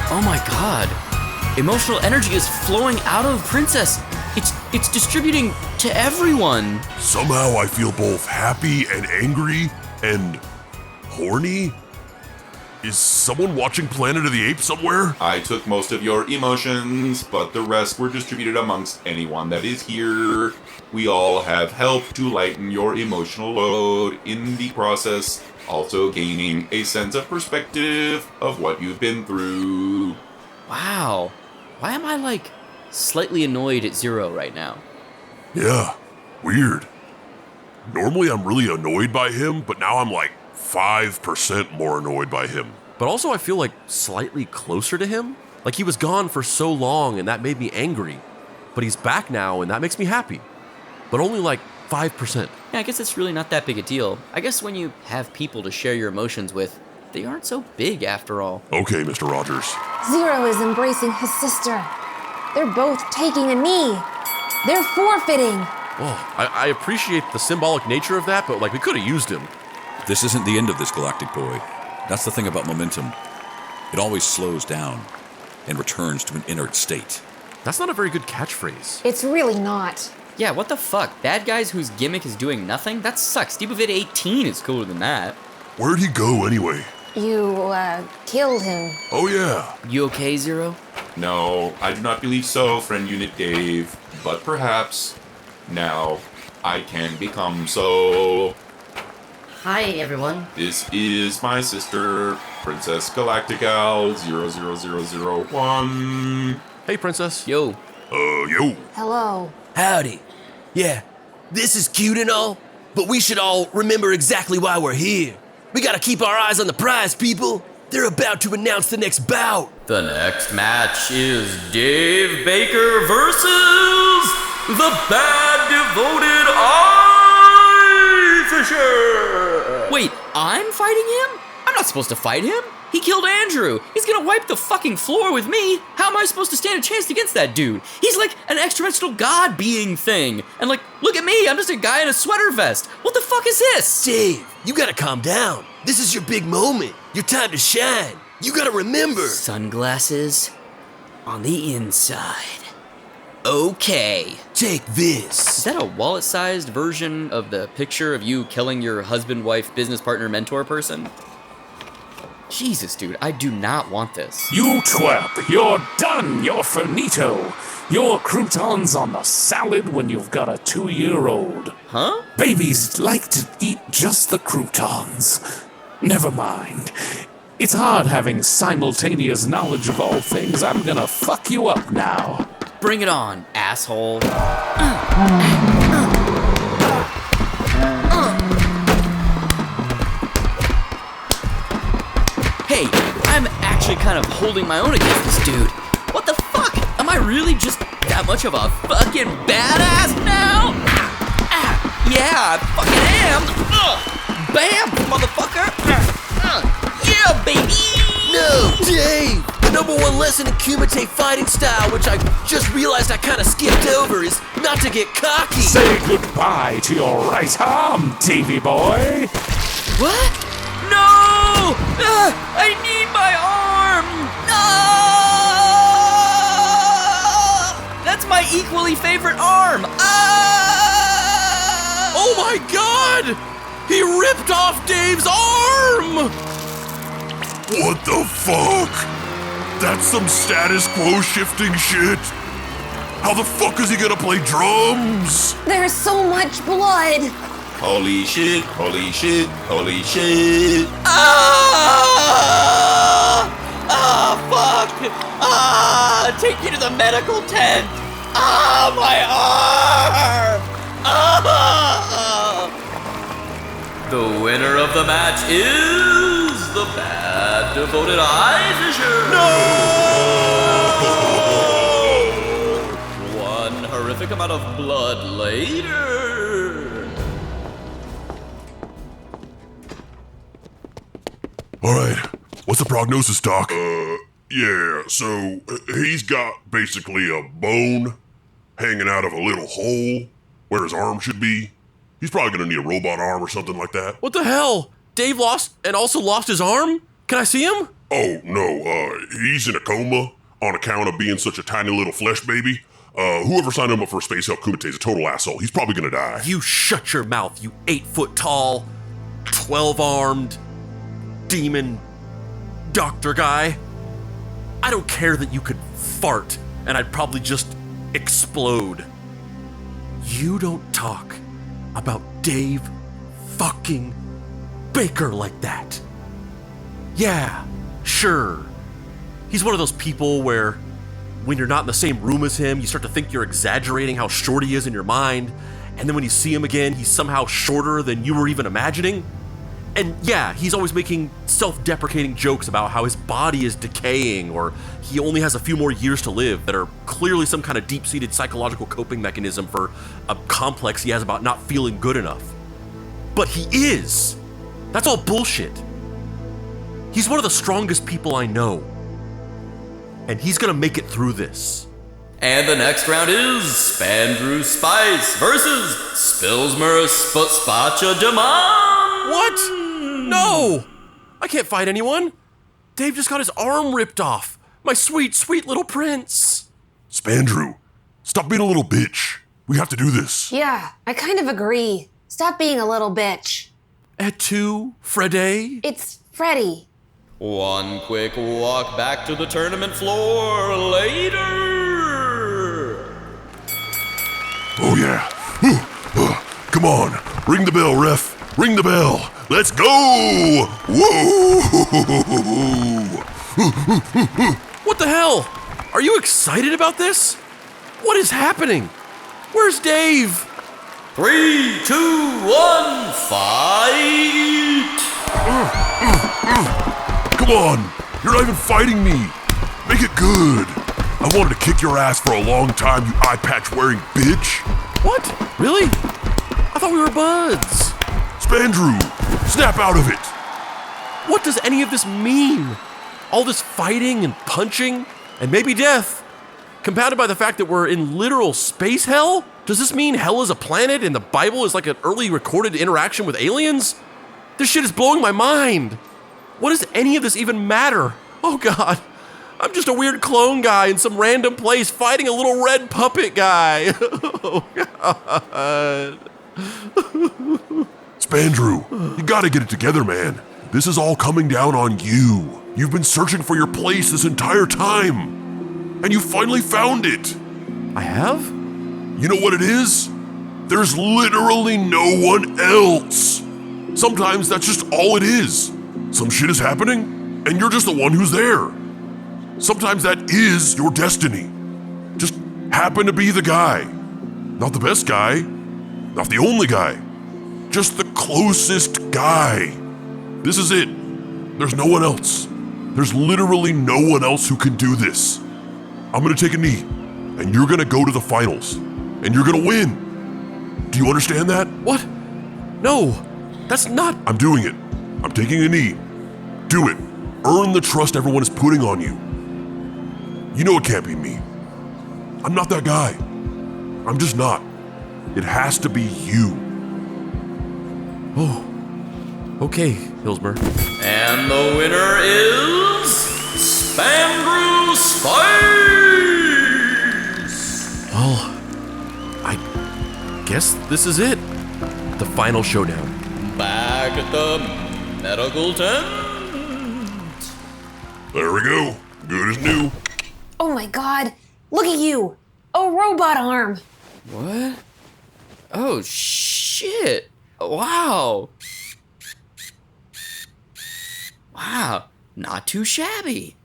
Oh my god. Emotional energy is flowing out of Princess. It's distributing to everyone. Somehow I feel both happy and angry and horny. Is someone watching Planet of the Apes somewhere? I took most of your emotions, but the rest were distributed amongst anyone that is here. We all have helped to lighten your emotional load in the process, also gaining a sense of perspective of what you've been through. Wow. Why am I, slightly annoyed at Zero right now? Yeah, weird. Normally I'm really annoyed by him, but now I'm 5% more annoyed by him. But also I feel slightly closer to him. He was gone for so long and that made me angry. But he's back now and that makes me happy. But only 5%. Yeah, I guess it's really not that big a deal. I guess when you have people to share your emotions with, they aren't so big after all. Okay, Mr. Rogers. Zero is embracing his sister. They're both taking a knee. They're forfeiting. Oh, I appreciate the symbolic nature of that, but we could have used him. This isn't the end of this, Galactic Boy. That's the thing about momentum. It always slows down and returns to an inert state. That's not a very good catchphrase. It's really not. Yeah, what the fuck? Bad guys whose gimmick is doing nothing? That sucks. Deepovid 18 is cooler than that. Where'd he go anyway? You, killed him. Oh yeah. You okay, Zero? No, I do not believe so, friend unit Dave. But perhaps, now, I can become so. Hi, everyone. This is my sister, Princess Galactical 00001. Hey, Princess. Yo. Yo. Hello. Howdy. Yeah, this is cute and all, but we should all remember exactly why we're here. We gotta keep our eyes on the prize, people. They're about to announce the next bout. The next match is Dave Baker versus the Bad Devoted Eye Fisher. Wait, I'm fighting him? I'm not supposed to fight him. He killed Andrew. He's gonna wipe the fucking floor with me. How am I supposed to stand a chance against that dude? He's like an extra-dimensional god being thing. And like, look at me, I'm just a guy in a sweater vest. What the fuck is this? Dave, you gotta calm down. This is your big moment. Your time to shine. You gotta remember. Sunglasses on the inside. Okay. Take this. Is that a wallet-sized version of the picture of you killing your husband, wife, business partner, mentor person? Jesus, dude, I do not want this. You twerp, you're done, you're finito. Your croutons on the salad when you've got a 2-year-old. Huh? Babies like to eat just the croutons. Never mind. It's hard having simultaneous knowledge of all things. I'm gonna fuck you up now. Bring it on, asshole. Hey, I'm actually kind of holding my own against this dude. What the fuck? Am I really just that much of a fucking badass now? Yeah, I fucking am. Bam, motherfucker. Yeah, baby. No, Dave! The #1 lesson in Kumite fighting style, which I just realized I kind of skipped over, is not to get cocky. Say goodbye to your right arm, Davy boy. What? No! I need my arm! No! That's my equally favorite arm! Oh my god! He ripped off Dave's arm! What the fuck? That's some status quo shifting shit. How the fuck is he gonna play drums? There's so much blood. Holy shit, holy shit, holy shit. Fuck! Take me to the medical tent! My arm! The winner of the match is the Bad Devoted Eye Fisher. No! One horrific amount of blood later. Alright, what's the prognosis, Doc? Yeah, so he's got basically a bone hanging out of a little hole where his arm should be. He's probably gonna need a robot arm or something like that. What the hell? Dave lost his arm? Can I see him? Oh, no, he's in a coma on account of being such a tiny little flesh baby. Whoever signed him up for Space Hell Kumite is a total asshole. He's probably gonna die. You shut your mouth, you 8-foot tall, 12-armed, demon doctor guy. I don't care that you could fart and I'd probably just explode. You don't talk about Dave fucking Baker like that. Yeah, sure. He's one of those people where when you're not in the same room as him, you start to think you're exaggerating how short he is in your mind, and then when you see him again, he's somehow shorter than you were even imagining. And yeah, he's always making self-deprecating jokes about how his body is decaying or he only has a few more years to live that are clearly some kind of deep-seated psychological coping mechanism for a complex he has about not feeling good enough. But he is. That's all bullshit. He's one of the strongest people I know. And he's gonna make it through this. And the next round is Spandrew Spice versus Spilsmer Spacha Demon. What? No! I can't fight anyone. Dave just got his arm ripped off. My sweet, sweet little prince. Spandrew, stop being a little bitch. We have to do this. Yeah, I kind of agree. Stop being a little bitch. Et tu, Freddie? It's Freddie. One quick walk back to the tournament floor later. Oh yeah. Come on, ring the bell, ref. Ring the bell. Let's go! Woo! What the hell? Are you excited about this? What is happening? Where's Dave? 3, 2, 1, fight! Come on! You're not even fighting me! Make it good! I wanted to kick your ass for a long time, you eye patch wearing bitch! What? Really? I thought we were buds. Spandrew, snap out of it! What does any of this mean? All this fighting and punching and maybe death, compounded by the fact that we're in literal space hell? Does this mean hell is a planet and the Bible is like an early recorded interaction with aliens? This shit is blowing my mind. What does any of this even matter? Oh God, I'm just a weird clone guy in some random place fighting a little red puppet guy. Oh God. Spandrew, you gotta get it together, man. This is all coming down on you. You've been searching for your place this entire time. And you finally found it. I have? You know what it is? There's literally no one else. Sometimes that's just all it is. Some shit is happening, and you're just the one who's there. Sometimes that is your destiny. Just happen to be the guy. Not the best guy, not the only guy, just the closest guy. This is it. There's no one else. There's literally no one else who can do this. I'm gonna take a knee, and you're gonna go to the finals, and you're gonna win. Do you understand that? What? No, that's not. I'm doing it. I'm taking a knee. Do it. Earn the trust everyone is putting on you. You know it can't be me. I'm not that guy. I'm just not. It has to be you. Oh, okay, Hillsmer. And the winner is Spandrew Spice! Well, I guess this is it. The final showdown. Back at the medical tent. There we go. Good as new. Oh my God, look at you! A robot arm! What? Oh, shit. Wow. Wow, not too shabby.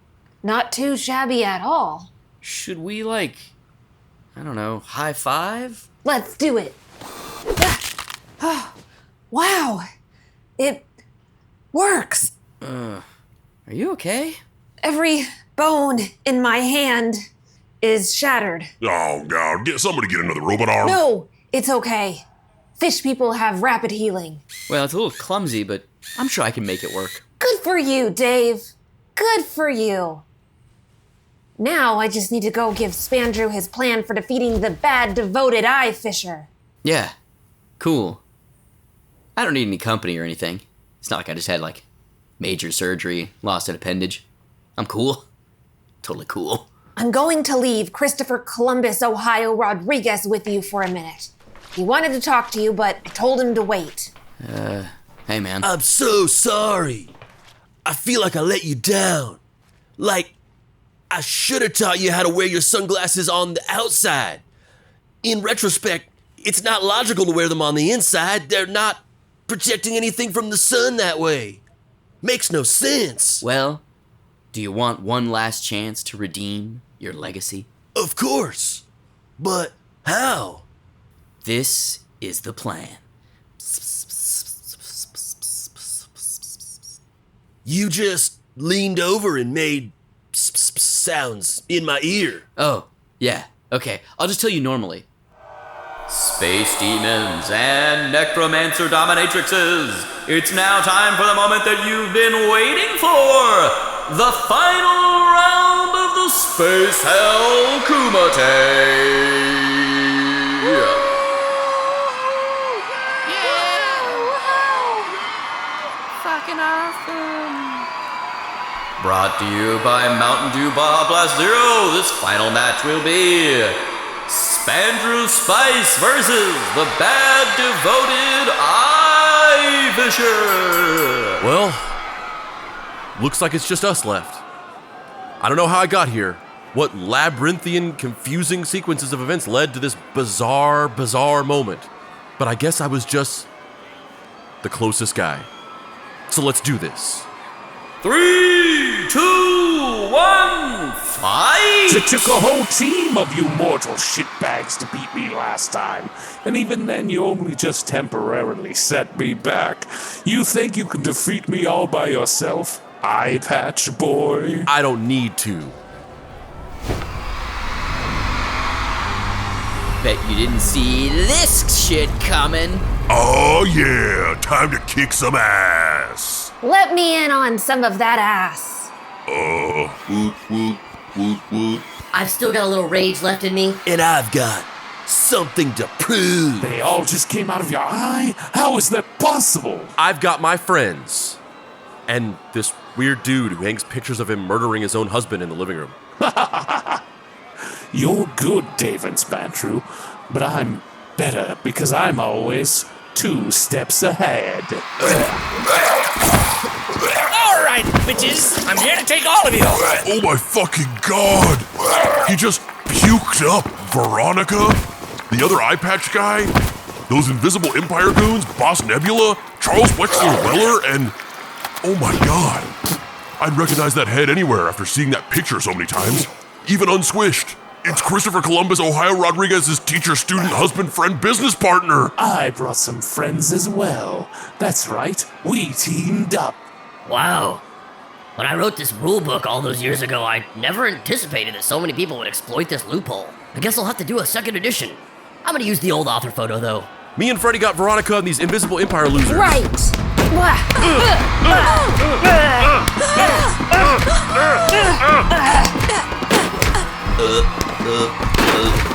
Not too shabby at all. Should we, like, I don't know, high five? Let's do it. Wow, it works. Are you okay? Every bone in my hand is shattered. Oh God, get somebody to get another robot arm. No, it's okay. Fish people have rapid healing. Well, it's a little clumsy, but I'm sure I can make it work. Good for you, Dave. Good for you. Now I just need to go give Spandrew his plan for defeating the bad, devoted eye fisher. Yeah, cool. I don't need any company or anything. It's not like I just had, like, major surgery, lost an appendage. I'm cool. Totally cool. I'm going to leave Christopher Columbus, Ohio Rodriguez with you for a minute. He wanted to talk to you, but I told him to wait. Hey, man. I'm so sorry. I feel like I let you down. Like, I should have taught you how to wear your sunglasses on the outside. In retrospect, it's not logical to wear them on the inside. They're not protecting anything from the sun that way. Makes no sense. Well, do you want one last chance to redeem your legacy? Of course. But how? This is the plan. You just leaned over and made sounds in my ear. Oh, yeah. Okay, I'll just tell you normally. Space demons and necromancer dominatrixes, it's now time for the moment that you've been waiting for! The final round of the Space Hell Kumite! Fucking awesome. Brought to you by Mountain Dew Baja Blast Zero, this final match will be Spandrew Spice versus the bad devoted eye fisher. Well, looks like it's just us left. I don't know how I got here. What labyrinthian, confusing sequences of events led to this bizarre moment. But I guess I was just the closest guy. So let's do this. 3, 2, 1, fight! It took a whole team of you mortal shitbags to beat me last time. And even then, you only just temporarily set me back. You think you can defeat me all by yourself, eye patch boy? I don't need to. Bet you didn't see this shit coming. Oh yeah, time to kick some ass. Let me in on some of that ass. Woot, woot, woot, woot. I've still got a little rage left in me. And I've got something to prove. They all just came out of your eye? How is that possible? I've got my friends. And this weird dude who hangs pictures of him murdering his own husband in the living room. You're good, Dave and Spandrew, but I'm better because I'm always 2 steps ahead. All right, bitches. I'm here to take all of you. Oh my fucking god! He just puked up Veronica, the other eye patch guy, those Invisible Empire goons, Boss Nebula, Charles Wexler Weller, and oh my god. I'd recognize that head anywhere after seeing that picture so many times, even unswished. It's Christopher Columbus, Ohio Rodriguez's teacher, student, husband, friend, business partner. I brought some friends as well. That's right, we teamed up. Wow. When I wrote this rule book all those years ago, I never anticipated that so many people would exploit this loophole. I guess I'll have to do a second edition. I'm gonna use the old author photo, though. Me and Freddie got Veronica and these Invisible Empire losers. Right.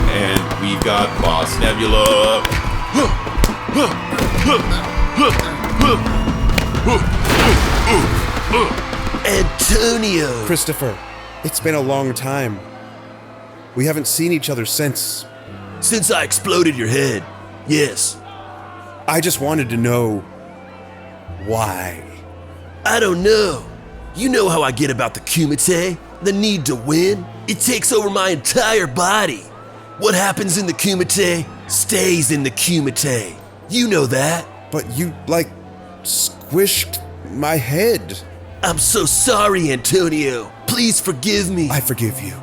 And we've got Boss Nebula. Antonio! Christopher, it's been a long time. We haven't seen each other since. Since I exploded your head, yes. I just wanted to know why. I don't know. You know how I get about the Kumite, the need to win. It takes over my entire body. What happens in the Kumite stays in the Kumite. You know that. But you, squished my head. I'm so sorry, Antonio. Please forgive me. I forgive you.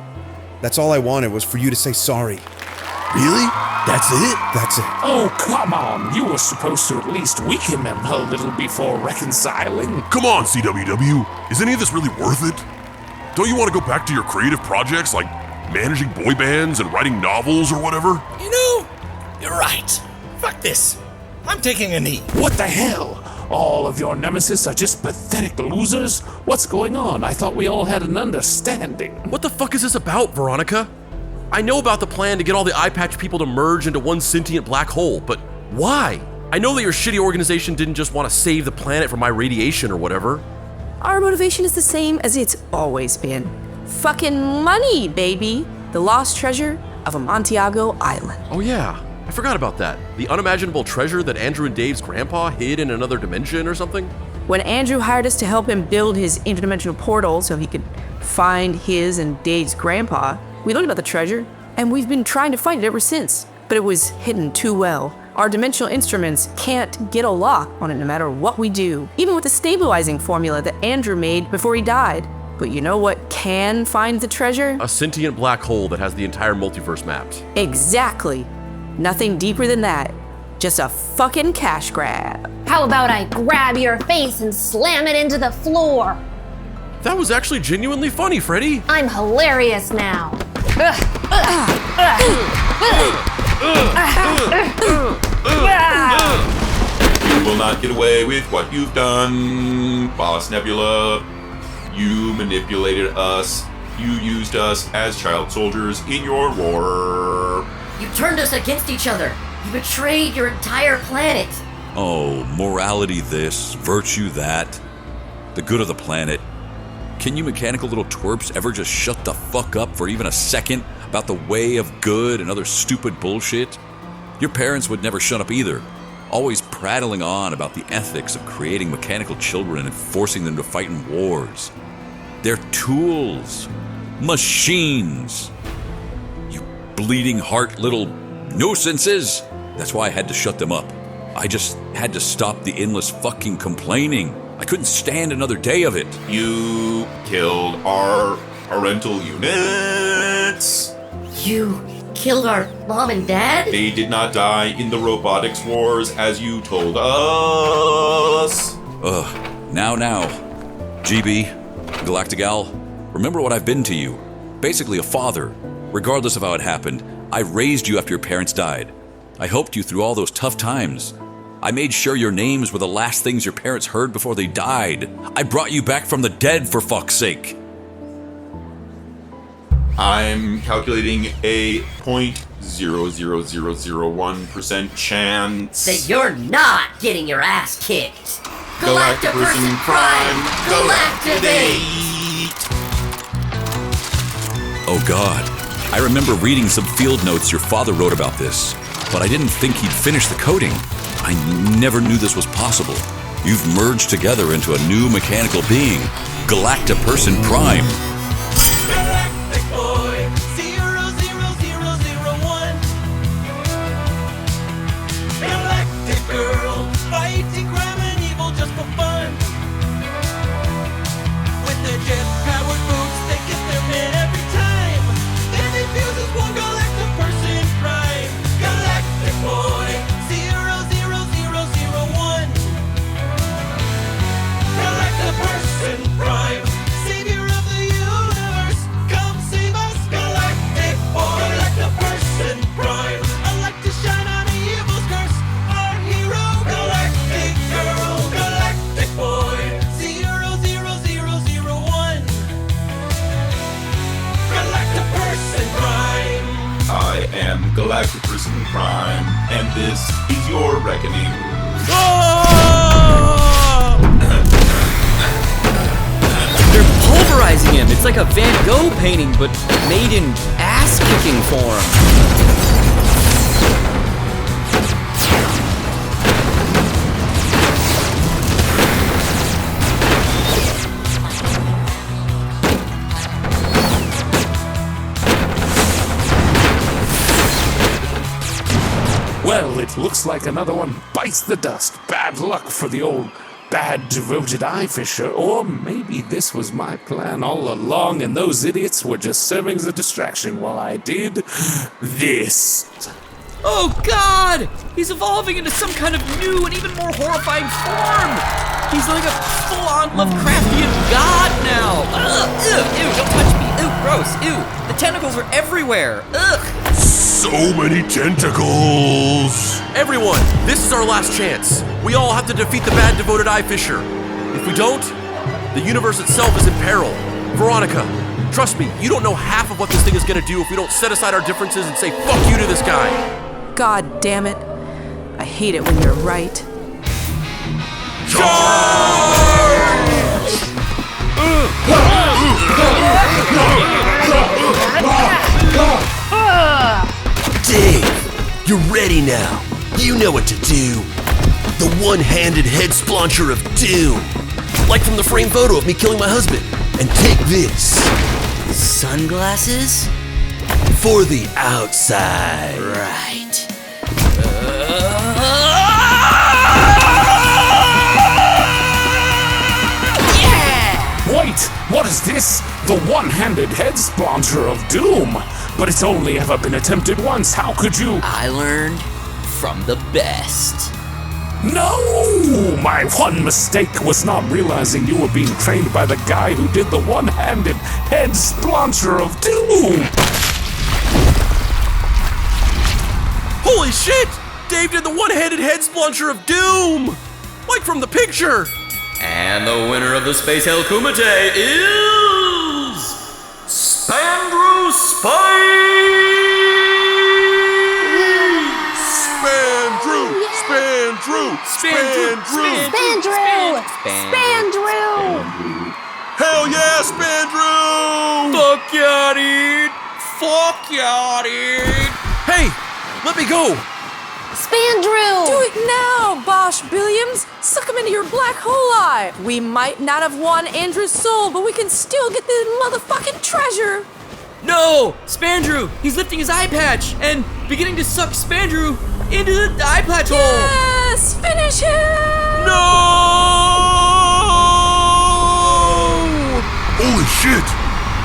That's all I wanted was for you to say sorry. Really? That's it? That's it. Oh, come on. You were supposed to at least weaken them a little before reconciling. Come on, CWW. Is any of this really worth it? Don't you want to go back to your creative projects like managing boy bands and writing novels or whatever? You know, you're right. Fuck this. I'm taking a knee. What the hell? All of your nemesis are just pathetic losers? What's going on? I thought we all had an understanding. What the fuck is this about, Veronica? I know about the plan to get all the eye patch people to merge into one sentient black hole, but why? I know that your shitty organization didn't just want to save the planet from my radiation or whatever. Our motivation is the same as it's always been. Fucking money, baby. The lost treasure of Amontillado Island. Oh yeah, I forgot about that. The unimaginable treasure that Andrew and Dave's grandpa hid in another dimension or something? When Andrew hired us to help him build his interdimensional portal so he could find his and Dave's grandpa, we learned about the treasure, and we've been trying to find it ever since. But it was hidden too well. Our dimensional instruments can't get a lock on it no matter what we do, even with the stabilizing formula that Andrew made before he died. But you know what can find the treasure? A sentient black hole that has the entire multiverse mapped. Exactly. Nothing deeper than that. Just a fucking cash grab. How about I grab your face and slam it into the floor? That was actually genuinely funny, Freddie. I'm hilarious now. You will not get away with what you've done, Boss Nebula. You manipulated us. You used us as child soldiers in your war. You turned us against each other. You betrayed your entire planet. Oh, morality this, virtue that, the good of the planet. Can you mechanical little twerps ever just shut the fuck up for even a second about the way of good and other stupid bullshit? Your parents would never shut up either, always prattling on about the ethics of creating mechanical children and forcing them to fight in wars. They're tools, machines. You bleeding heart little nuisances. That's why I had to shut them up. I just had to stop the endless fucking complaining. I couldn't stand another day of it. You killed our parental units. You killed our mom and dad? They did not die in the robotics wars as you told us. Now. GB, Galactigal, remember what I've been to you. Basically a father. Regardless of how it happened, I raised you after your parents died. I helped you through all those tough times. I made sure your names were the last things your parents heard before they died. I brought you back from the dead, for fuck's sake. I'm calculating a 0.00001% chance that you're not getting your ass kicked. Galactic-Person Prime, Galactivate! Oh God, I remember reading some field notes your father wrote about this, but I didn't think he'd finish the coding. I never knew this was possible. You've merged together into a new mechanical being, Galactic-Person Prime. Galactic boy, 00001. Galactic girl, fighting crime and evil just for fun. With their jet-powered boots, they get their men every time. Their defuse is one Galactic-Person Prime. Galactic boy, 00001. Galactic-Person Prime, savior of the universe. Come save us, Galactic boy. Galactic-Person Prime, I like to shine on evil's curse. Our hero, Galactic girl, Galactic boy, 00001. Galactic-Person Prime. I am Galactic-Person Prime, and this is your reckoning. They're pulverizing him. It's like a Van Gogh painting, but made in ass-kicking form. Well, it looks like another one bites the dust. Bad luck for the old bad devoted eye fisher. Or maybe this was my plan all along and those idiots were just serving as a distraction while I did this. Oh God! He's evolving into some kind of new and even more horrifying form! He's like a full-on Lovecraftian god now! Ugh! Ew! Ew! Don't touch me! Ew! Gross! Ew! The tentacles are everywhere! Ugh! So many tentacles! Everyone, this is our last chance. We all have to defeat the bad devoted eye fisher. If we don't, the universe itself is in peril. Veronica, trust me, you don't know half of what this thing is gonna do if we don't set aside our differences and say fuck you to this guy. God damn it. I hate it when you're right. Dave, you're ready now. You know what to do. The one-handed head splauncher of doom. Like from the framed photo of me killing my husband. And take this. Sunglasses? For the outside. Right. Wait, what is this? The one-handed head sponsor of doom. But it's only ever been attempted once. How could you? I learned from the best. No! My one mistake was not realizing you were being trained by the guy who did the one-handed head sponsor of doom. Holy shit! Dave did the one-handed head splauncher of doom! Like from the picture! And the winner of the Space Hell Kumite is... Spandrew Spice! Spandrew! Hell yeah, Spandrew! Fuck yeah, dude! Fuck yeah, dude! Hey, let me go! Spandrew! Do it now, Bosh Billiams! Suck him into your black hole eye! We might not have won Andrew's soul, but we can still get the motherfucking treasure! No! Spandrew! He's lifting his eye patch and beginning to suck Spandrew into the eye patch hole! Yes! Finish him! No! Holy shit!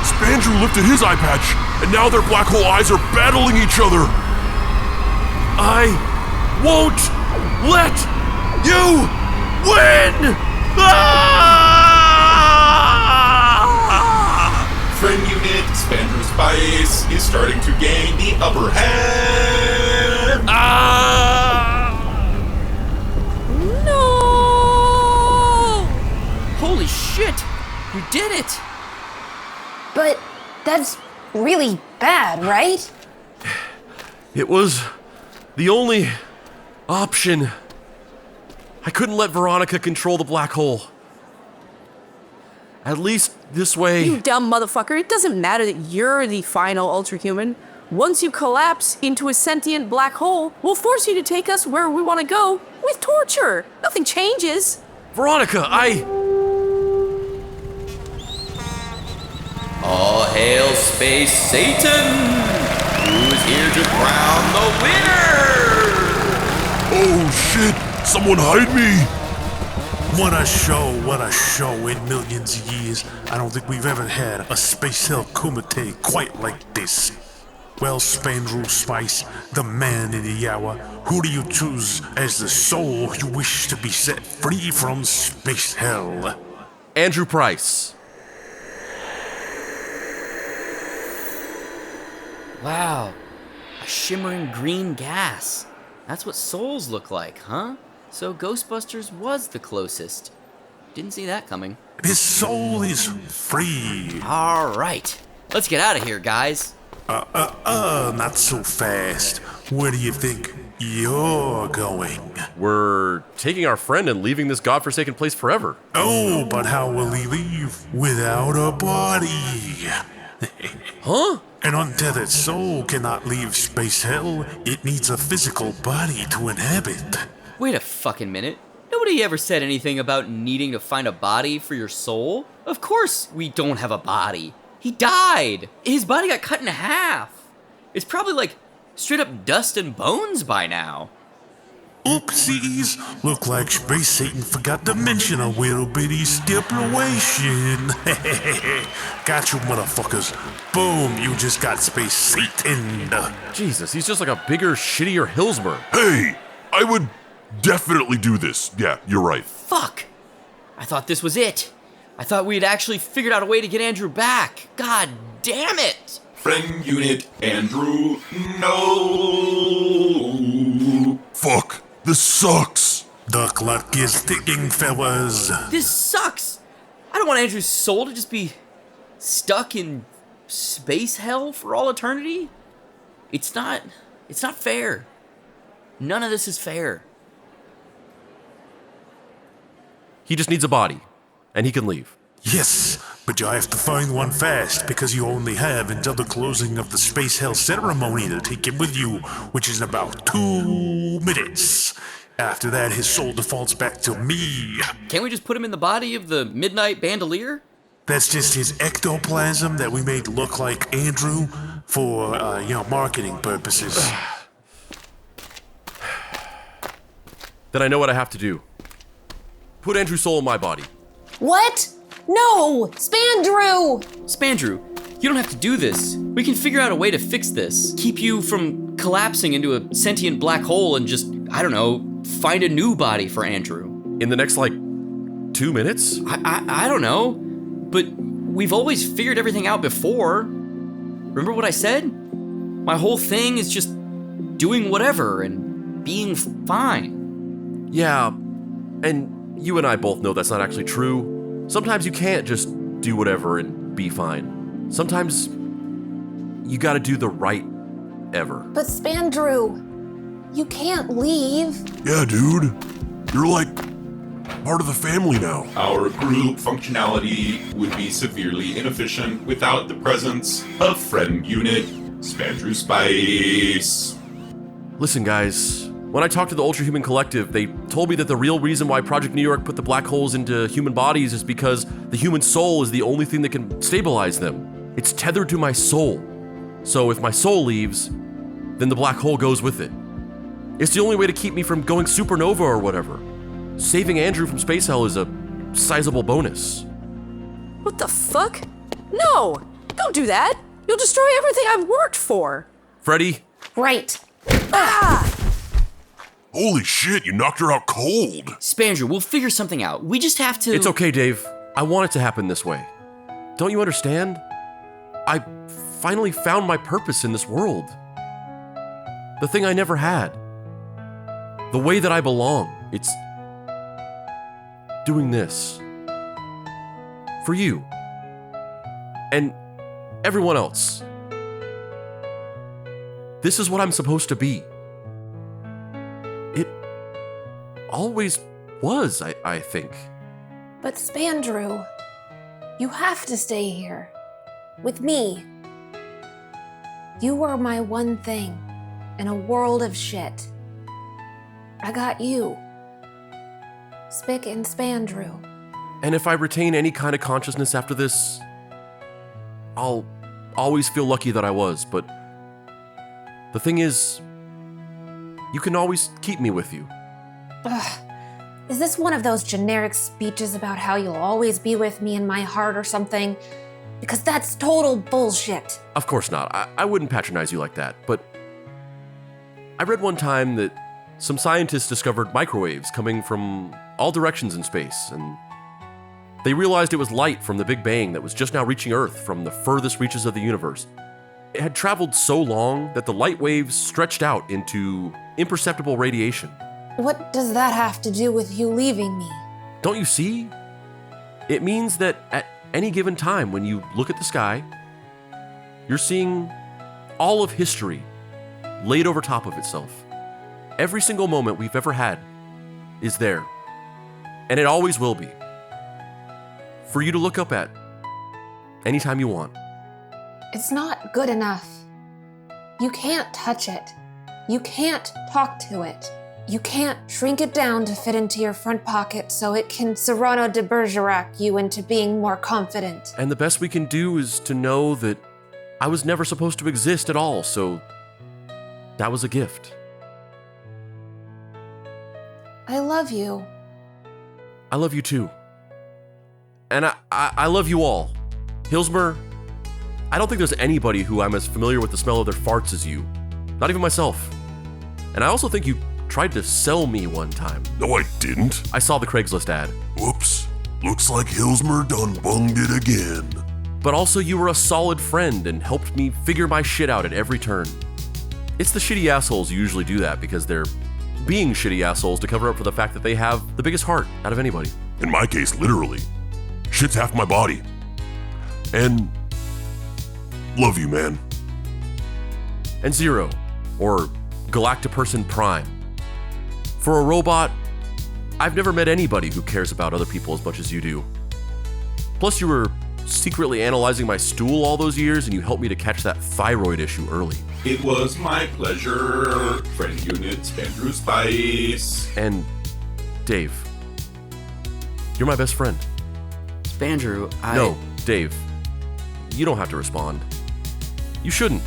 Spandrew lifted his eye patch, and now their black hole eyes are battling each other. I won't let you win! Friend unit Spandrew Spice is starting to gain the upper hand. No! Holy shit! You did it! But that's really bad, right? It was the only option. I couldn't let Veronica control the black hole. At least this way. You dumb motherfucker. It doesn't matter that you're the final ultrahuman. Once you collapse into a sentient black hole, we'll force you to take us where we want to go with torture. Nothing changes. Veronica, All hail Space Satan, who's here to crown the winner! Oh shit! Someone hide me! What a show in millions of years. I don't think we've ever had a Space Hell Kumite quite like this. Well, Spandrew Spice, the man in the hour, who do you choose as the soul you wish to be set free from Space Hell? Andrew Price. Wow, a shimmering green gas. That's what souls look like, huh? So Ghostbusters was the closest. Didn't see that coming. His soul is free. All right, let's get out of here, guys. Not so fast. Where do you think you're going? We're taking our friend and leaving this godforsaken place forever. Oh, but how will he leave without a body? Huh? An untethered soul cannot leave Space Hell. It needs a physical body to inhabit. Wait a fucking minute. Nobody ever said anything about needing to find a body for your soul. Of course we don't have a body. He died. His body got cut in half. It's probably like straight up dust and bones by now. Oopsies! Look like Space Satan forgot to mention a little bitty stipulation. Got you, motherfuckers. Boom, you just got Space Satan. Jesus, he's just like a bigger, shittier Hillsmer. Hey, I would definitely do this. Yeah, you're right. Fuck! I thought this was it. I thought we had actually figured out a way to get Andrew back. God damn it! Friend unit Andrew, no. Fuck, this sucks. The clock is ticking, fellas. This sucks! I don't want Andrew's soul to just be stuck in space hell for all eternity. It's not fair. None of this is fair. He just needs a body, and he can leave. Yes, but you'll have to find one fast, because you only have until the closing of the Space Hell ceremony to take him with you, which is in about 2 minutes. After that, his soul defaults back to me. Can't we just put him in the body of the Midnight Bandolier? That's just his ectoplasm that we made look like Andrew for, marketing purposes. Then I know what I have to do. Put Andrew's soul in my body. What? No! Spandrew! Spandrew, you don't have to do this. We can figure out a way to fix this. Keep you from collapsing into a sentient black hole and just, I don't know, find a new body for Andrew. In the next, 2 minutes? I don't know. But we've always figured everything out before. Remember what I said? My whole thing is just doing whatever and being fine. Yeah, and you and I both know that's not actually true. Sometimes you can't just do whatever and be fine. Sometimes you gotta do the right ever. But Spandrew, you can't leave. Yeah, dude. You're part of the family now. Our group functionality would be severely inefficient without the presence of friend unit Spandrew Spice. Listen, guys. When I talked to the Ultrahuman Collective, they told me that the real reason why Project New York put the black holes into human bodies is because the human soul is the only thing that can stabilize them. It's tethered to my soul. So if my soul leaves, then the black hole goes with it. It's the only way to keep me from going supernova or whatever. Saving Andrew from space hell is a sizable bonus. What the fuck? No! Don't do that! You'll destroy everything I've worked for! Freddie? Right. Ah! Holy shit, you knocked her out cold. Spandrew, we'll figure something out. We just have to... It's okay, Dave. I want it to happen this way. Don't you understand? I finally found my purpose in this world. The thing I never had. The way that I belong. It's doing this. For you. And everyone else. This is what I'm supposed to be. It always was, I think. But Spandrew, you have to stay here. With me. You were my one thing in a world of shit. I got you. Spick and Spandrew. And if I retain any kind of consciousness after this, I'll always feel lucky that I was, but the thing is, you can always keep me with you. Ugh. Is this one of those generic speeches about how you'll always be with me in my heart or something? Because that's total bullshit. Of course not. I wouldn't patronize you like that, but I read one time that some scientists discovered microwaves coming from all directions in space, and they realized it was light from the Big Bang that was just now reaching Earth from the furthest reaches of the universe. It had traveled so long that the light waves stretched out into imperceptible radiation. What does that have to do with you leaving me? Don't you see? It means that at any given time when you look at the sky, you're seeing all of history laid over top of itself. Every single moment we've ever had is there, and it always will be, for you to look up at anytime you want. It's not good enough. You can't touch it. You can't talk to it. You can't shrink it down to fit into your front pocket so it can Cyrano de Bergerac you into being more confident. And the best we can do is to know that I was never supposed to exist at all, so that was a gift. I love you. I love you too. And I love you all. Hillsmer, I don't think there's anybody who I'm as familiar with the smell of their farts as you. Not even myself. And I also think you tried to sell me one time. No, I didn't. I saw the Craigslist ad. Whoops. Looks like Hillsmer done bunged it again. But also you were a solid friend and helped me figure my shit out at every turn. It's the shitty assholes who usually do that because they're being shitty assholes to cover up for the fact that they have the biggest heart out of anybody. In my case, literally. Shit's half my body. And love you, man. And Zero, or Galactiperson Prime. For a robot, I've never met anybody who cares about other people as much as you do. Plus, you were secretly analyzing my stool all those years, and you helped me to catch that thyroid issue early. It was my pleasure. Friend Unit, Spandrew Spice. And Dave, you're my best friend. Spandrew, No, Dave, you don't have to respond. You shouldn't.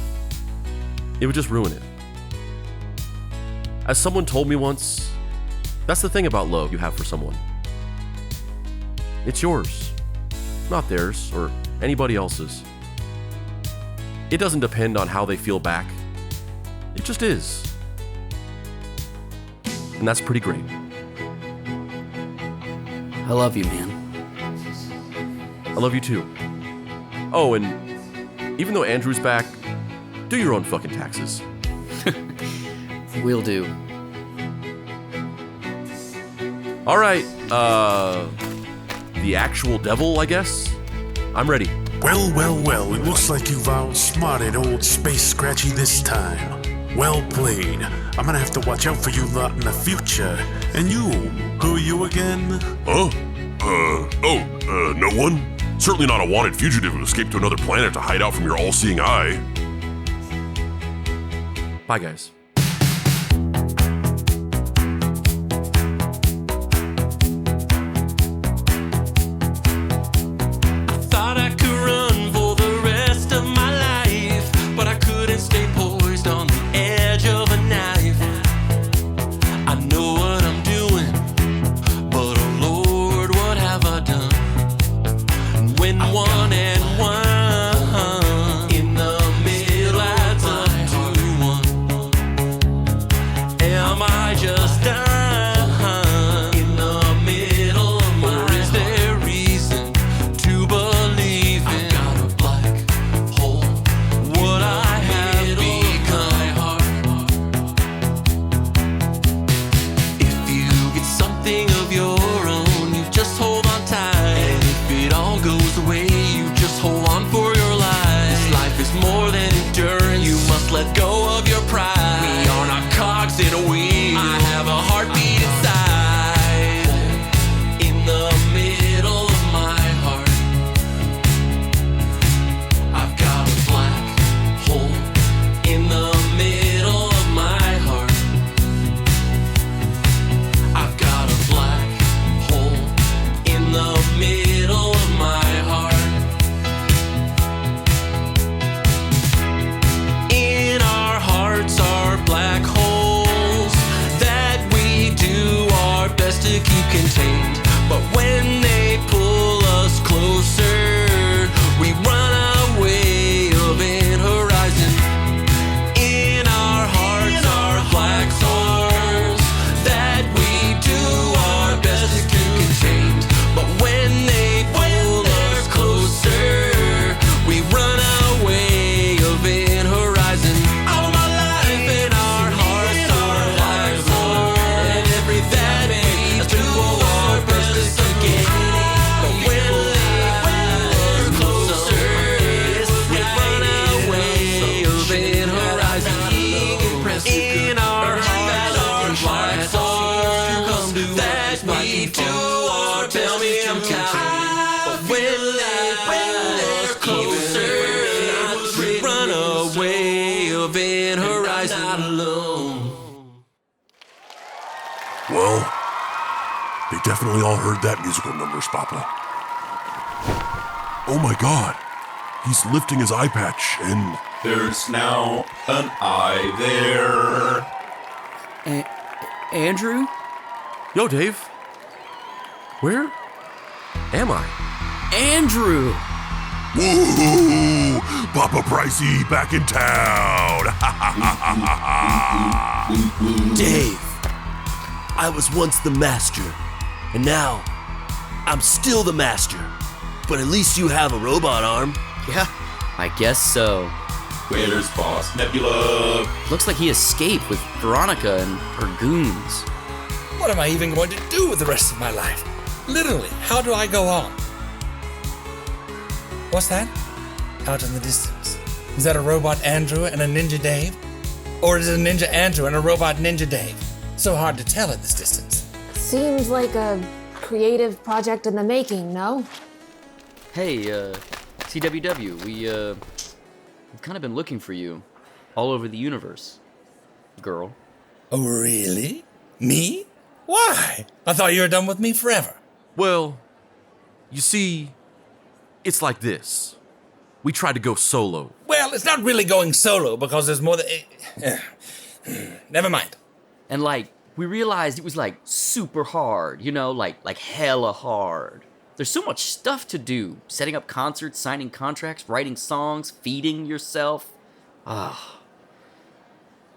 It would just ruin it. As someone told me once, that's the thing about love you have for someone. It's yours, not theirs or anybody else's. It doesn't depend on how they feel back. It just is. And that's pretty great. I love you, man. I love you too. Oh, and even though Andrew's back, do your own fucking taxes. Will do. All right, the actual devil, I guess? I'm ready. Well, it looks like you've outsmarted old Space Scratchy this time. Well played. I'm gonna have to watch out for you lot in the future. And you, who are you again? No one? Certainly not a wanted fugitive who escaped to another planet to hide out from your all-seeing eye. Bye, guys. Thought I could run for the rest of my life, but I couldn't stay poised on the edge of a knife. I know what I'm doing, but oh Lord, what have I done? And when one and one definitely all heard that musical numbers, Papa. Oh my god. He's lifting his eye patch and... There's now an eye there. Andrew? Yo, Dave. Where am I? Andrew! Woo! Papa Pricey back in town! Dave, I was once the master, and now I'm still the master. But at least you have a robot arm. Yeah, I guess so. Where's Boss Nebula? Looks like he escaped with Veronica and her goons. What am I even going to do with the rest of my life? Literally, how do I go on? What's that? Out in the distance. Is that a robot Andrew and a ninja Dave? Or is it a ninja Andrew and a robot ninja Dave? So hard to tell at this distance. Seems like a creative project in the making, no? Hey, CWW, we've kind of been looking for you all over the universe, girl. Oh, really? Me? Why? I thought you were done with me forever. Well, you see, it's like this. We tried to go solo. Well, it's not really going solo because there's more than... Never mind. And we realized it was super hard, like hella hard. There's so much stuff to do. Setting up concerts, signing contracts, writing songs, feeding yourself. You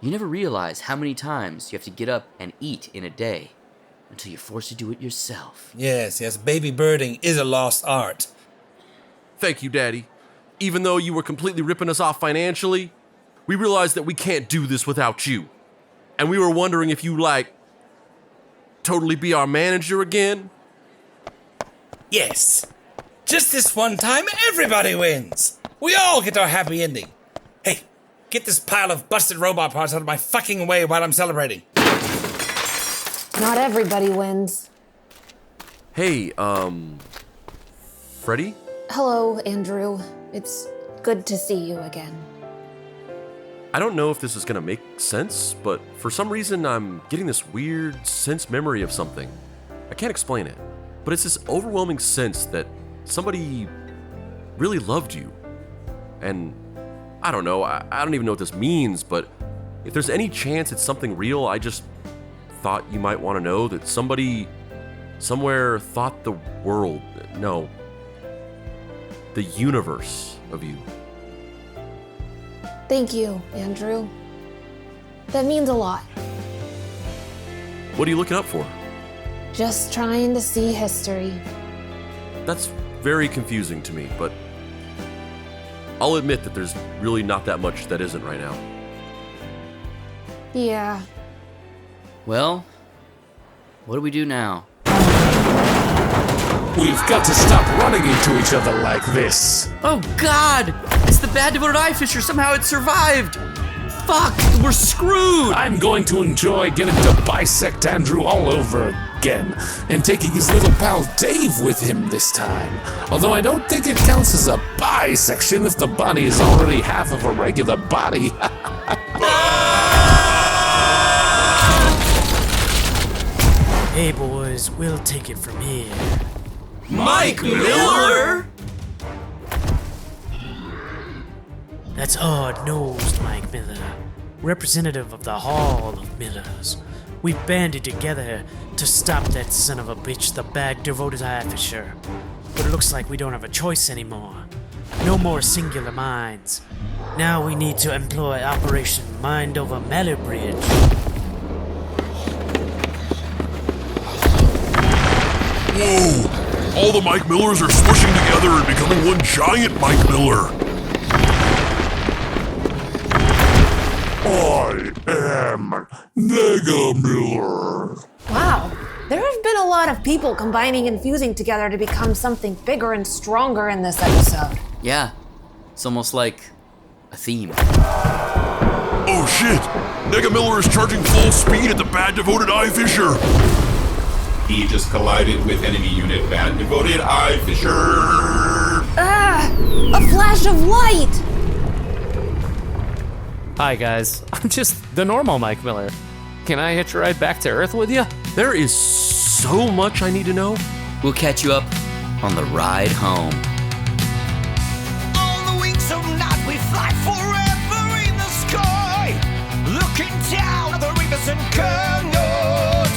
never realize how many times you have to get up and eat in a day until you're forced to do it yourself. Yes, baby birding is a lost art. Thank you, Daddy. Even though you were completely ripping us off financially, we realized that we can't do this without you. And we were wondering if you, totally be our manager again? Yes. Just this one time, everybody wins. We all get our happy ending. Hey, get this pile of busted robot parts out of my fucking way while I'm celebrating. Not everybody wins. Hey, Freddie? Hello, Andrew. It's good to see you again. I don't know if this is gonna make sense, but for some reason I'm getting this weird sense memory of something. I can't explain it, but it's this overwhelming sense that somebody really loved you. And I don't know, I don't even know what this means, but if there's any chance it's something real, I just thought you might want to know that somebody somewhere thought the universe of you. Thank you, Andrew. That means a lot. What are you looking up for? Just trying to see history. That's very confusing to me, but I'll admit that there's really not that much that isn't right now. Yeah. Well, what do we do now? We've got to stop running into each other like this. Oh God! It's the bad devoted eye fisher. Somehow it survived. Fuck! We're screwed! I'm going to enjoy getting to bisect Andrew all over again, and taking his little pal Dave with him this time. Although I don't think it counts as a bisection if the body is already half of a regular body. Hey boys, we'll take it from here. Mike Miller? That's hard-nosed Mike Miller, representative of the Hall of Millers. We banded together to stop that son of a bitch, the bag-devoted eye fisher. But it looks like we don't have a choice anymore. No more singular minds. Now we need to employ Operation Mind Over Matter Bridge. Whoa! All the Mike Millers are smushing together and becoming one giant Mike Miller. I am Mega Miller. Wow. There have been a lot of people combining and fusing together to become something bigger and stronger in this episode. Yeah. It's almost like a theme. Oh shit! Mega Miller is charging full speed at the bad devoted eye fisher. He just collided with enemy unit bad devoted eye fisher. Ah! A flash of light! Hi guys, I'm just the normal Mike Miller. Can I hitch a ride back to Earth with you? There is so much I need to know? We'll catch you up on the ride home. On the wings of night we fly forever in the sky, looking down at the rivers and canals.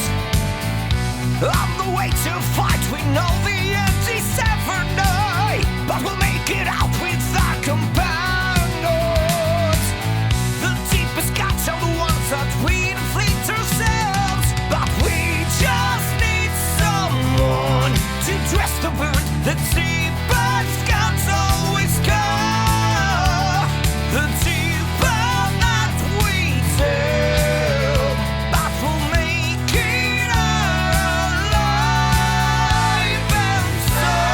On the way to fight, we know the end is ever nigh, but we'll make it out with our companions. The deepest cuts are the ones that we inflict ourselves, but we just need someone to dress the wound. The deepest cuts always come, the deeper that we delve, but we'll make it alive and sound.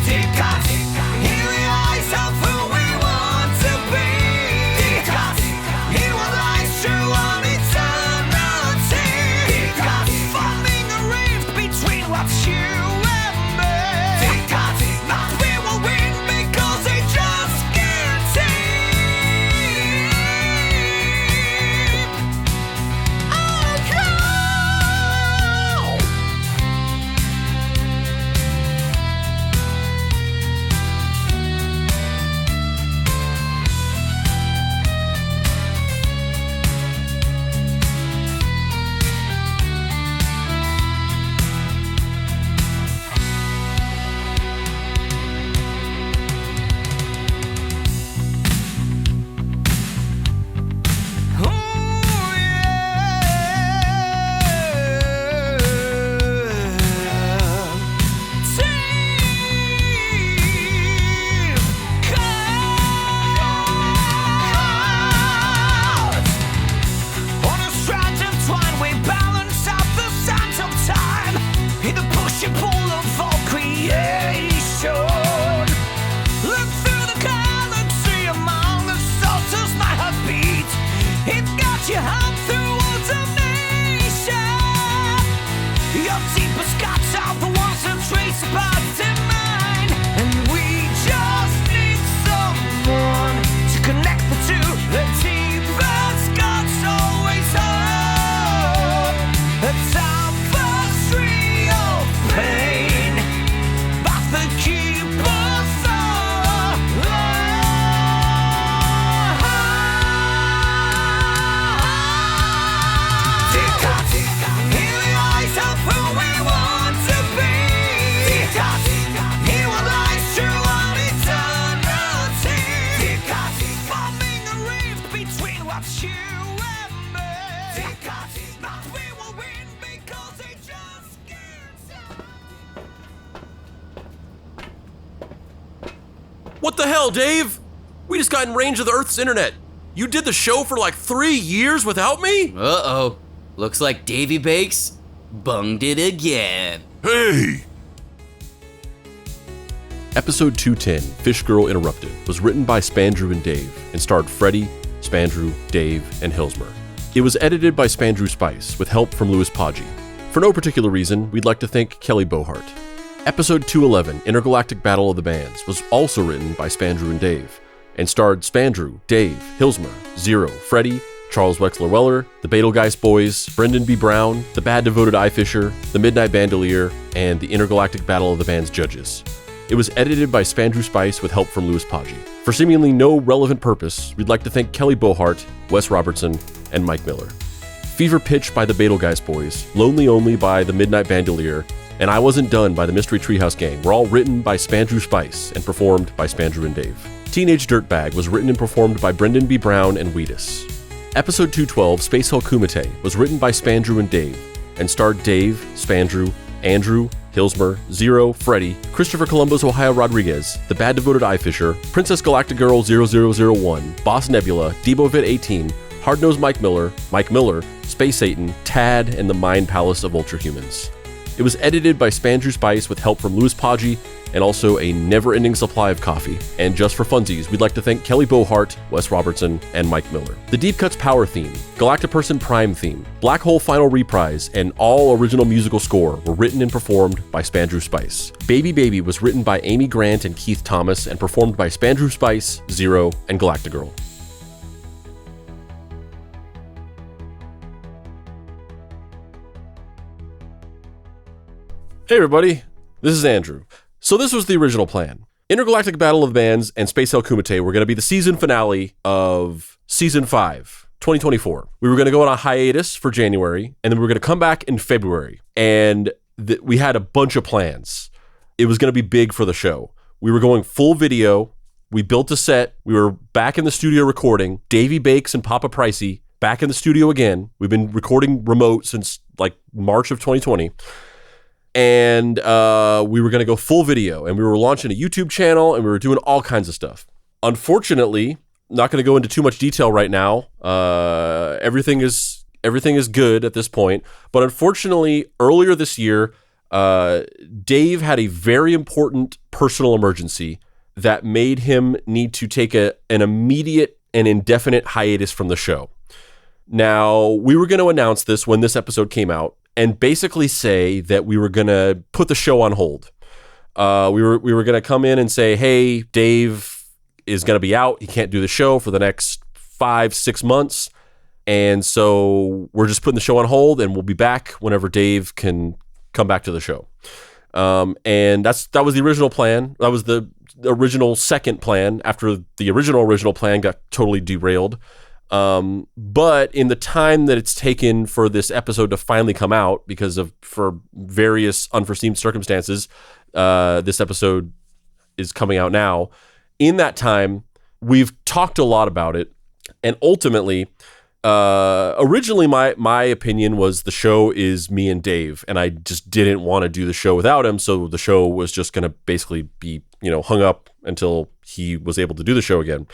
Deep cuts, in the eyes of who we want to be. Deep cuts, in what lies true on eternity. Deep cuts, forming a rift between what's you and me. Deep cuts, but we will win because they just can't deep. Oh, go! On a strand entwined, we balance out the sands of time in the push and pull of all creation. Look through the galaxy among the stars as my heart beats. It got you up through alternation. Your deepest cuts are the ones that trace paths in mine, and we just need someone to connect the two. The deepest cuts always are a tapestry of pain, but the keepers are deep cuts, in the eyes of who we want to be. Deep cuts, in what lies true on eternity. Deep cuts, forming a rift between what's you and me. Deep cuts, but we will win because they just can't. What the hell, Dave? We just got in range of the Earth's internet. You did the show for like 3 years without me? Uh-oh. Looks like Davy Bakes bunged it again. Hey! Episode 210, Fish Girl Interrupted, was written by Spandrew and Dave and starred Freddie, Spandrew, Dave, and Hillsmer. It was edited by Spandrew Spice with help from Poggie. For no particular reason, we'd like to thank Kelly Bohart. Episode 211, Intergalactic Battle of the Bands, was also written by Spandrew and Dave and starred Spandrew, Dave, Hillsmer, Zero, Freddie, Charles Wexler-Weller, the Betelgeuse Boys, Brendan B. Brown, the Bad Devoted Eye Fisher, the Midnight Bandolier, and the Intergalactic Battle of the Bands judges. It was edited by Spandrew Spice with help from Poggie. For seemingly no relevant purpose, we'd like to thank Kelly Bohart, Wes Robertson, and Mike Miller. Fever Pitch by the Betelgeuse Boys, Lonely Only by the Midnight Bandolier, and I Wasn't Done by the Mystery Treehouse Gang were all written by Spandrew Spice and performed by Spandrew and Dave. Teenage Dirtbag was written and performed by Brendan B. Brown and Wheatus. Episode 212, Space Hell Kumite, was written by Spandrew and Dave and starred Dave, Spandrew, Andrew, Hillsmer, Zero, Freddie, Christopher Columbus Ohio Rodriguez, The Bad Devoted Eye Fisher, Princess Galactic Girl 0001, Boss Nebula, Debovit 18, Hardnose Mike Miller, Space Satan, Tad, and the Mind Palace of Ultrahumans. It was edited by Spandrew Spice with help from Poggie and also a never-ending supply of coffee. And just for funsies, we'd like to thank Kelly Bohart, Wes Robertson, and Mike Miller. The Deep Cuts Power theme, Galactiperson Prime theme, Black Hole Final Reprise, and all original musical score were written and performed by Spandrew Spice. Baby Baby was written by Amy Grant and Keith Thomas and performed by Spandrew Spice, Zero, and Galactigirl. Hey everybody, this is Andrew. So this was the original plan. Intergalactic Battle of the Bands and Space Hell Kumite were going to be the season finale of Season 5, 2024. We were going to go on a hiatus for January, and then we were going to come back in February. And we had a bunch of plans. It was going to be big for the show. We were going full video. We built a set. We were back in the studio recording. Davey Bakes and Papa Pricey back in the studio again. We've been recording remote since like March of 2020. And we were going to go full video, and we were launching a YouTube channel, and we were doing all kinds of stuff. Unfortunately, not going to go into too much detail right now. Everything is good at this point. But unfortunately, earlier this year, Dave had a very important personal emergency that made him need to take an immediate and indefinite hiatus from the show. Now, we were going to announce this when this episode came out, and basically say that we were going to put the show on hold. We were going to come in and say, hey, Dave is going to be out. He can't do the show for the next 5-6 months. And so we're just putting the show on hold, and we'll be back whenever Dave can come back to the show. And that was the original plan. That was the original second plan after the original plan got totally derailed. But in the time that it's taken for this episode to finally come out, for various unforeseen circumstances, this episode is coming out now. In that time, we've talked a lot about it, and ultimately, originally my opinion was the show is me and Dave, and I just didn't want to do the show without him, so the show was just going to basically be, hung up until he was able to do the show again.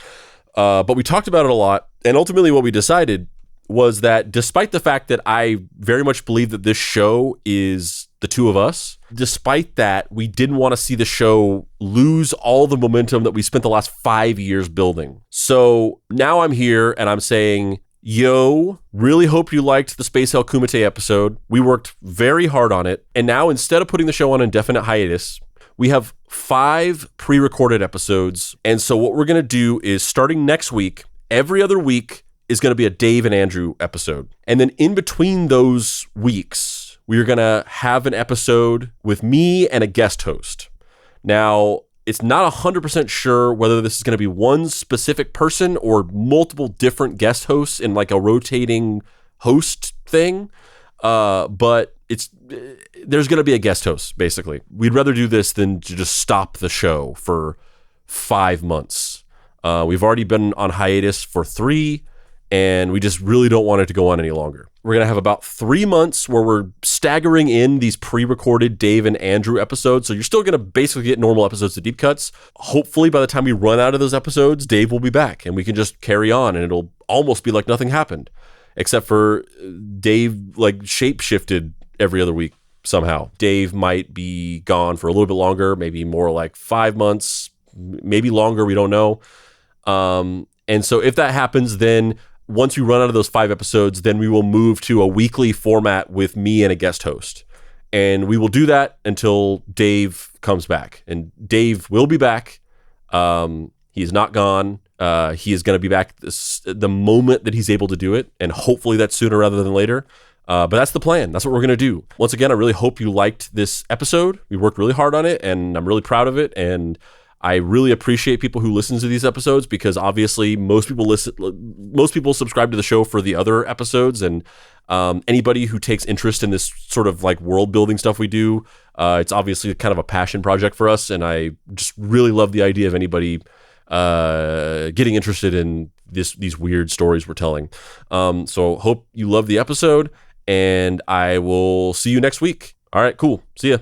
But we talked about it a lot, and ultimately what we decided was that despite the fact that I very much believe that this show is the two of us, despite that, we didn't want to see the show lose all the momentum that we spent the last 5 years building. So now I'm here and I'm saying, yo, really hope you liked the Space Hell Kumite episode. We worked very hard on it. And now instead of putting the show on indefinite hiatus, we have 5 pre-recorded episodes. And so what we're going to do is starting next week, every other week is going to be a Dave and Andrew episode. And then in between those weeks, we are going to have an episode with me and a guest host. Now, it's not 100% sure whether this is going to be one specific person or multiple different guest hosts in like a rotating host thing. But there's going to be a guest host, basically. We'd rather do this than to just stop the show for 5 months. We've already been on hiatus for 3, and we just really don't want it to go on any longer. We're going to have about 3 months where we're staggering in these pre-recorded Dave and Andrew episodes. So you're still going to basically get normal episodes of Deep Cuts. Hopefully by the time we run out of those episodes, Dave will be back and we can just carry on, and it'll almost be like nothing happened. Except for Dave like shape-shifted every other week somehow. Dave might be gone for a little bit longer, maybe more like 5 months, maybe longer, we don't know. And so if that happens, then once we run out of those 5 episodes, then we will move to a weekly format with me and a guest host. And we will do that until Dave comes back. And Dave will be back. He is not gone. He is going to be back the moment that he's able to do it. And hopefully that's sooner rather than later. But that's the plan. That's what we're going to do. Once again, I really hope you liked this episode. We worked really hard on it, and I'm really proud of it. And I really appreciate people who listen to these episodes, because obviously most people subscribe to the show for the other episodes, and anybody who takes interest in this sort of like world building stuff we do, it's obviously kind of a passion project for us, and I just really love the idea of anybody getting interested in these weird stories we're telling. So hope you love the episode, and I will see you next week. All right, cool. See ya.